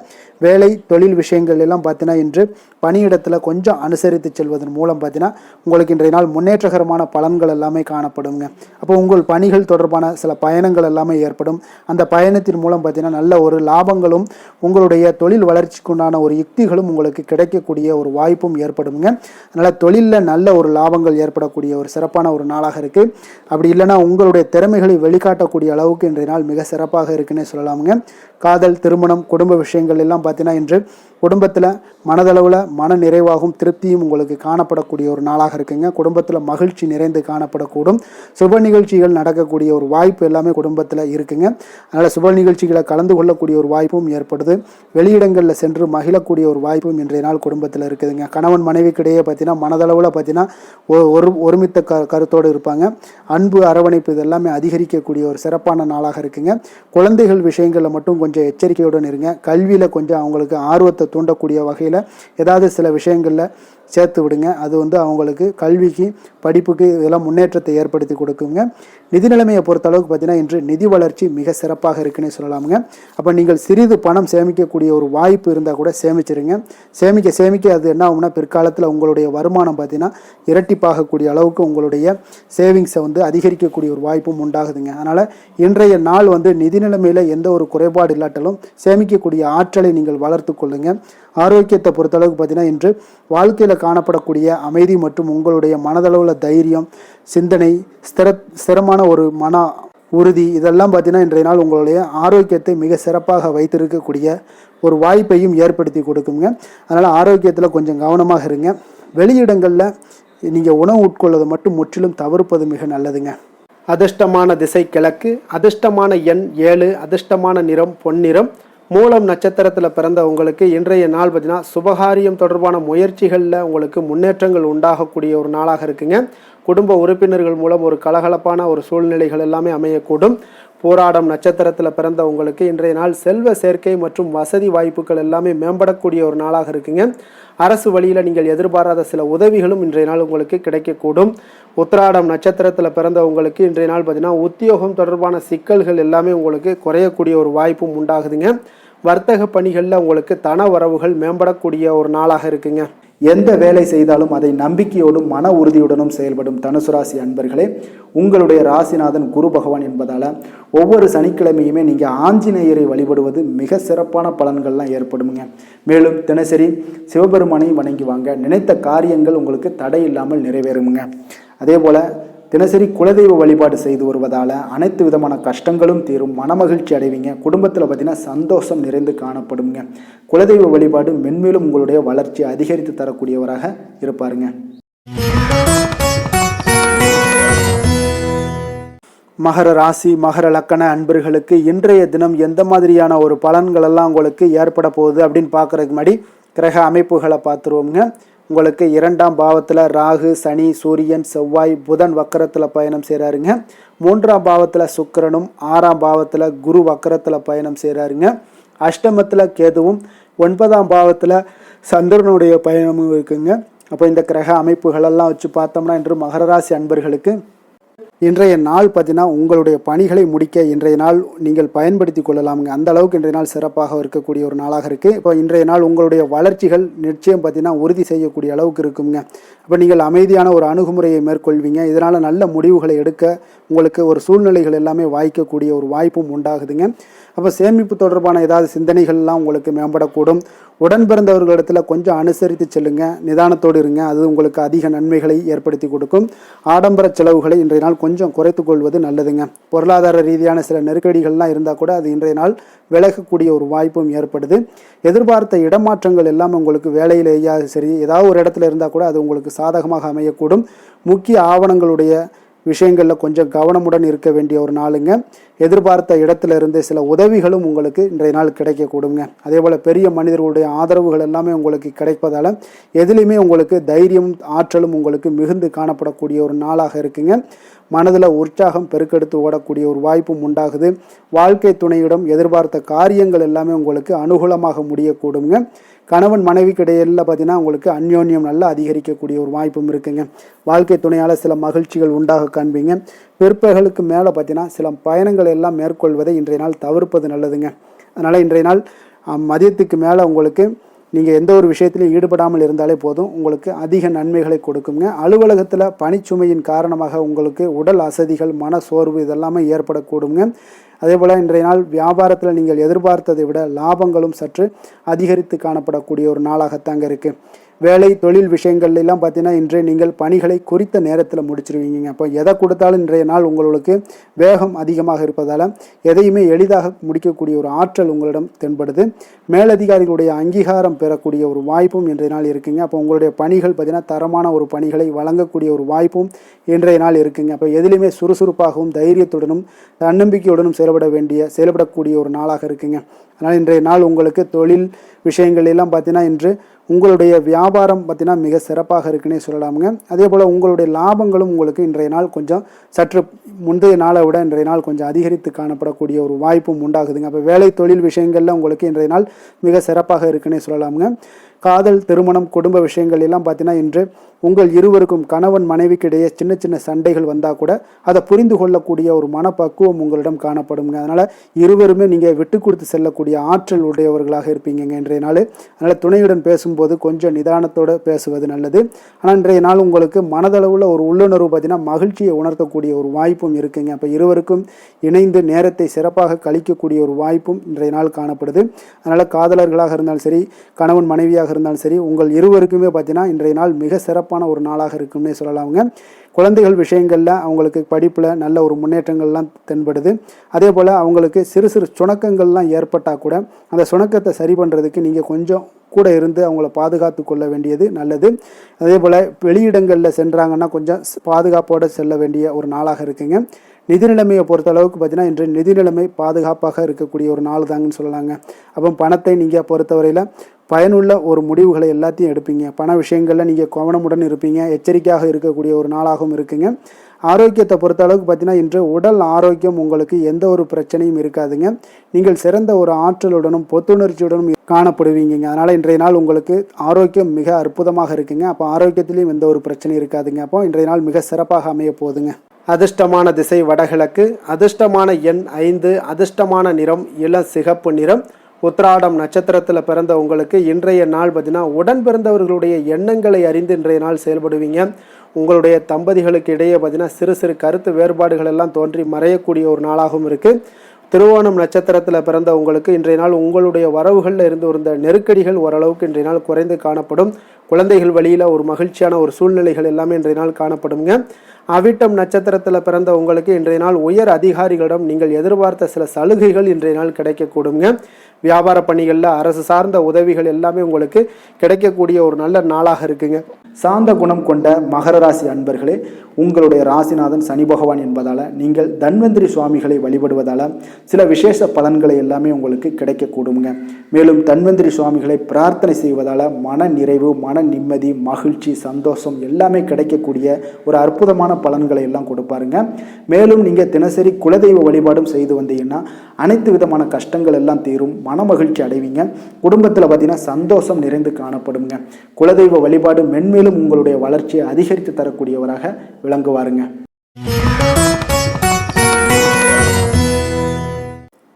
வேலை தொழில் விஷயங்கள் எல்லாம் பார்த்தீங்கன்னா இன்று பணியிடத்தில் கொஞ்சம் அனுசரித்து செல்வதன் மூலம் பார்த்தீங்கன்னா உங்களுக்கு இன்றைய நாள் முன்னேற்றகரமான பலன்கள் எல்லாமே காணப்படுங்க. அப்போ உங்கள் பணிகள் தொடர்பான சில பயணங்கள் எல்லாமே ஏற்படும். அந்த பயணத்தின் மூலம் பார்த்தீங்கன்னா நல்ல ஒரு லாபங்களும் உங்களுடைய தொழில் வளர்ச்சிக்குண்டான ஒரு யுக்திகளும் உங்களுக்கு கிடைக்கக்கூடிய ஒரு வாய்ப்பும் ஏற்படுங்க. அதனால் தொழிலில் நல்ல ஒரு லாபங்கள் ஏற்படக்கூடிய ஒரு சிறப்பான ஒரு நாளாக இருக்குது. அப்படி இல்லைன்னா உங்களுடைய திறமைகளை வெளிக்காட்டக்கூடிய அளவுக்கு இன்றைய நாள் மிக சிறப்பாக இருக்குன்னே சொல்லலாமுங்க. காதல், திருமணம், குடும்ப விஷயங்கள் எல்லாம் பார்த்தீங்கன்னா இன்று குடும்பத்தில் மனதளவில் மன நிறைவாகவும் திருப்தியும் உங்களுக்கு காணப்படக்கூடிய ஒரு நாளாக இருக்குங்க. குடும்பத்தில் மகிழ்ச்சி நிறைந்து காணப்படக்கூடும். சுப நிகழ்ச்சிகள் நடக்கக்கூடிய ஒரு வாய்ப்பு எல்லாமே குடும்பத்தில் இருக்குங்க. அதனால் சுப நிகழ்ச்சிகளை கலந்து கொள்ளக்கூடிய ஒரு வாய்ப்பும் ஏற்படுது. வெளியிடங்களில் சென்று மகிழக்கூடிய ஒரு வாய்ப்பும் இன்றைய நாள் குடும்பத்தில் இருக்குதுங்க. கணவன் மனைவிக்கிடையே பார்த்தீங்கன்னா மனதளவில் பார்த்தீங்கன்னா ஒருமித்த கருத்தோடு இருப்பாங்க. அன்பு, அரவணைப்பு இதெல்லாமே அதிகரிக்கக்கூடிய ஒரு சிறப்பான நாளாக இருக்குங்க. குழந்தைகள் விஷயங்களில் மட்டும் கொஞ்சம் எச்சரிக்கையுடன் இருங்க. கல்வியில் கொஞ்சம் அவங்களுக்கு ஆர்வத்தை தூண்டக்கூடிய வகையில் ஏதாவது சில விஷயங்களில் சேர்த்து விடுங்க. அது வந்து அவங்களுக்கு கல்விக்கு, படிப்புக்கு இதெல்லாம் முன்னேற்றத்தை ஏற்படுத்தி கொடுக்குங்க. நிதி நிலைமையை பொறுத்த அளவுக்கு பார்த்தீங்கன்னா இன்று நிதி வளர்ச்சி மிக சிறப்பாக இருக்குன்னே சொல்லலாமுங்க. அப்போ நீங்கள் சிறிது பணம் சேமிக்கக்கூடிய ஒரு வாய்ப்பு இருந்தால் கூட சேமிச்சிருங்க. சேமிக்க அது என்ன ஆகும்னா பிற்காலத்தில் உங்களுடைய வருமானம் பார்த்தீங்கன்னா இரட்டிப்பாகக்கூடிய அளவுக்கு உங்களுடைய சேவிங்ஸை வந்து அதிகரிக்கக்கூடிய ஒரு வாய்ப்பும் உண்டாகுதுங்க. அதனால் இன்றைய நாள் வந்து நிதி நிலைமையில் எந்த ஒரு குறைபாடு இல்லாட்டாலும் சேமிக்கக்கூடிய ஆற்றலை நீங்கள் வளர்த்து கொள்ளுங்க. ஆரோக்கியத்தை பொறுத்தளவுக்கு பார்த்தீங்கன்னா இன்று வாழ்க்கையில் காணப்படக்கூடிய அமைதி மற்றும் உங்களுடைய மனதளவில் தைரியம், சிந்தனை, ஸ்திரமான ஒரு மன உறுதி இதெல்லாம் பார்த்தீங்கன்னா இன்றைய நாள் உங்களுடைய ஆரோக்கியத்தை மிக சிறப்பாக வைத்திருக்கக்கூடிய ஒரு வாய்ப்பையும் ஏற்படுத்தி கொடுக்குங்க. அதனால் ஆரோக்கியத்தில் கொஞ்சம் கவனமாக இருங்க. வெளியிடங்களில் நீங்கள் உணவு உட்கொள்வதை மட்டும் முற்றிலும் தவிர்ப்பது மிக நல்லதுங்க. அதிர்ஷ்டமான திசை கிழக்கு, அதிர்ஷ்டமான எண் 7, அதிர்ஷ்டமான நிறம் பொன்னிறம். மூலம் நட்சத்திரத்தில் பிறந்த உங்களுக்கு இன்றைய நாள் பார்த்தீங்கன்னா சுபகாரியம் தொடர்பான முயற்சிகளில் உங்களுக்கு முன்னேற்றங்கள் உண்டாகக்கூடிய ஒரு நாளாக இருக்குங்க. குடும்ப உறுப்பினர்கள் மூலம் ஒரு கலகலப்பான ஒரு சூழ்நிலைகள் எல்லாமே அமையக்கூடும். போராடம் நட்சத்திரத்தில் பிறந்த உங்களுக்கு இன்றைய நாள் செல்வ சேர்க்கை மற்றும் வசதி வாய்ப்புகள் எல்லாமே மேம்படக்கூடிய ஒரு நாளாக இருக்குங்க. அரசு வழியில் நீங்கள் எதிர்பாராத சில உதவிகளும் இன்றைய நாள் உங்களுக்கு கிடைக்கக்கூடும். உத்திராடம் நட்சத்திரத்தில் பிறந்த உங்களுக்கு இன்றைய நாள் பார்த்தீங்கன்னா உத்தியோகம் தொடர்பான சிக்கல்கள் எல்லாமே உங்களுக்கு குறையக்கூடிய ஒரு வாய்ப்பும் உண்டாகுதுங்க. வர்த்தக பணிகளில் உங்களுக்கு தன வரவுகள் மேம்படக்கூடிய ஒரு நாளாக இருக்குங்க. எந்த வேலை செய்தாலும் அதை நம்பிக்கையோடும் மன உறுதியுடனும் செயல்படும் தனுசு ராசி அன்பர்களே, உங்களுடைய ராசிநாதன் குரு பகவான் என்பதால் ஒவ்வொரு சனிக்கிழமையுமே நீங்கள் ஆஞ்சநேயரை வழிபடுவது மிக சிறப்பான பலன்கள்லாம் ஏற்படுமுங்க. மேலும் தினசரி சிவபெருமானை வணங்கி வாங்க, நினைத்த காரியங்கள் உங்களுக்கு தடை இல்லாமல் நிறைவேறுமுங்க. அதே போல் தினசரி குலதெய்வ வழிபாடு செய்து வருவதால் அனைத்து விதமான கஷ்டங்களும் தீரும், மனமகிழ்ச்சி அடைவீங்க. குடும்பத்தில் பார்த்தீங்கன்னா சந்தோஷம் நிறைந்து காணப்படுங்க. குலதெய்வ வழிபாடு மென்மேலும் உங்களுடைய வளர்ச்சியை அதிகரித்து தரக்கூடியவராக இருப்பாருங்க. மகர ராசி மகர லக்கண அன்பர்களுக்கு இன்றைய தினம் எந்த மாதிரியான ஒரு பலன்கள் எல்லாம் உங்களுக்கு ஏற்பட போகுது அப்படின்னு பார்க்கறதுக்கு முன்னாடி கிரக அமைப்புகளை பார்த்துருவோங்க. உங்களுக்கு 2ஆம் பாவத்தில் ராகு, சனி, சூரியன், செவ்வாய், புதன் வக்கரத்தில் பயணம் செய்கிறாருங்க. 3ஆம் பாவத்தில் சுக்கிரனும், 6ஆம் பாவத்தில் குரு வக்கரத்தில் பயணம் செய்கிறாருங்க. அஷ்டமத்தில் கேதுவும், 9ஆம் பாவத்தில் சந்திரனுடைய பயணமும் இருக்குங்க. அப்போ இந்த கிரக அமைப்புகளெல்லாம் வச்சு பார்த்தோம்னா இன்று மகர ராசி அன்பர்களுக்கு இன்றைய நாள் பார்த்தீங்கன்னா உங்களுடைய பணிகளை முடிக்க இன்றைய நாள் நீங்கள் பயன்படுத்தி கொள்ளலாமுங்க. அந்த அளவுக்கு இன்றைய நாள் சிறப்பாக இருக்கக்கூடிய ஒரு நாளாக இருக்குது. இப்போ இன்றைய நாள் உங்களுடைய வளர்ச்சிகள் நிச்சயம் பார்த்தீங்கன்னா உறுதி செய்யக்கூடிய அளவுக்கு இருக்குங்க. அப்போ நீங்கள் அமைதியான ஒரு அணுகுமுறையை மேற்கொள்வீங்க. இதனால் நல்ல முடிவுகளை எடுக்க உங்களுக்கு ஒரு சூழ்நிலைகள் எல்லாமே வாய்க்கக்கூடிய ஒரு வாய்ப்பும் உண்டாகுதுங்க. அப்போ சேமிப்பு தொடர்பான ஏதாவது சிந்தனைகள்லாம் உங்களுக்கு மேம்படக்கூடும். உடன் பிறந்தவர்களிடத்தில் கொஞ்சம் அனுசரித்து செல்லுங்க, நிதானத்தோடு இருங்க. அது உங்களுக்கு அதிக நன்மைகளை ஏற்படுத்தி கொடுக்கும். ஆடம்பர செலவுகளை இன்றைய நாள் கொஞ்சம் குறைத்து கொள்வது நல்லதுங்க. பொருளாதார ரீதியான சில நெருக்கடிகள்லாம் இருந்தால் கூட அது இன்றைய நாள் விலகக்கூடிய ஒரு வாய்ப்பும் ஏற்படுது. எதிர்பார்த்த இடமாற்றங்கள் எல்லாம் உங்களுக்கு வேலையிலேயே சரி ஏதாவது ஒரு இடத்துல இருந்தால் கூட அது உங்களுக்கு சாதகமாக அமையக்கூடும். முக்கிய ஆவணங்களுடைய விஷயங்களில் கொஞ்சம் கவனமுடன் இருக்க வேண்டிய ஒரு நாளுங்க. எதிர்பார்த்த இடத்துல இருந்து சில உதவிகளும் உங்களுக்கு இன்றைய நாள் கிடைக்கக்கூடுங்க. அதே போல் பெரிய மனிதர்களுடைய ஆதரவுகள் எல்லாமே உங்களுக்கு கிடைப்பதால் எதுலேயுமே உங்களுக்கு தைரியம் ஆற்றலும் உங்களுக்கு மிகுந்து காணப்படக்கூடிய ஒரு நாளாக இருக்குங்க. மனதில் உற்சாகம் பெருக்கெடுத்து ஓடக்கூடிய ஒரு வாய்ப்பும் உண்டாகுது. வாழ்க்கை துணையிடம் எதிர்பார்த்த காரியங்கள் எல்லாமே உங்களுக்கு அனுகூலமாக முடியக்கூடுங்க. கணவன் மனைவிக்கு இடையில பார்த்தீங்கன்னா உங்களுக்கு அந்யோன்யம் நல்லா அதிகரிக்கக்கூடிய ஒரு வாய்ப்பும் இருக்குங்க. வாழ்க்கை துணையால் சில மகிழ்ச்சிகள் உண்டாக காண்பீங்க. பிற்பகலுக்கு மேலே பார்த்தீங்கன்னா சில பயணங்கள் எல்லாம் மேற்கொள்வதை இன்றைய நாள் தவிர்ப்பது நல்லதுங்க. அதனால் இன்றைய நாள் மதியத்துக்கு மேலே உங்களுக்கு நீங்கள் எந்த ஒரு விஷயத்திலையும் ஈடுபடாமல் இருந்தாலே போதும், உங்களுக்கு அதிக நன்மைகளை கொடுக்குங்க. அலுவலகத்தில் பணிச்சுமையின் காரணமாக உங்களுக்கு உடல் அசதிகள், மன சோர்வு இதெல்லாமே ஏற்படக்கூடுங்க. அதே போல் இன்றைய நாள் வியாபாரத்தில் நீங்கள் எதிர்பார்த்ததை விட லாபங்களும் சற்று அதிகரித்து காணப்படக்கூடிய ஒரு நாளாகத்தாங்க இருக்குது. வேலை தொழில் விஷயங்கள்லாம் பார்த்தீங்கன்னா இன்று நீங்கள் பணிகளை குறித்த நேரத்தில் முடிச்சிருவீங்க. அப்போ எதை கொடுத்தாலும் இன்றைய நாள் உங்களுக்கு வேகம் அதிகமாக இருப்பதால் எதையுமே எளிதாக முடிக்கக்கூடிய ஒரு ஆற்றல் உங்களிடம் தென்படுது. மேலதிகாரிகளுடைய அங்கீகாரம் பெறக்கூடிய ஒரு வாய்ப்பும் இன்றைய நாள் இருக்குங்க. அப்போ உங்களுடைய பணிகள் பார்த்தீங்கன்னா தரமான ஒரு பணிகளை வழங்கக்கூடிய ஒரு வாய்ப்பும் இன்றைய நாள் இருக்குங்க. அப்போ எதிலுமே சுறுசுறுப்பாகவும் தைரியத்துடனும் தன்னம்பிக்கையுடனும் செயல்படக்கூடிய ஒரு நாளாக இருக்குங்க. அதனால் இன்றைய நாள் உங்களுக்கு தொழில் விஷயங்கள் எல்லாம் பார்த்தீங்கன்னா இன்று உங்களுடைய வியாபாரம் பார்த்தீங்கன்னா மிக சிறப்பாக இருக்குன்னே சொல்லலாமுங்க. அதே போல் உங்களுடைய லாபங்களும் உங்களுக்கு இன்றைய நாள் கொஞ்சம் சற்று முந்தைய நாளை விட இன்றைய நாள் கொஞ்சம் அதிகரித்து காணப்படக்கூடிய ஒரு வாய்ப்பும் உண்டாகுதுங்க. அப்போ வேலை தொழில் விஷயங்கள்ல உங்களுக்கு இன்றைய நாள் மிக சிறப்பாக இருக்குன்னே சொல்லலாமுங்க. காதல், திருமணம், குடும்ப விஷயங்கள் எல்லாம் பார்த்தீங்கன்னா இன்று உங்கள் இருவருக்கும் கணவன் மனைவிக்கு இடையே சின்ன சின்ன சண்டைகள் வந்தால் கூட அதை புரிந்து கொள்ளக்கூடிய ஒரு மனப்பக்குவம் உங்களிடம் காணப்படுங்க. அதனால் இருவருமே நீங்கள் விட்டு கொடுத்து செல்லக்கூடிய ஆற்றல் உடையவர்களாக இருப்பீங்க இன்றைய நாள். அதனால் துணையுடன் பேசும்போது கொஞ்சம் நிதானத்தோடு பேசுவது நல்லது. ஆனால் இன்றைய நாள் உங்களுக்கு மனதளவில் ஒரு உள்ளுணர்வு பார்த்தீங்கன்னா மகிழ்ச்சியை உணர்த்தக்கூடிய ஒரு வாய்ப்பும் இருக்குங்க. அப்போ இருவருக்கும் இணைந்து நேரத்தை சிறப்பாக கழிக்கக்கூடிய ஒரு வாய்ப்பும் இன்றைய நாள் காணப்படுது. அதனால் காதலர்களாக இருந்தாலும் சரி, கணவன் மனைவியாக இருந்தாலும் சரி, உங்கள் இருவருக்குமே பார்த்தீங்கன்னா இன்றைய நாள் மிக சிறப்பான ஒரு நாளாக இருக்கும்னே சொல்லலாமுங்க. குழந்தைகள் விஷயங்களில் அவங்களுக்கு படிப்பில் நல்ல ஒரு முன்னேற்றங்கள்லாம் தென்படுது. அதே போல் அவங்களுக்கு சிறு சிறு சுணக்கங்கள்லாம் ஏற்பட்டால் கூட அந்த சுணக்கத்தை சரி பண்ணுறதுக்கு நீங்கள் கொஞ்சம் கூட இருந்து அவங்கள பாதுகாத்து கொள்ள வேண்டியது நல்லது. அதே போல் வெளியிடங்களில் சென்றாங்கன்னா கொஞ்சம் பாதுகாப்போடு செல்ல வேண்டிய ஒரு நாளாக இருக்குங்க. நிதி நிலைமையை பொறுத்த அளவுக்கு பார்த்தீங்கன்னா இன்று நிதி நிலைமை பாதுகாப்பாக இருக்கக்கூடிய ஒரு நாள் தாங்கன்னு சொல்லலாங்க. அப்போ பணத்தை நீங்கள் பொறுத்தவரையில் பயனுள்ள ஒரு முடிவுகளை எல்லாத்தையும் எடுப்பீங்க. பண விஷயங்களில் நீங்கள் கவனமுடன் இருப்பீங்க. எச்சரிக்கையாக இருக்கக்கூடிய ஒரு நாளாகவும் இருக்குங்க. ஆரோக்கியத்தை பொறுத்த அளவுக்கு பார்த்தீங்கன்னா இன்று உடல் ஆரோக்கியம் உங்களுக்கு எந்த ஒரு பிரச்சனையும் இருக்காதுங்க. நீங்கள் சிறந்த ஒரு ஆற்றலுடனும் புத்துணர்ச்சியுடனும் காணப்படுவீங்க. அதனால் இன்றைய நாள் உங்களுக்கு ஆரோக்கியம் மிக அற்புதமாக இருக்குங்க. அப்போ ஆரோக்கியத்திலையும் எந்த ஒரு பிரச்சனையும் இருக்காதுங்க. அப்போ இன்றைய நாள் மிக சிறப்பாக அமைய போகுதுங்க. அதிர்ஷ்டமான திசை வடகிழக்கு, அதிர்ஷ்டமான எண் 5, அதிர்ஷ்டமான நிறம் இளம் சிகப்பு நிறம். உத்திராடம் நட்சத்திரத்தில் பிறந்த உங்களுக்கு இன்றைய நாள் பார்த்தீங்கன்னா உடன் பிறந்தவர்களுடைய எண்ணங்களை அறிந்து இன்றைய நாள் செயல்படுவீங்க. உங்களுடைய தம்பதிகளுக்கு இடையே பார்த்தீங்கன்னா சிறு சிறு கருத்து வேறுபாடுகள் எல்லாம் தோன்றி மறையக்கூடிய ஒரு நாளாகவும் இருக்குது. திருவோணம் நட்சத்திரத்தில் பிறந்த உங்களுக்கு இன்றைய நாள் உங்களுடைய வரவுகளில் இருந்து வந்த நெருக்கடிகள் ஓரளவுக்கு இன்றைய நாள் குறைந்து காணப்படும். குழந்தைகள் வழியில் ஒரு மகிழ்ச்சியான ஒரு சூழ்நிலைகள் எல்லாமே இன்றைய நாள் காணப்படுங்க. அவிட்டம் நட்சத்திரத்தில் பிறந்த உங்களுக்கு இன்றைய நாள் உயர் அதிகாரிகளிடம் நீங்கள் எதிர்பார்த்த சில சலுகைகள் இன்றைய நாள் கிடைக்கக்கூடுங்க. வியாபார பணிகளில் அரசு சார்ந்த உதவிகள் எல்லாமே உங்களுக்கு கிடைக்கக்கூடிய ஒரு நல்ல நாளாக இருக்குங்க. சாந்த குணம் கொண்ட மகர ராசி அன்பர்களே, உங்களுடைய ராசிநாதன் சனி பகவான் என்பதால் நீங்கள் தன்வந்திரி சுவாமிகளை வழிபடுவதால் சில விசேஷ பலன்களை எல்லாமே உங்களுக்கு கிடைக்கக்கூடுங்க. மேலும் தன்வந்திரி சுவாமிகளை பிரார்த்தனை செய்வதால் மன நிறைவு, மன நிம்மதி, மகிழ்ச்சி, சந்தோஷம் எல்லாமே கிடைக்கக்கூடிய ஒரு அற்புதமான பலன்களை எல்லாம் கொடுப்பாருங்க. மேலும் நீங்கள் தினசரி குலதெய்வ வழிபாடும் செய்து வந்தீங்கன்னா அனைத்து விதமான கஷ்டங்கள் எல்லாம் தீரும், மன மகிழ்ச்சி அடைவீங்க. குடும்பத்தில் பார்த்தீங்கன்னா சந்தோஷம் நிறைந்து காணப்படுங்க. குலதெய்வ வழிபாடு மென்மேலும் உங்களுடைய வளர்ச்சியை அதிகரித்து தரக்கூடியவராக விளங்குவாருங்க.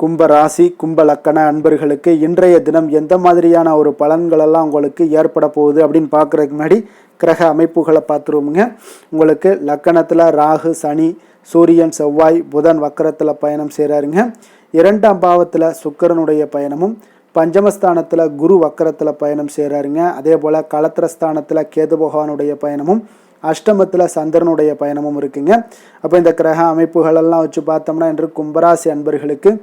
கும்ப ராசி கும்ப லக்கண அன்பர்களுக்கு இன்றைய தினம் எந்த மாதிரியான ஒரு பலன்களெல்லாம் உங்களுக்கு ஏற்பட போகுது அப்படின்னு பார்க்குறதுக்கு முன்னாடி கிரக அமைப்புகளை பார்த்துருவோமுங்க. உங்களுக்கு லக்கணத்தில் ராகு, சனி, சூரியன், செவ்வாய், புதன் வக்கரத்தில் பயணம் செய்கிறாருங்க. 2ஆம் பாவத்தில் சுக்கிரனுடைய பயணமும், பஞ்சமஸ்தானத்தில் குரு வக்கரத்தில் பயணம் செய்கிறாருங்க. அதே போல் களத்திரஸ்தானத்தில் கேது பகவானுடைய பயணமும், அஷ்டமத்தில் சந்திரனுடைய பயணமும் இருக்குங்க. அப்போ இந்த கிரக அமைப்புகளெல்லாம் வச்சு பார்த்தோம்னா இன்று கும்பராசி அன்பர்களுக்கு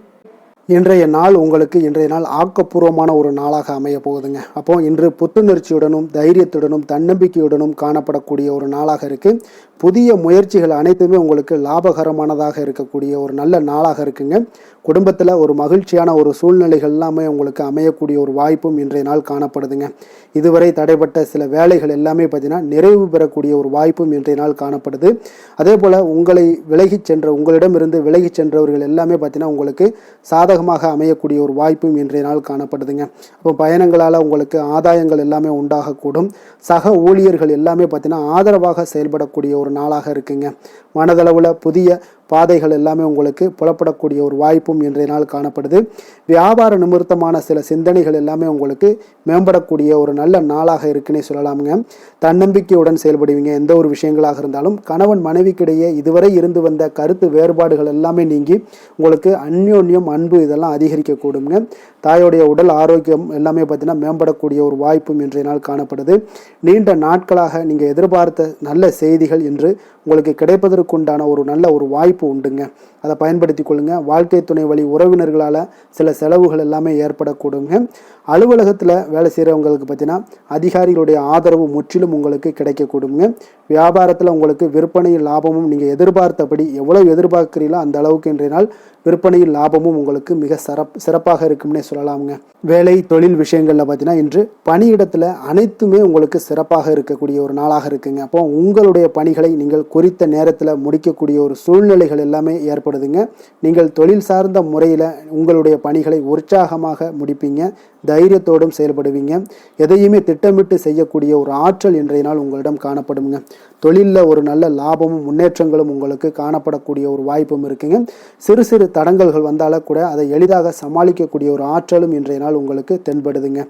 இன்றைய நாள் உங்களுக்கு இன்றைய நாள் ஆக்கப்பூர்வமான ஒரு நாளாக அமைய போகுதுங்க. அப்போ இன்று புத்துணர்ச்சியுடனும் தைரியத்துடனும் தன்னம்பிக்கையுடனும் காணப்படக்கூடிய ஒரு நாளாக இருக்குது. புதிய முயற்சிகள் அனைத்துமே உங்களுக்கு லாபகரமானதாக இருக்கக்கூடிய ஒரு நல்ல நாளாக இருக்குங்க. குடும்பத்தில் ஒரு மகிழ்ச்சியான ஒரு சூழ்நிலைகள் எல்லாமே உங்களுக்கு அமையக்கூடிய ஒரு வாய்ப்பும் இன்றைய நாள் காணப்படுதுங்க. இதுவரை தடைப்பட்ட சில வேலைகள் எல்லாமே பார்த்தீங்கன்னா நிறைவு பெறக்கூடிய ஒரு வாய்ப்பும் இன்றைய நாள் காணப்படுது. அதே போல் உங்களிடமிருந்து விலகி சென்றவர்கள் எல்லாமே பார்த்தீங்கன்னா உங்களுக்கு சாதகமாக அமையக்கூடிய ஒரு வாய்ப்பும் இன்றைய நாள் காணப்படுதுங்க. அப்போ பயணங்களால் உங்களுக்கு ஆதாயங்கள் எல்லாமே உண்டாகக்கூடும். சக ஊழியர்கள் எல்லாமே பார்த்தீங்கன்னா ஆதரவாக செயல்படக்கூடிய ஒரு நாளாக இருக்குங்க. மனதளவில் புதிய பாதைகள் எல்லாமே உங்களுக்கு புலப்படக்கூடிய ஒரு வாய்ப்பும் இன்றைய நாள் காணப்படுது. வியாபார நிமித்தமான சில சிந்தனைகள் எல்லாமே உங்களுக்கு மேம்படக்கூடிய ஒரு நல்ல நாளாக இருக்குன்னே சொல்லலாமுங்க. தன்னம்பிக்கையுடன் செயல்படுவீங்க. எந்த ஒரு விஷயங்களாக இருந்தாலும் கணவன் மனைவிக்கிடையே இதுவரை இருந்து வந்த கருத்து வேறுபாடுகள் எல்லாமே நீங்கி உங்களுக்கு அந்யோன்யம், அன்பு இதெல்லாம் அதிகரிக்கக்கூடுங்க. தாயோடைய உடல் ஆரோக்கியம் எல்லாமே பார்த்தீங்கன்னா மேம்படக்கூடிய ஒரு வாய்ப்பும் இன்றைய நாள் காணப்படுது. நீண்ட நாட்களாக நீங்கள் எதிர்பார்த்த நல்ல செய்திகள் இன்று உங்களுக்கு கிடைப்பதற்குண்டான ஒரு நல்ல ஒரு வாய்ப்பு உண்டுங்க. அதை பயன்படுத்தி கொள்ளுங்க. வாழ்க்கை துணை வழி உறவினர்களால் சில செலவுகள் எல்லாமே ஏற்படக்கூடுங்க. அலுவலகத்தில் வேலை செய்கிறவங்களுக்கு பார்த்தீங்கன்னா அதிகாரிகளுடைய ஆதரவு முற்றிலும் உங்களுக்கு கிடைக்கக்கூடுங்க. வியாபாரத்தில் உங்களுக்கு விற்பனையில் லாபமும் நீங்கள் எதிர்பார்த்தபடி எவ்வளவு எதிர்பார்க்கிறீங்களோ அந்த அளவுக்கு இன்றைய நாள் விற்பனையில் லாபமும் உங்களுக்கு மிக சிறப்பாக இருக்கும்னே சொல்லலாமுங்க. வேலை தொழில் விஷயங்களில் பார்த்தீங்கன்னா இன்று பணியிடத்தில் அனைத்துமே உங்களுக்கு சிறப்பாக இருக்கக்கூடிய ஒரு நாளாக இருக்குங்க. அப்போ உங்களுடைய பணிகளை நீங்கள் குறித்த நேரத்தில் முடிக்கக்கூடிய ஒரு சூழ்நிலைகள் எல்லாமே ஏற்படுதுங்க. நீங்கள் தொழில் சார்ந்த முறையில் உங்களுடைய பணிகளை உற்சாகமாக முடிப்பீங்க. தைரியத்தோடும் செயல்படுவீங்க. எதையுமே திட்டமிட்டு செய்யக்கூடிய ஒரு ஆற்றல் இன்றைய நாள் உங்களிடம் காணப்படுங்க. தொழிலில் ஒரு நல்ல லாபமும் முன்னேற்றங்களும் உங்களுக்கு காணப்படக்கூடிய ஒரு வாய்ப்பும் இருக்குங்க. சிறு சிறு தடங்கல்கள் வந்தாலும் கூட அதை எளிதாக சமாளிக்கக்கூடிய ஒரு ஆற்றலும் இன்றைய நாள் உங்களுக்கு தென்படுதுங்க.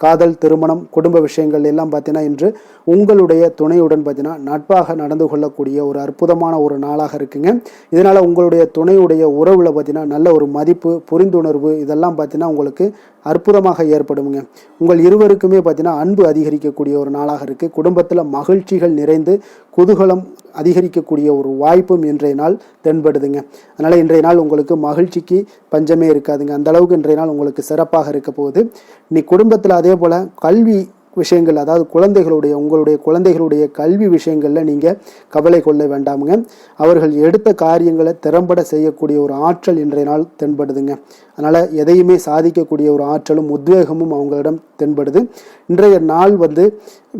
காதல், திருமணம், குடும்ப விஷயங்கள் எல்லாம் பார்த்தீங்கன்னா இன்று உங்களுடைய துணையுடன் பார்த்தீங்கன்னா நட்பாக நடந்து கொள்ளக்கூடிய ஒரு அற்புதமான ஒரு நாளாக இருக்குங்க. இதனால் உங்களுடைய துணையுடைய உறவில் பார்த்தீங்கன்னா நல்ல ஒரு மதிப்பு, புரிந்துணர்வு இதெல்லாம் பார்த்தீங்கன்னா உங்களுக்கு அற்புதமாக ஏற்படுங்க. உங்கள் இருவருக்குமே பார்த்தீங்கன்னா அன்பு அதிகரிக்கக்கூடிய ஒரு நாளாக இருக்குது. குடும்பத்தில் மகிழ்ச்சிகள் நிறைந்து குதூகலம் அதிகரிக்கக்கூடிய ஒரு வாய்ப்பும் இன்றைய நாள் தென்படுதுங்க. அதனால் இன்றைய நாள் உங்களுக்கு மகிழ்ச்சிக்கு பஞ்சமே இருக்காதுங்க. அந்த அளவுக்கு இன்றைய நாள் உங்களுக்கு சிறப்பாக இருக்க போகுது. நீ குடும்பத்தில் அதே போல் கல்வி விஷயங்கள், அதாவது உங்களுடைய குழந்தைகளுடைய கல்வி விஷயங்களில் நீங்கள் கவலை கொள்ள வேண்டாமுங்க. அவர்கள் எடுத்த காரியங்களை திறம்பட செய்யக்கூடிய ஒரு ஆற்றல் இன்றைய நாள் தென்படுதுங்க. அதனால் எதையுமே சாதிக்கக்கூடிய ஒரு ஆற்றலும் உத்வேகமும் அவங்களிடம் தென்படுது. இன்றைய நாள்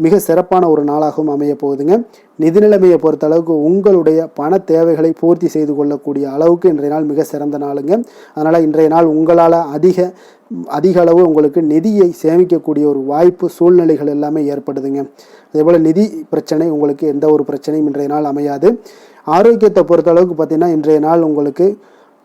மிக சிறப்பான ஒரு நாளாகவும் அமைய போகுதுங்க. நிதி நிலைமையை பொறுத்த அளவுக்கு உங்களுடைய பண தேவைகளை பூர்த்தி செய்து கொள்ளக்கூடிய அளவுக்கு இன்றைய நாள் மிக சிறந்த நாளுங்க. அதனால் இன்றைய நாள் உங்களால் அதிக அளவு உங்களுக்கு நிதியை சேமிக்கக்கூடிய ஒரு வாய்ப்பு, சூழ்நிலைகள் எல்லாமே ஏற்படுதுங்க. அதேபோல் நிதி பிரச்சனை உங்களுக்கு எந்த ஒரு பிரச்சனையும் இன்றைய நாள் அமையாது. ஆரோக்கியத்தை பொறுத்த அளவுக்கு பார்த்திங்கன்னா இன்றைய நாள் உங்களுக்கு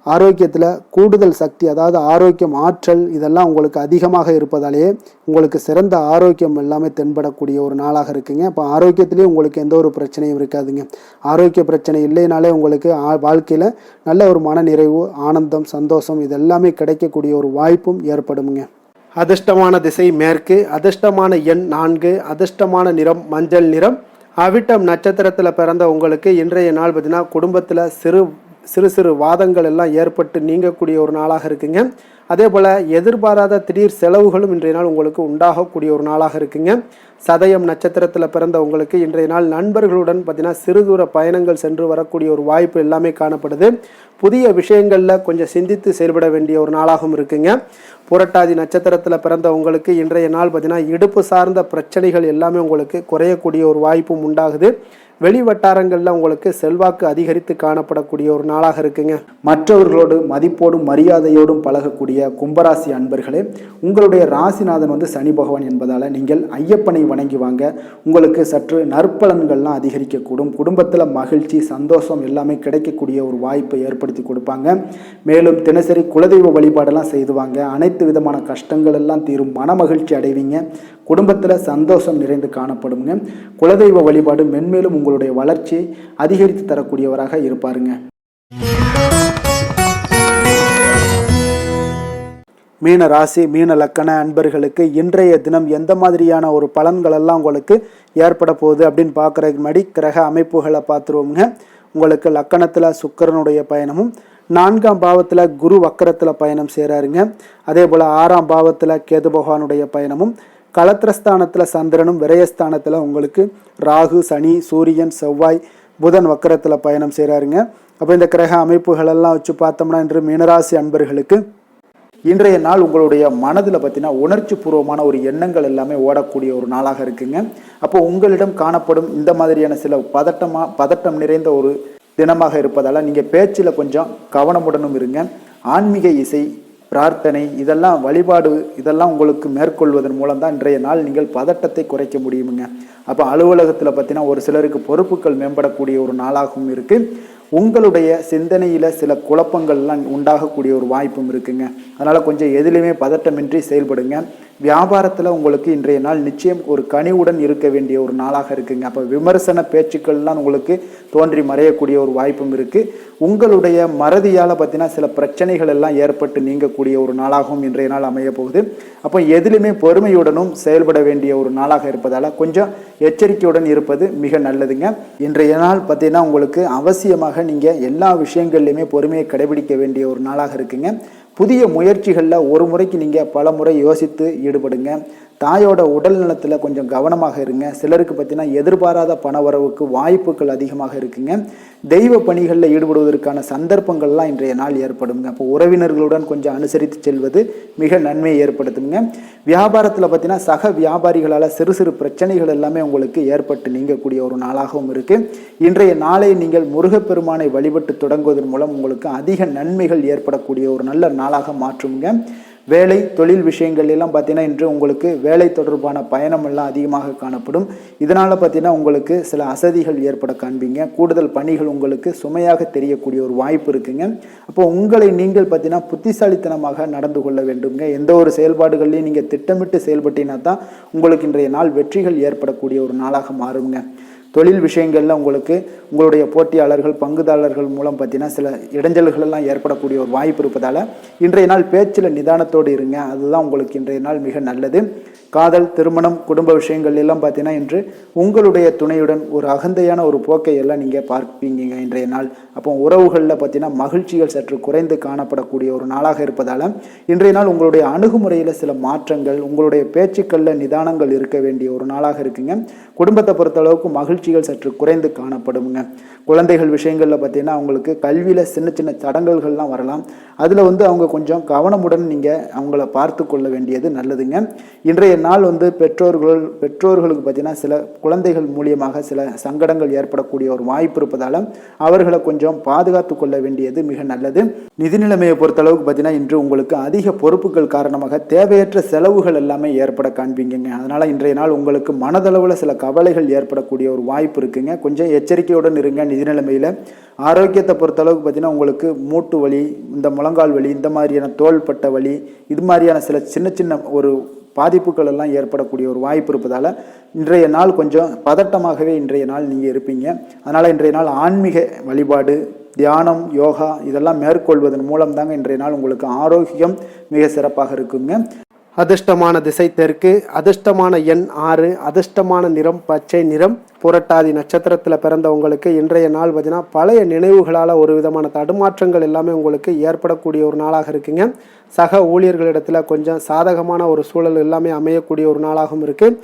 ஆரோக்கியத்தில் கூடுதல் சக்தி, அதாவது ஆரோக்கியம், ஆற்றல் இதெல்லாம் உங்களுக்கு அதிகமாக இருப்பதாலேயே உங்களுக்கு சிறந்த ஆரோக்கியம் எல்லாமே தென்படக்கூடிய ஒரு நாளாக இருக்குங்க. இப்போ ஆரோக்கியத்திலேயே உங்களுக்கு எந்த ஒரு பிரச்சனையும் இருக்காதுங்க. ஆரோக்கிய பிரச்சனை இல்லைனாலே உங்களுக்கு வாழ்க்கையில் நல்ல ஒரு மன நிறைவு, ஆனந்தம், சந்தோஷம் இதெல்லாமே கிடைக்கக்கூடிய ஒரு வாய்ப்பும் ஏற்படுங்க. அதிர்ஷ்டமான திசை மேற்கு, அதிர்ஷ்டமான எண் 4, அதிர்ஷ்டமான நிறம் மஞ்சள் நிறம். அவிட்டம் நட்சத்திரத்தில் பிறந்த உங்களுக்கு இன்றைய நாள் பார்த்தீங்கன்னா குடும்பத்தில் சிறு வாதங்கள் எல்லாம் ஏற்பட்டு நீங்கக்கூடிய ஒரு நாளாக இருக்குங்க. அதே போல் எதிர்பாராத திடீர் செலவுகளும் இன்றைய நாள் உங்களுக்கு உண்டாகக்கூடிய ஒரு நாளாக இருக்குங்க. சதயம் நட்சத்திரத்தில் பிறந்த உங்களுக்கு இன்றைய நாள் நண்பர்களுடன் பார்த்தீங்கன்னா சிறு தூர பயணங்கள் சென்று வரக்கூடிய ஒரு வாய்ப்பு எல்லாமே காணப்படுது. புதிய விஷயங்களில் கொஞ்சம் சிந்தித்து செயல்பட வேண்டிய ஒரு நாளாகவும் இருக்குங்க. புரட்டாதி நட்சத்திரத்தில் பிறந்த உங்களுக்கு இன்றைய நாள் பார்த்தீங்கன்னா இடுப்பு சார்ந்த பிரச்சனைகள் எல்லாமே உங்களுக்கு குறையக்கூடிய ஒரு வாய்ப்பும் உண்டாகுது. வெளி வட்டாரங்களில் உங்களுக்கு செல்வாக்கு அதிகரித்து காணப்படக்கூடிய ஒரு நாளாக இருக்குங்க. மற்றவர்களோடு மதிப்போடும் மரியாதையோடும் பழகக்கூடிய கும்பராசி அன்பர்களே, உங்களுடைய ராசிநாதன் சனி பகவான் என்பதால் நீங்கள் ஐயப்பனை வணங்கி வாங்க. உங்களுக்கு சற்று நற்பலன்கள்லாம் அதிகரிக்கக்கூடும். குடும்பத்தில் மகிழ்ச்சி, சந்தோஷம் எல்லாமே கிடைக்கக்கூடிய ஒரு வாய்ப்பை ஏற்படுத்தி கொடுப்பாங்க. மேலும் தினசரி குலதெய்வ வழிபாடெல்லாம் செய்துவாங்க. அனைத்து விதமான கஷ்டங்கள் எல்லாம் தீரும். மன மகிழ்ச்சி அடைவீங்க. குடும்பத்தில் சந்தோஷம் நிறைந்து காணப்படுங்க. குலதெய்வ வழிபாடு மென்மேலும் உங்களுடைய வளர்ச்சியை அதிகரித்து தரக்கூடியவராக இருப்பாருங்க. மீன ராசி, மீன லக்கண அன்பர்களுக்கு இன்றைய தினம் எந்த மாதிரியான ஒரு பலன்கள் எல்லாம் உங்களுக்கு ஏற்பட போகுது அப்படின்னு பார்க்குறதுக்கு முன்னாடி கிரக அமைப்புகளை பார்த்துருவோங்க. உங்களுக்கு லக்கணத்தில் சுக்கிரனுடைய பயணமும், 4ஆம் பாவத்தில் குரு வக்கரத்தில் பயணம் செய்கிறாருங்க. அதே போல் 6ஆம் பாவத்தில் கேது பகவானுடைய பயணமும், களத்திரஸ்தானத்தில் சந்திரனும், விரயஸ்தானத்தில் உங்களுக்கு ராகு, சனி, சூரியன், செவ்வாய், புதன் வக்கரத்தில் பயணம் செய்கிறாருங்க. அப்போ இந்த கிரக அமைப்புகளெல்லாம் வச்சு பார்த்தோம்னா இன்று மீனராசி அன்பர்களுக்கு இன்றைய நாள் உங்களுடைய மனதில் பார்த்தீங்கன்னா உணர்ச்சி பூர்வமான ஒரு எண்ணங்கள் எல்லாமே ஓடக்கூடிய ஒரு நாளாக இருக்குங்க. அப்போ உங்களிடம் காணப்படும் இந்த மாதிரியான சில பதட்டம் நிறைந்த ஒரு தினமாக இருப்பதால் நீங்கள் பேச்சில் கொஞ்சம் கவனமுடனும் இருங்க. ஆன்மீக இசை, பிரார்த்தனை, இதெல்லாம் வழிபாடு இதெல்லாம் உங்களுக்கு மேற்கொள்வதன் மூலம் தான் இன்றைய நாள் நீங்கள் பதட்டத்தை குறைக்க முடியுமுங்க. அப்போ அலுவலகத்தில் பார்த்தீங்கன்னா ஒரு சிலருக்கு பொறுப்புகள் மேம்படக்கூடிய ஒரு நாளாகவும் இருக்குது. உங்களுடைய சிந்தனையில் சில குழப்பங்கள்லாம் உண்டாகக்கூடிய ஒரு வாய்ப்பும் இருக்குங்க. அதனால் கொஞ்சம் எதிலுமே பதட்டமின்றி செயல்படுங்க. வியாபாரத்தில் உங்களுக்கு இன்றைய நாள் நிச்சயம் ஒரு கனிவுடன் இருக்க வேண்டிய ஒரு நாளாக இருக்குங்க. அப்போ விமர்சன பேச்சுக்கள்லாம் உங்களுக்கு தோன்றி மறையக்கூடிய ஒரு வாய்ப்பும் இருக்குது. உங்களுடைய மறதியால் பார்த்தீங்கன்னா சில பிரச்சனைகள் எல்லாம் ஏற்பட்டு நீங்கக்கூடிய ஒரு நாளாகவும் இன்றைய நாள் அமைய போகுது. அப்போ எதிலுமே பொறுமையுடனும் செயல்பட வேண்டிய ஒரு நாளாக இருப்பதால் கொஞ்சம் எச்சரிக்கையுடன் இருப்பது மிக நல்லதுங்க. இன்றைய நாள் பார்த்தீங்கன்னா உங்களுக்கு அவசியமாக நீங்கள் எல்லா விஷயங்கள்லையுமே பொறுமையை கடைபிடிக்க வேண்டிய ஒரு நாளாக இருக்குங்க. புதிய முயற்சிகளில் ஒரு முறைக்கு நீங்கள் பல முறை யோசித்து ஈடுபடுங்க. தாயோட உடல் நலத்தில் கொஞ்சம் கவனமாக இருங்க. சிலருக்கு பார்த்தீங்கன்னா எதிர்பாராத பணவரவுக்கு வாய்ப்புகள் அதிகமாக இருக்குங்க. தெய்வ பணிகளில் ஈடுபடுவதற்கான சந்தர்ப்பங்கள்லாம் இன்றைய நாள் ஏற்படுங்க. அப்போ உறவினர்களுடன் கொஞ்சம் அனுசரித்து செல்வது மிக நன்மையை ஏற்படுத்துங்க. வியாபாரத்தில் பார்த்தீங்கன்னா சக வியாபாரிகளால் சிறு பிரச்சனைகள் எல்லாமே உங்களுக்கு ஏற்பட்டு நீங்கக்கூடிய ஒரு நாளாகவும் இருக்குது. இன்றைய நாளை நீங்கள் முருகப்பெருமானை வழிபட்டு தொடங்குவதன் மூலம் உங்களுக்கு அதிக நன்மைகள் ஏற்படக்கூடிய ஒரு நல்ல நாளாக மாற்றுங்க. வேலை தொழில் விஷயங்கள் எல்லாம் பார்த்தீங்கன்னா இன்று உங்களுக்கு வேலை தொடர்பான பயணம் எல்லாம் அதிகமாக காணப்படும். இதனால் பார்த்தீங்கன்னா உங்களுக்கு சில அசதிகள் ஏற்பட காண்பீங்க. கூடுதல் பணிகள் உங்களுக்கு சுமையாக தெரியக்கூடிய ஒரு வாய்ப்பு இருக்குங்க. அப்போ உங்களை நீங்கள் பார்த்தீங்கன்னா புத்திசாலித்தனமாக நடந்து கொள்ள வேண்டுங்க. எந்த ஒரு செயல்பாடுகள்லையும் நீங்கள் திட்டமிட்டு செயல்பட்டீங்கன்னா தான் உங்களுக்கு இன்றைய நாள் வெற்றிகள் ஏற்படக்கூடிய ஒரு நாளாக மாறுங்க. தொழில் விஷயங்களில் உங்களுக்கு உங்களுடைய போட்டியாளர்கள், பங்குதாரர்கள் மூலம் பார்த்தீங்கன்னா சில இடைஞ்சல்கள் எல்லாம் ஏற்படக்கூடிய ஒரு வாய்ப்பு இருப்பதால் இன்றைய நாள் பேச்சில் நிதானத்தோடு இருங்க. அதுதான் உங்களுக்கு இன்றைய நாள் மிக நல்லது. காதல், திருமணம், குடும்ப விஷயங்கள் எல்லாம் பார்த்தீங்கன்னா இன்று உங்களுடைய துணையுடன் ஒரு அகந்தையான ஒரு போக்கை எல்லாம் நீங்கள் பார்ப்பீங்க இன்றைய நாள். அப்போ உறவுகளில் பார்த்தீங்கன்னா மகிழ்ச்சிகள் சற்று குறைந்து காணப்படக்கூடிய ஒரு நாளாக இருப்பதால் இன்றைய நாள் உங்களுடைய அணுகுமுறையில் சில மாற்றங்கள், உங்களுடைய பேச்சுக்களில் நிதானங்கள் இருக்க வேண்டிய ஒரு நாளாக இருக்குங்க. குடும்பத்தை பொறுத்தளவுக்கு மகிழ்ச்சிகள் சற்று குறைந்து காணப்படுங்க. குழந்தைகள் விஷயங்களில் பார்த்தீங்கன்னா அவங்களுக்கு கல்வியில் சின்ன சின்ன தடங்கல்கள்லாம் வரலாம். அதில் அவங்க கொஞ்சம் கவனமுடன் நீங்கள் அவங்கள பார்த்து கொள்ள வேண்டியது நல்லதுங்க. இன்றைய நாள் பெற்றோர்களுக்கு பார்த்தீங்கன்னா சில குழந்தைகள் மூலியமாக சில சங்கடங்கள் ஏற்படக்கூடிய ஒரு வாய்ப்பு இருப்பதால் அவர்களை கொஞ்சம் பாதுகாத்து கொள்ள வேண்டியது மிக நல்லது. நிதி நிலைமையை பொறுத்தளவுக்கு பார்த்தீங்கன்னா இன்று உங்களுக்கு அதிக பொறுப்புகள் காரணமாக தேவையற்ற செலவுகள் எல்லாமே ஏற்பட காண்பீங்க. அதனால் இன்றைய நாள் உங்களுக்கு மனதளவில் சில கவலைகள் ஏற்படக்கூடிய ஒரு வாய்ப்பு இருக்குங்க. கொஞ்சம் எச்சரிக்கையுடன் இருங்க. நிதி நிலைமையில் ஆரோக்கியத்தை பொறுத்தளவுக்கு பார்த்தீங்கன்னா உங்களுக்கு மூட்டு வலி, இந்த முழங்கால் வலி, இந்த மாதிரியான தோள்பட்ட வலி, இது மாதிரியான சில சின்ன சின்ன ஒரு பாதிப்புகள் எல்லாம் ஏற்படக்கூடிய ஒரு வாய்ப்பு இருப்பதால் இன்றைய நாள் கொஞ்சம் பதட்டமாகவே இன்றைய நாள் நீங்கள் இருப்பீங்க. அதனால் இன்றைய நாள் ஆன்மீக வழிபாடு, தியானம், யோகா இதெல்லாம் மேற்கொள்வதன் மூலம் தாங்க இன்றைய நாள் உங்களுக்கு ஆரோக்கியம் மிக சிறப்பாக இருக்குங்க. அதிர்ஷ்டமான திசை தெற்கு, அதிர்ஷ்டமான எண் 6, அதிர்ஷ்டமான நிறம் பச்சை நிறம். புரட்டாதி நட்சத்திரத்தில் பிறந்தவங்களுக்கு இன்றைய நாள் பார்த்தீங்கன்னா பழைய நினைவுகளால் ஒரு விதமான தடுமாற்றங்கள் எல்லாமே உங்களுக்கு ஏற்படக்கூடிய ஒரு நாளாக இருக்குங்க. சக ஊழியர்களிடத்தில் கொஞ்சம் சாதகமான ஒரு சூழல் எல்லாமே அமையக்கூடிய ஒரு நாளாகவும் இருக்குது.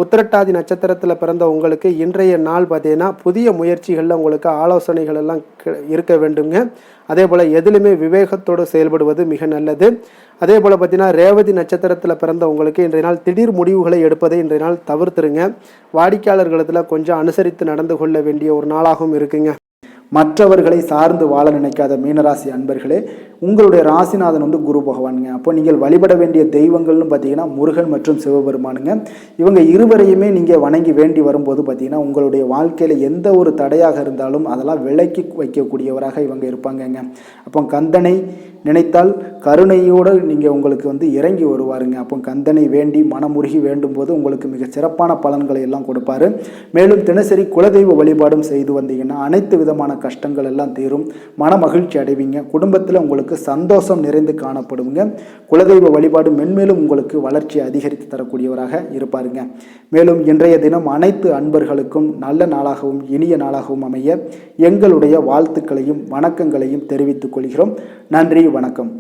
உத்திரட்டாதி நட்சத்திரத்தில் பிறந்த உங்களுக்கு இன்றைய நாள் பார்த்தீங்கன்னா புதிய முயற்சிகளில் உங்களுக்கு ஆலோசனைகள் எல்லாம் இருக்க வேண்டுங்க. அதே போல் எதிலுமே விவேகத்தோடு செயல்படுவது மிக நல்லது. அதே போல் பார்த்தீங்கன்னா ரேவதி நட்சத்திரத்தில் பிறந்த உங்களுக்கு இன்றைய நாள் திடீர் முடிவுகளை எடுப்பதை இன்றைய நாள் தவிர்த்துருங்க. வாடிக்கையாளர்களிடத்தில் கொஞ்சம் அனுசரித்து நடந்து கொள்ள வேண்டிய ஒரு நாளாகவும் இருக்குங்க. மற்றவர்களை சார்ந்து வாழ நினைக்காத மீனராசி அன்பர்களே, உங்களுடைய ராசிநாதன் குரு பகவானுங்க. அப்போ நீங்கள் வழிபட வேண்டிய தெய்வங்கள்னு பார்த்தீங்கன்னா முருகன் மற்றும் சிவபெருமானுங்க. இவங்க இருவரையுமே நீங்கள் வணங்கி வேண்டி வரும்போது பார்த்தீங்கன்னா உங்களுடைய வாழ்க்கையில் எந்த ஒரு தடையாக இருந்தாலும் அதெல்லாம் விலக்கி வைக்கக்கூடியவராக இவங்க இருப்பாங்கங்க. அப்போ கந்தனை நினைத்தால் கருணையோடு நீங்கள் உங்களுக்கு இறங்கி வருவாருங்க. அப்போ கந்தனை வேண்டி மனமுருகி வேண்டும் போது உங்களுக்கு மிக சிறப்பான பலன்களை எல்லாம் கொடுப்பாரு. மேலும் தினசரி குலதெய்வ வழிபாடும் செய்து வந்தீங்கன்னா அனைத்து விதமான கஷ்டங்கள் எல்லாம் தீரும், மன மகிழ்ச்சி அடைவீங்க. குடும்பத்தில் உங்களுக்கு சந்தோஷம் நிறைந்து காணப்படுங்க. குலதெய்வ வழிபாடு மென்மேலும் உங்களுக்கு வளர்ச்சி அதிகரித்து தரக்கூடியவராக இருப்பாருங்க. மேலும் இன்றைய தினம் அனைத்து அன்பர்களுக்கும் நல்ல நாளாகவும் இனிய நாளாகவும் அமைய எங்களுடைய வாழ்த்துக்களையும் வணக்கங்களையும் தெரிவித்துக் கொள்கிறோம். நன்றி, வணக்கம்.